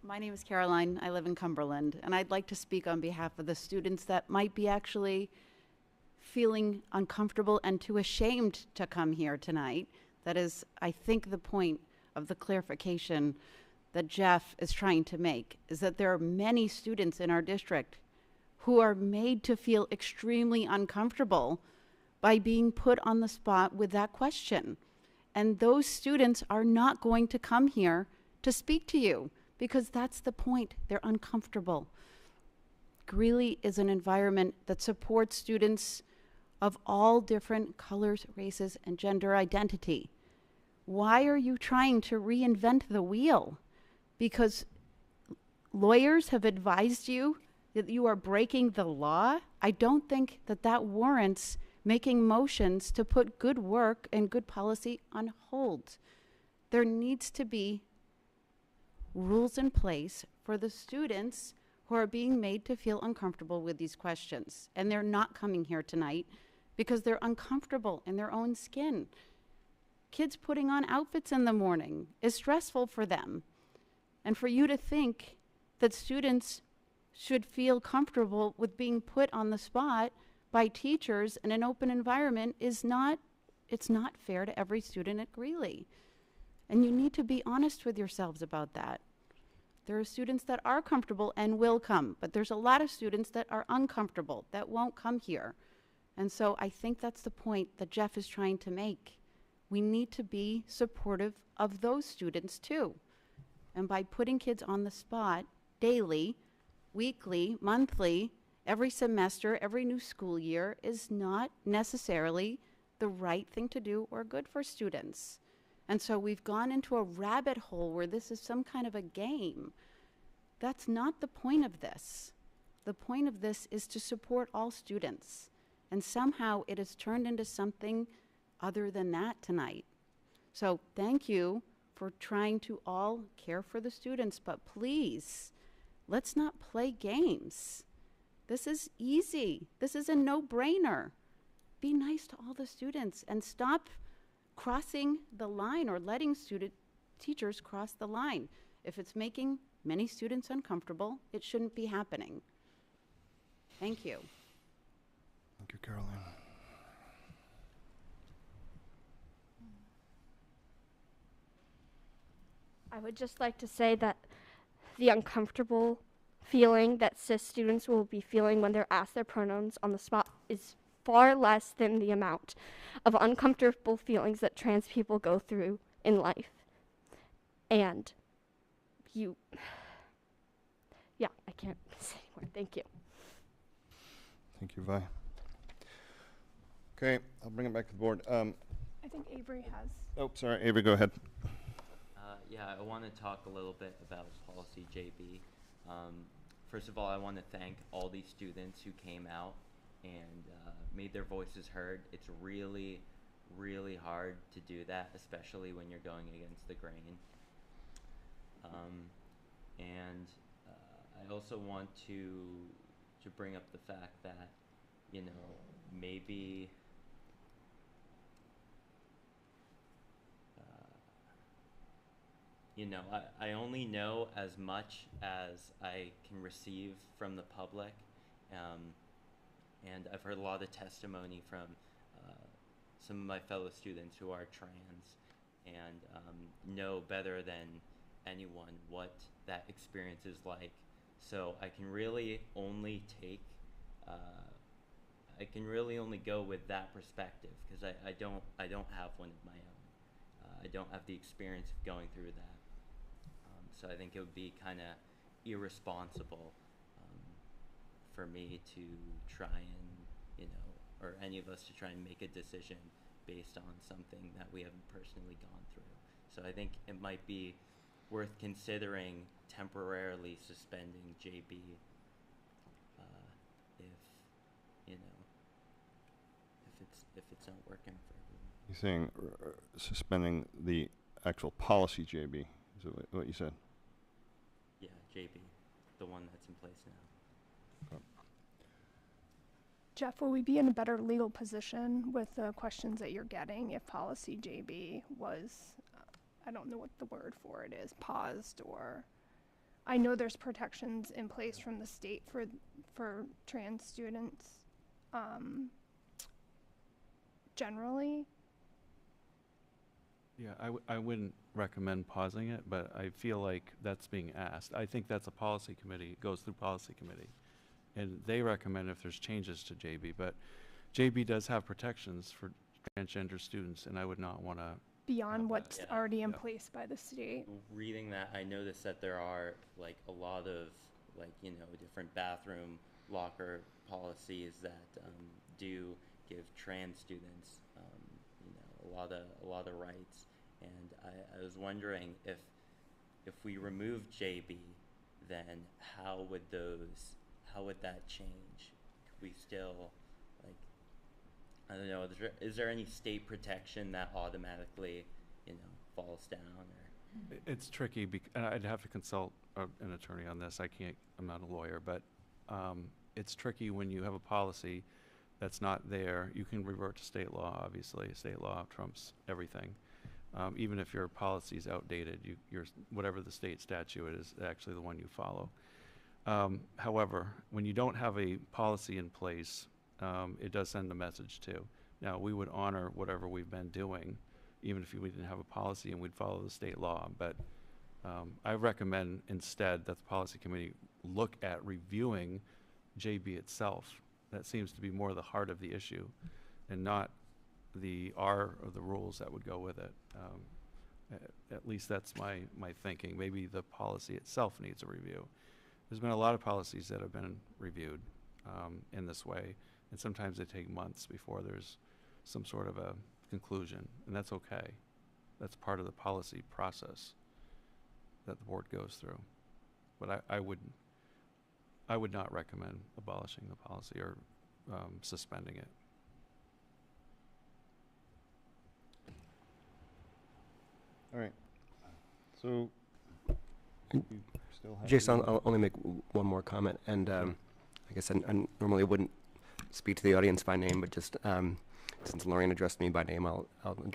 My name is Caroline. I live in Cumberland, and I'd like to speak on behalf of the students that might be actually feeling uncomfortable and too ashamed to come here tonight. That is, I think, the point of the clarification that Jeff is trying to make, is that there are many students in our district who are made to feel extremely uncomfortable by being put on the spot with that question. And those students are not going to come here to speak to you, because that's the point. They're uncomfortable. Greeley is an environment that supports students of all different colors, races, and gender identity. Why are you trying to reinvent the wheel? Because lawyers have advised you that you are breaking the law? I don't think that that warrants making motions to put good work and good policy on hold. There needs to be rules in place for the students who are being made to feel uncomfortable with these questions. And they're not coming here tonight because they're uncomfortable in their own skin. Kids putting on outfits in the morning is stressful for them. And for you to think that students should feel comfortable with being put on the spot by teachers in an open environment is not, it's not fair to every student at Greeley. And you need to be honest with yourselves about that. There are students that are comfortable and will come, but there's a lot of students that are uncomfortable that won't come here. And so I think that's the point that Jeff is trying to make. We need to be supportive of those students too. And by putting kids on the spot daily, weekly, monthly, every semester, every new school year is not necessarily the right thing to do or good for students. And so we've gone into a rabbit hole where this is some kind of a game. That's not the point of this. The point of this is to support all students. And somehow it has turned into something other than that tonight. So thank you for trying to all care for the students, but please, let's not play games. This is easy. This is a no-brainer. Be nice to all the students and stop crossing the line or letting teachers cross the line. If it's making many students uncomfortable, it shouldn't be happening. Thank you. Thank you, Caroline. I would just like to say that the uncomfortable feeling that cis students will be feeling when they're asked their pronouns on the spot is far less than the amount of uncomfortable feelings that trans people go through in life. And yeah, I can't say anymore. Thank you. Thank you, Vi. Okay, I'll bring it back to the board. I think Avery has. Oh, sorry, Avery, go ahead. Yeah, I want to talk a little bit about policy JB. First of all, I want to thank all these students who came out and made their voices heard. It's really, really hard to do that, especially when you're going against the grain. And I also want to bring up the fact that, you know, maybe you know, I only know as much as I can receive from the public, and I've heard a lot of testimony from some of my fellow students who are trans, and know better than anyone what that experience is like. So I can really only take, I can really only go with that perspective, because I don't have one of my own. I don't have the experience of going through that. So I think it would be kind of irresponsible for me to try and, you know, or any of us to try and make a decision based on something that we haven't personally gone through. So I think it might be worth considering temporarily suspending JB if, you know, if it's not working for everyone. You're saying suspending the actual policy JB, is that what you said? Yeah, JB, the one that's in place now. Jeff, will we be in a better legal position with the questions that you're getting if policy JB was, I don't know what the word for it is, paused? Or I know there's protections in place from the state for trans students generally. Yeah, I wouldn't recommend pausing it, but I feel like that's being asked. I think that's a policy committee, it goes through policy committee. And they recommend if there's changes to JB, but JB does have protections for transgender students, and I would not want to. Beyond what's already in place by the state. Reading that, I noticed that there are like a lot of like, you know, different bathroom locker policies that do give trans students, you know, a lot of rights. And I was wondering if we remove JB, then how would that change? Could we still, like, I don't know, is there any state protection that automatically, you know, falls down? Or It's tricky, and I'd have to consult an attorney on this. I'm not a lawyer, but it's tricky when you have a policy that's not there. You can revert to state law, obviously. State law trumps everything. Even if your policy is outdated, whatever the state statute is actually the one you follow. However, when you don't have a policy in place, it does send a message too. Now, we would honor whatever we've been doing, even if we didn't have a policy, and we'd follow the state law. But I recommend instead that the policy committee look at reviewing JB itself. That seems to be more the heart of the issue, and not the R of the rules that would go with it. At least that's my thinking. Maybe the policy itself needs a review. There's been a lot of policies that have been reviewed in this way, and sometimes they take months before there's some sort of a conclusion, and that's okay. That's part of the policy process that the board goes through. But I would not recommend abolishing the policy or suspending it. All right. So, Jason, I'll only make one more comment, and I guess I normally wouldn't speak to the audience by name, but just since Lorraine addressed me by name, I'll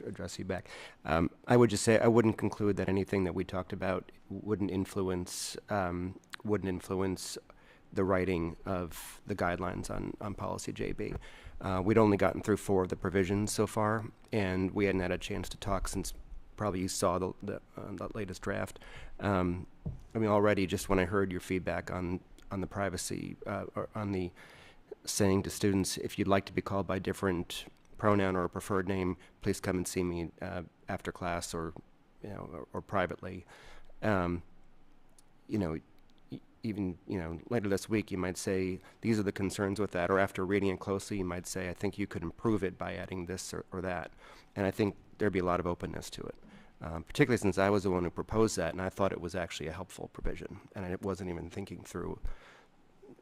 address you back. I would just say I wouldn't conclude that anything that we talked about wouldn't influence the writing of the guidelines on policy JB. We'd only gotten through 4 of the provisions so far, and we hadn't had a chance to talk since probably you saw the latest draft. I mean, already just when I heard your feedback on the privacy, or on the saying to students, if you'd like to be called by a different pronoun or a preferred name, please come and see me after class, or or privately. Even later this week, you might say these are the concerns with that, or after reading it closely, you might say I think you could improve it by adding this or that. And I think there'd be a lot of openness to it. Particularly since I was the one who proposed that, and I thought it was actually a helpful provision, and I wasn't even thinking through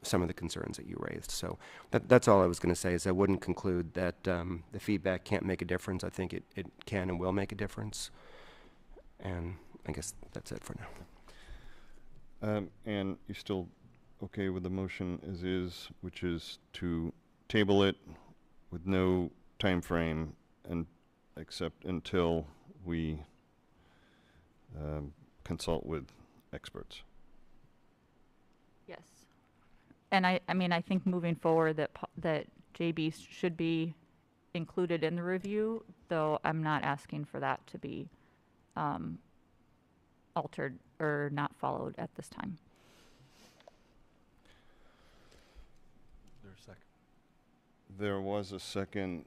some of the concerns that you raised. So that's all I was going to say, is I wouldn't conclude that the feedback can't make a difference. I think it can and will make a difference. And I guess that's it for now. And you're still okay with the motion as is, which is to table it with no time frame, and except until we consult with experts. Yes. And I mean, I think moving forward that JB should be included in the review, though I'm not asking for that to be altered or not followed at this time. Is there a second? There was a second.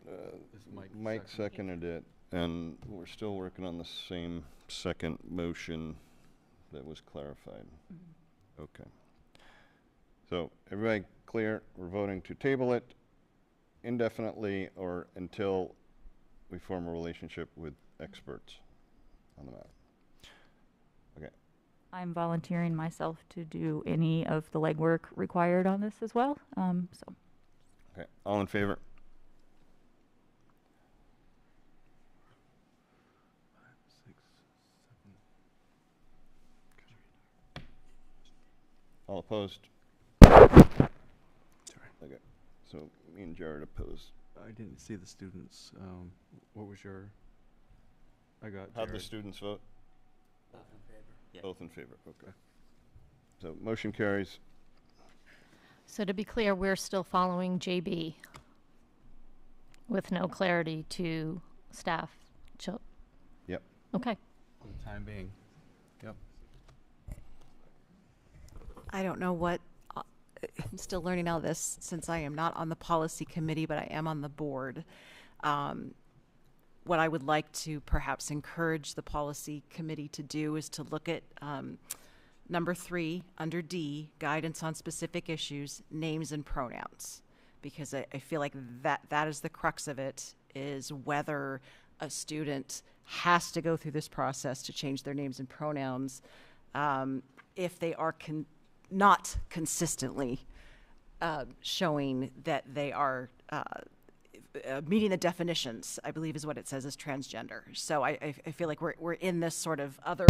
Mike seconded it, and we're still working on the same second motion that was clarified. Okay. So everybody clear? We're voting to table it indefinitely or until we form a relationship with experts on the matter. Okay. I'm volunteering myself to do any of the legwork required on this as well. So. Okay. All in favor? All opposed? Sorry. Okay. So me and Jared opposed. I didn't see the students. What was your? I got. How'd the Jared. students vote? Both in favor. Yeah. Both in favor. Okay. So motion carries. So to be clear, we're still following JB with no clarity to staff. Yep. Okay. For the time being. Yep. I don't know what, I'm still learning all this since I am not on the policy committee, but I am on the board. What I would like to perhaps encourage the policy committee to do is to look at number 3 under D, guidance on specific issues, names and pronouns. Because I feel like that is the crux of it, is whether a student has to go through this process to change their names and pronouns if they are not consistently showing that they are meeting the definitions, I believe is what it says, as transgender. So I feel like we're in this sort of other,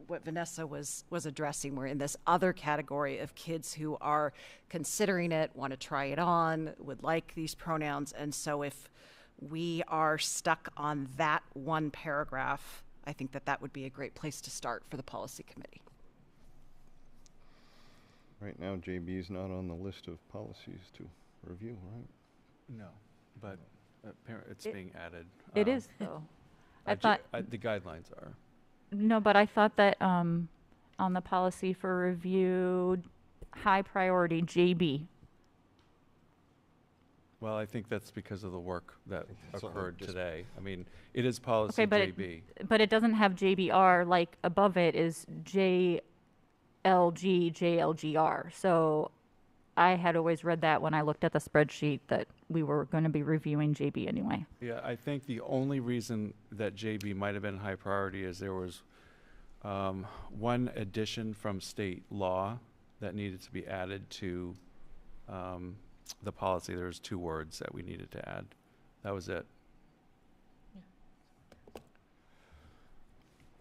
what Vanessa was addressing, we're in this other category of kids who are considering it, want to try it on, would like these pronouns. And so if we are stuck on that one paragraph, I think that would be a great place to start for the policy committee. Right now, JB is not on the list of policies to review, right? No, but it's being added. It is, though. I thought the guidelines are. No, but I thought that on the policy for review, high priority JB. Well, I think that's because of the work that occurred today. I mean, it is policy Okay, JB. But it doesn't have JBR, like above it is JLG, JLGR. So I had always read that when I looked at the spreadsheet that we were going to be reviewing JB anyway. Yeah, I think the only reason that JB might have been high priority is there was one addition from state law that needed to be added to the policy. There was 2 words that we needed to add. That was it.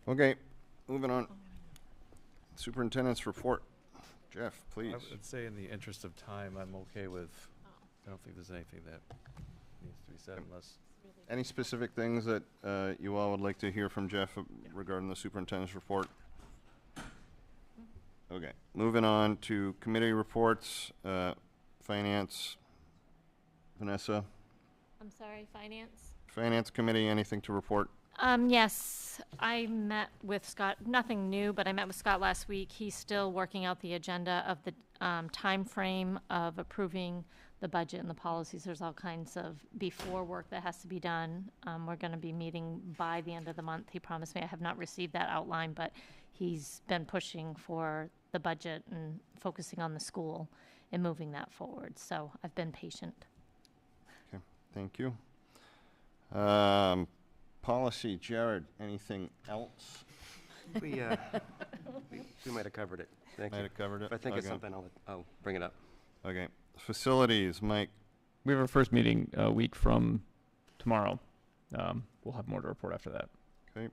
Okay, moving on. Superintendent's report. Jeff, please. I would say in the interest of time, I'm okay with, I don't think there's anything that needs to be said unless. Any specific things that you all would like to hear from Jeff regarding the superintendent's report? Okay, moving on to committee reports. Finance. Vanessa? I'm sorry, finance? Finance committee, anything to report? Yes, I met with Scott, nothing new, but I met with Scott last week. He's still working out the agenda of the time frame of approving the budget and the policies. There's all kinds of before work that has to be done. We're going to be meeting by the end of the month. He promised me. I have not received that outline, but he's been pushing for the budget and focusing on the school and moving that forward. So I've been patient. Okay, thank you. Policy, Jared, anything else? We might have covered it. Thank you. Might have covered it? If I think of Okay. something, I'll bring it up. Okay. Facilities, Mike. We have our first meeting a week from tomorrow. We'll have more to report after that. Okay.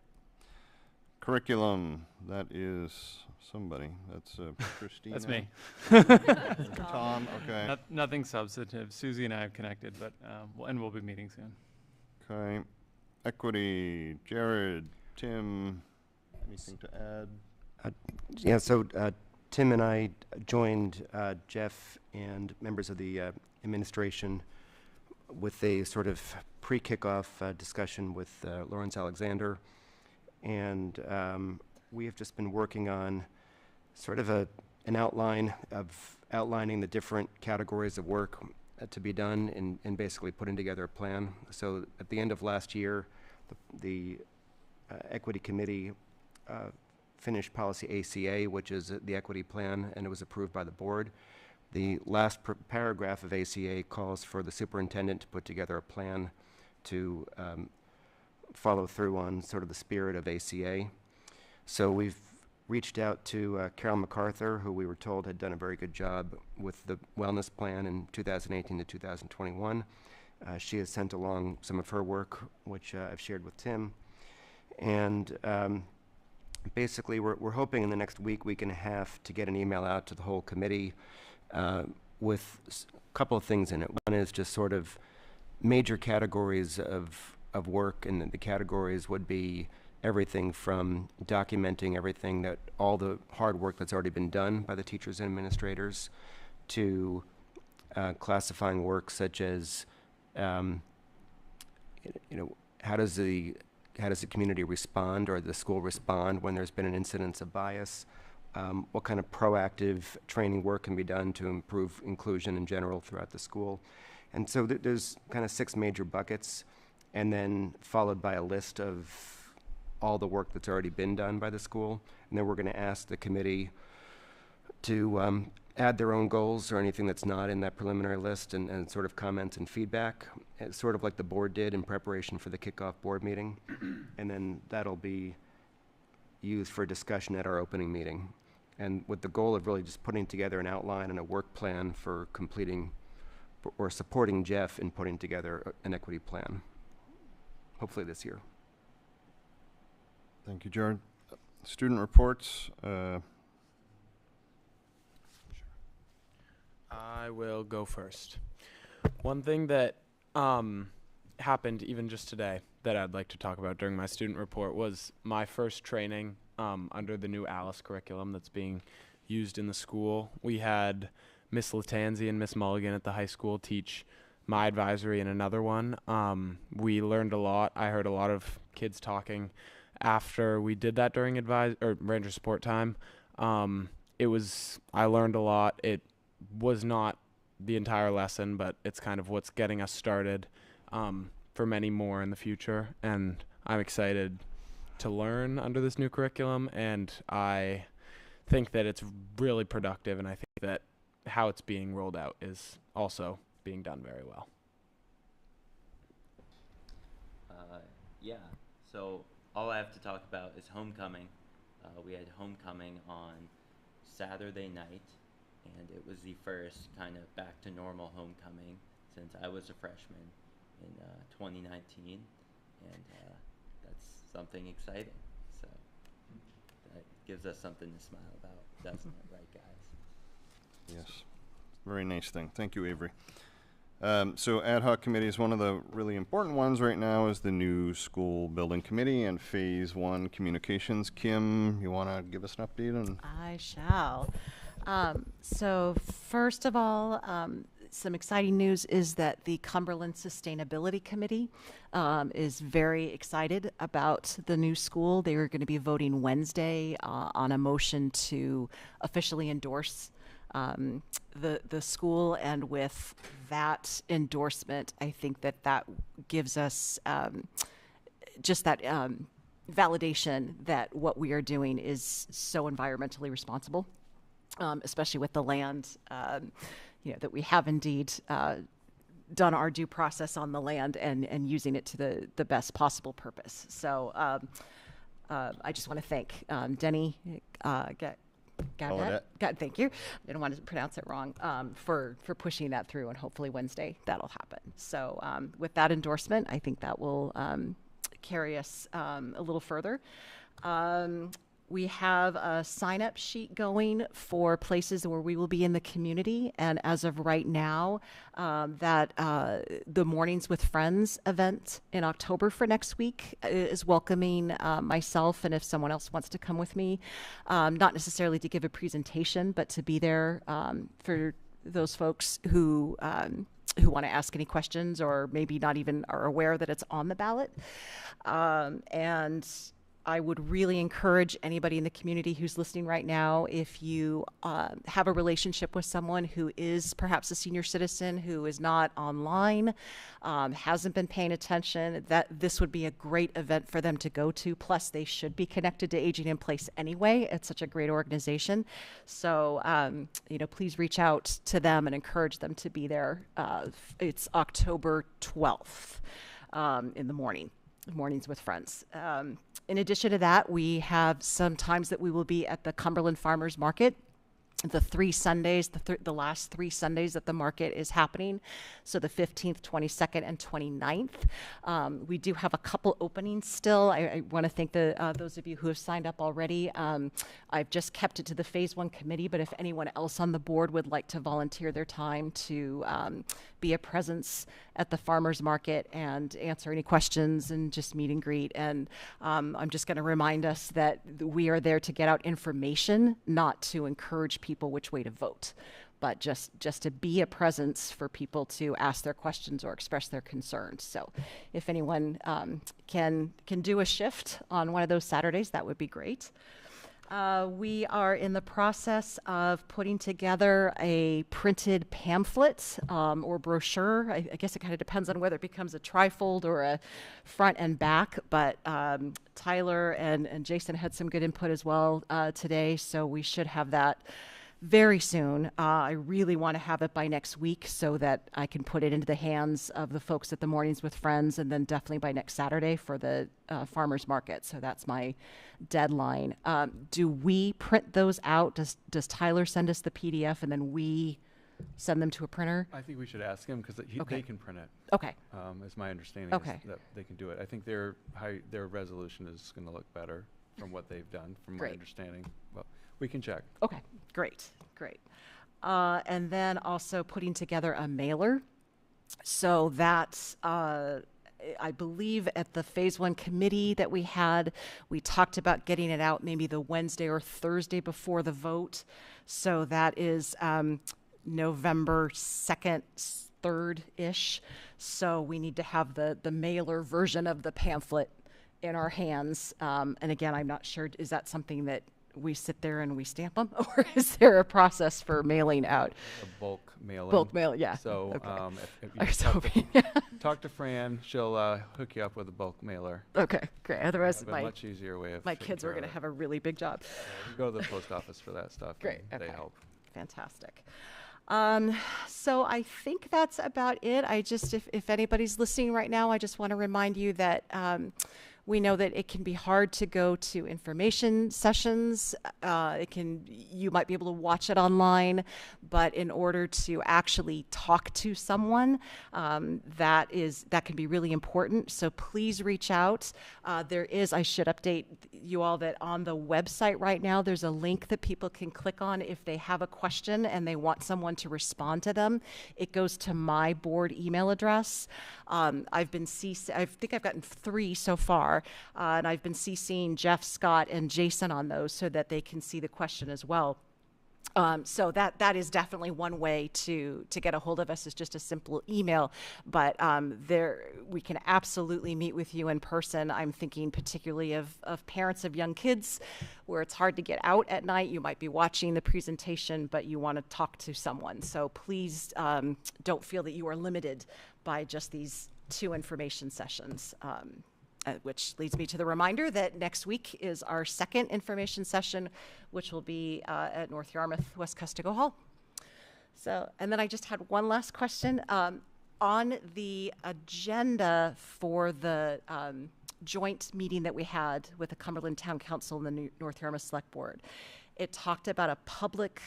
Curriculum, that is somebody. That's Christina. That's me. Tom, okay. Nothing substantive. Susie and I have connected, but we'll be meeting soon. Okay. Equity, Jared, Tim, anything to add? Yeah, so Tim and I joined Jeff and members of the administration with a sort of pre-kickoff discussion with Lawrence Alexander. And we have just been working on sort of an outline of outlining the different categories of work to be done and basically putting together a plan. So at the end of last year, the Equity Committee finished policy ACA, which is the equity plan, and it was approved by the board. The last paragraph of ACA calls for the superintendent to put together a plan to follow through on sort of the spirit of ACA. So we've reached out to Carol MacArthur, who we were told had done a very good job with the wellness plan in 2018 to 2021. She has sent along some of her work, which I've shared with Tim. And basically, we're hoping in the next week and a half to get an email out to the whole committee with a couple of things in it. One is just sort of major categories of work, and the categories would be everything from documenting everything that all the hard work that's already been done by the teachers and administrators to classifying work such as how does the community respond or the school respond when there's been an incidence of bias? What kind of proactive training work can be done to improve inclusion in general throughout the school? And so there's kind of 6 major buckets, and then followed by a list of all the work that's already been done by the school. And then we're going to ask the committee to add their own goals or anything that's not in that preliminary list and sort of comments and feedback, sort of like the board did in preparation for the kickoff board meeting. And then that'll be used for discussion at our opening meeting. And with the goal of really just putting together an outline and a work plan for completing or supporting Jeff in putting together an equity plan, hopefully this year. Thank you, Jared. Student reports. I will go first. One thing that happened even just today that I'd like to talk about during my student report was my first training under the new ALICE curriculum that's being used in the school. We had Miss Latanzi and Miss Mulligan at the high school teach my advisory and another one. We learned a lot. I heard a lot of kids talking after we did that during ranger support time. I learned a lot. It was not the entire lesson, but it's kind of what's getting us started for many more in the future. And I'm excited to learn under this new curriculum, and I think that it's really productive, and I think that how it's being rolled out is also being done very well. Yeah, so all I have to talk about is homecoming. We had homecoming on Saturday night, and it was the first kind of back to normal homecoming since I was a freshman in 2019, and that's something exciting. So that gives us something to smile about, doesn't it, right, guys? Yes, very nice thing. Thank you, Avery. So ad hoc committees, one of the really important ones right now is the new school building committee and phase 1 communications. Kim, you want to give us an update on? I shall. So first of all, some exciting news is that the Cumberland Sustainability Committee is very excited about the new school. They are going to be voting Wednesday on a motion to officially endorse the school, and with that endorsement, I think that gives us just that validation that what we are doing is so environmentally responsible, especially with the land, that we have indeed done our due process on the land and using it to the best possible purpose. So I just want to thank Denny Thank you. I didn't want to pronounce it wrong, for pushing that through, and hopefully Wednesday that'll happen. So with that endorsement, I think that will carry us a little further. We have a sign-up sheet going for places where we will be in the community, and as of right now, the Mornings with Friends event in October for next week is welcoming myself, and if someone else wants to come with me, not necessarily to give a presentation, but to be there for those folks who want to ask any questions, or maybe not even are aware that it's on the ballot. And I would really encourage anybody in the community who's listening right now, if you have a relationship with someone who is perhaps a senior citizen who is not online, hasn't been paying attention, that this would be a great event for them to go to. Plus, they should be connected to Aging in Place anyway. It's such a great organization. So, please reach out to them and encourage them to be there. It's October 12th in the morning. Mornings with Friends. In addition to that, we have some times that we will be at the Cumberland Farmers Market. The 3 Sundays, the last 3 Sundays that the market is happening. So the 15th, 22nd, and 29th. We do have a couple openings still. I want to thank those of you who have signed up already. I've just kept it to the Phase 1 committee, but if anyone else on the board would like to volunteer their time to be a presence at the farmers market and answer any questions and just meet and greet. And I'm just going to remind us that we are there to get out information, not to encourage people which way to vote, but just to be a presence for people to ask their questions or express their concerns. So if anyone can do a shift on one of those Saturdays, that would be great. We are in the process of putting together a printed pamphlet or brochure. I guess it kind of depends on whether it becomes a trifold or a front and back, but Tyler and Jason had some good input as well today, so we should have that very soon. I really want to have it by next week so that I can put it into the hands of the folks at the Mornings with Friends, and then definitely by next Saturday for the farmers market. So that's my deadline. Do we print those out? Does Tyler send us the PDF and then we send them to a printer? I think we should ask him because they can print it. Okay. Is my understanding Okay. is that they can do it. I think their resolution is going to look better from what they've done, from my understanding. Well, we can check. Okay, great. And then also putting together a mailer. So that's, I believe at the Phase 1 committee that we had, we talked about getting it out maybe the Wednesday or Thursday before the vote. So that is November 2nd, 3rd-ish. So we need to have the mailer version of the pamphlet in our hands. And again, I'm not sure, is that something that we sit there and we stamp them, or is there a process for mailing out? A bulk mailing. Bulk mail, yeah. So Okay. if you talk to Fran, she'll hook you up with a bulk mailer. Okay, great. Otherwise, a much easier way of my taking kids were care going of to it. have a really big job. You go to the post office for that stuff. Great. And Okay. They help. Fantastic. So I think that's about it. If anybody's listening right now, I just want to remind you that we know that it can be hard to go to information sessions. You might be able to watch it online, but in order to actually talk to someone, that can be really important. So please reach out. I should update you all that on the website right now, there's a link that people can click on if they have a question and they want someone to respond to them. It goes to my board email address. I think I've gotten 3 so far, and I've been CCing Jeff, Scott, and Jason on those so that they can see the question as well. So that is definitely one way to get a hold of us, is just a simple email. But we can absolutely meet with you in person. I'm thinking particularly of parents of young kids where it's hard to get out at night. You might be watching the presentation, but you want to talk to someone. So please don't feel that you are limited by just these 2 information sessions. Which leads me to the reminder that next week is our 2nd information session, which will be at North Yarmouth, West Custigo Hall. So, and then I just had one last question. On the agenda for the joint meeting that we had with the Cumberland Town Council and the North Yarmouth Select Board, it talked about a public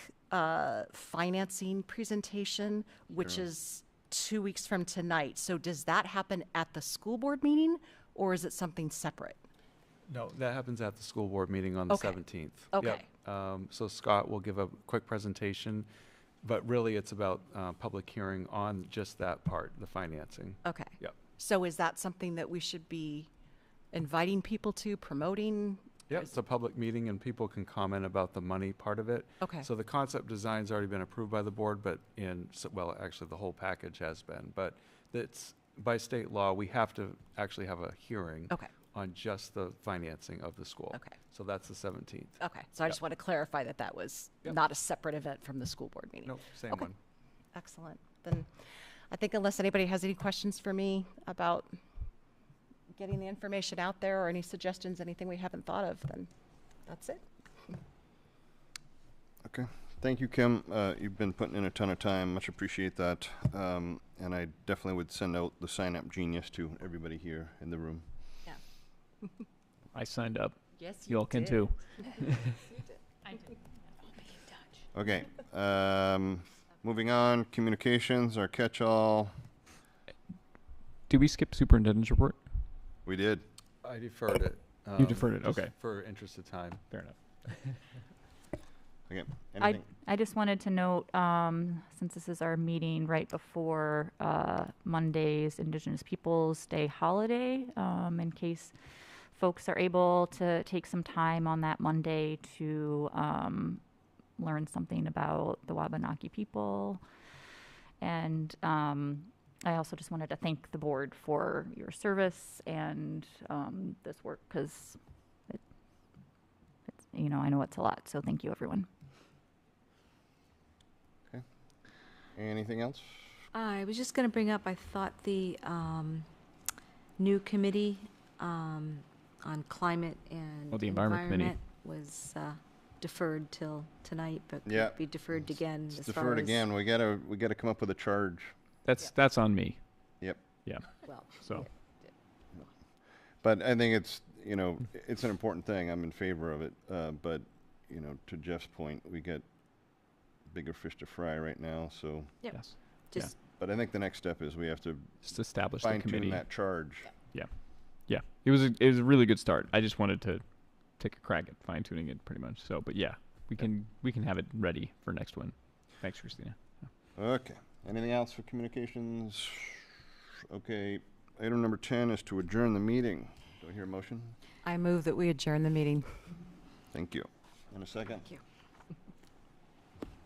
financing presentation, which Sure. is 2 weeks from tonight. So does that happen at the school board meeting, or is it something separate? No, that happens at the school board meeting on the Okay. 17th. Okay. Yep. So Scott will give a quick presentation, but really it's about public hearing on just that part, the financing. Okay. Yep. So is that something that we should be inviting people to, promoting? Yep, it's a public meeting and people can comment about the money part of it. Okay. So the concept design's already been approved by the board, but well, actually the whole package has been, but it's, by state law, we have to actually have a hearing Okay. on just the financing of the school. Okay. So that's the 17th. Okay, so I just want to clarify that that was not a separate event from the school board meeting. Nope, same Okay. one. Excellent. Then I think unless anybody has any questions for me about getting the information out there or any suggestions, anything we haven't thought of, then that's it. Okay. Thank you, Kim. You've been putting in a ton of time. Much appreciate that. And I definitely would send out the sign-up genius to everybody here in the room. Yeah. I signed up. Yes, you all can too. I did. Okay. Moving on, communications, our catch-all. Did we skip superintendent's report? We did. I deferred it. You deferred it, just okay. For interest of time. Fair enough. Okay. I, Anything? I just wanted to note, since this is our meeting right before Monday's Indigenous Peoples Day holiday, in case folks are able to take some time on that Monday to learn something about the Wabanaki people. And I also just wanted to thank the board for your service and this work, because it's, you know, I know it's a lot, so thank you, everyone. Okay. Anything else? I was just going to bring up, I thought the new committee on climate and the Environment Committee. was deferred till tonight, but Yeah. could be deferred again. It's as deferred far as- again. We gotta come up with a charge. That's on me. Yep. Yeah. Well, So. But I think it's, you know, it's an important thing. I'm in favor of it. But, you know, to Jeff's point, we get bigger fish to fry right now, so. Yep. Yes. Just But I think the next step is we have to Just establish the fine tune committee. that charge. Yeah. Yeah. It was a really good start. I just wanted to take a crack at fine tuning it pretty much. So, but yeah, we can have it ready for next one. Thanks, Christina. Okay. Anything else for communications? Okay. Item number 10 is to adjourn the meeting. Do I hear a motion? I move that we adjourn the meeting. Thank you. In a second. Thank you.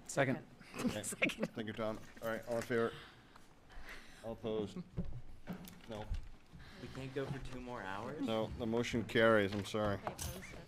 Second. Okay. Thank you, Tom. All right, all in favor? All opposed? No. We can't go for 2 more hours? No, the motion carries. I'm sorry. I opposed it.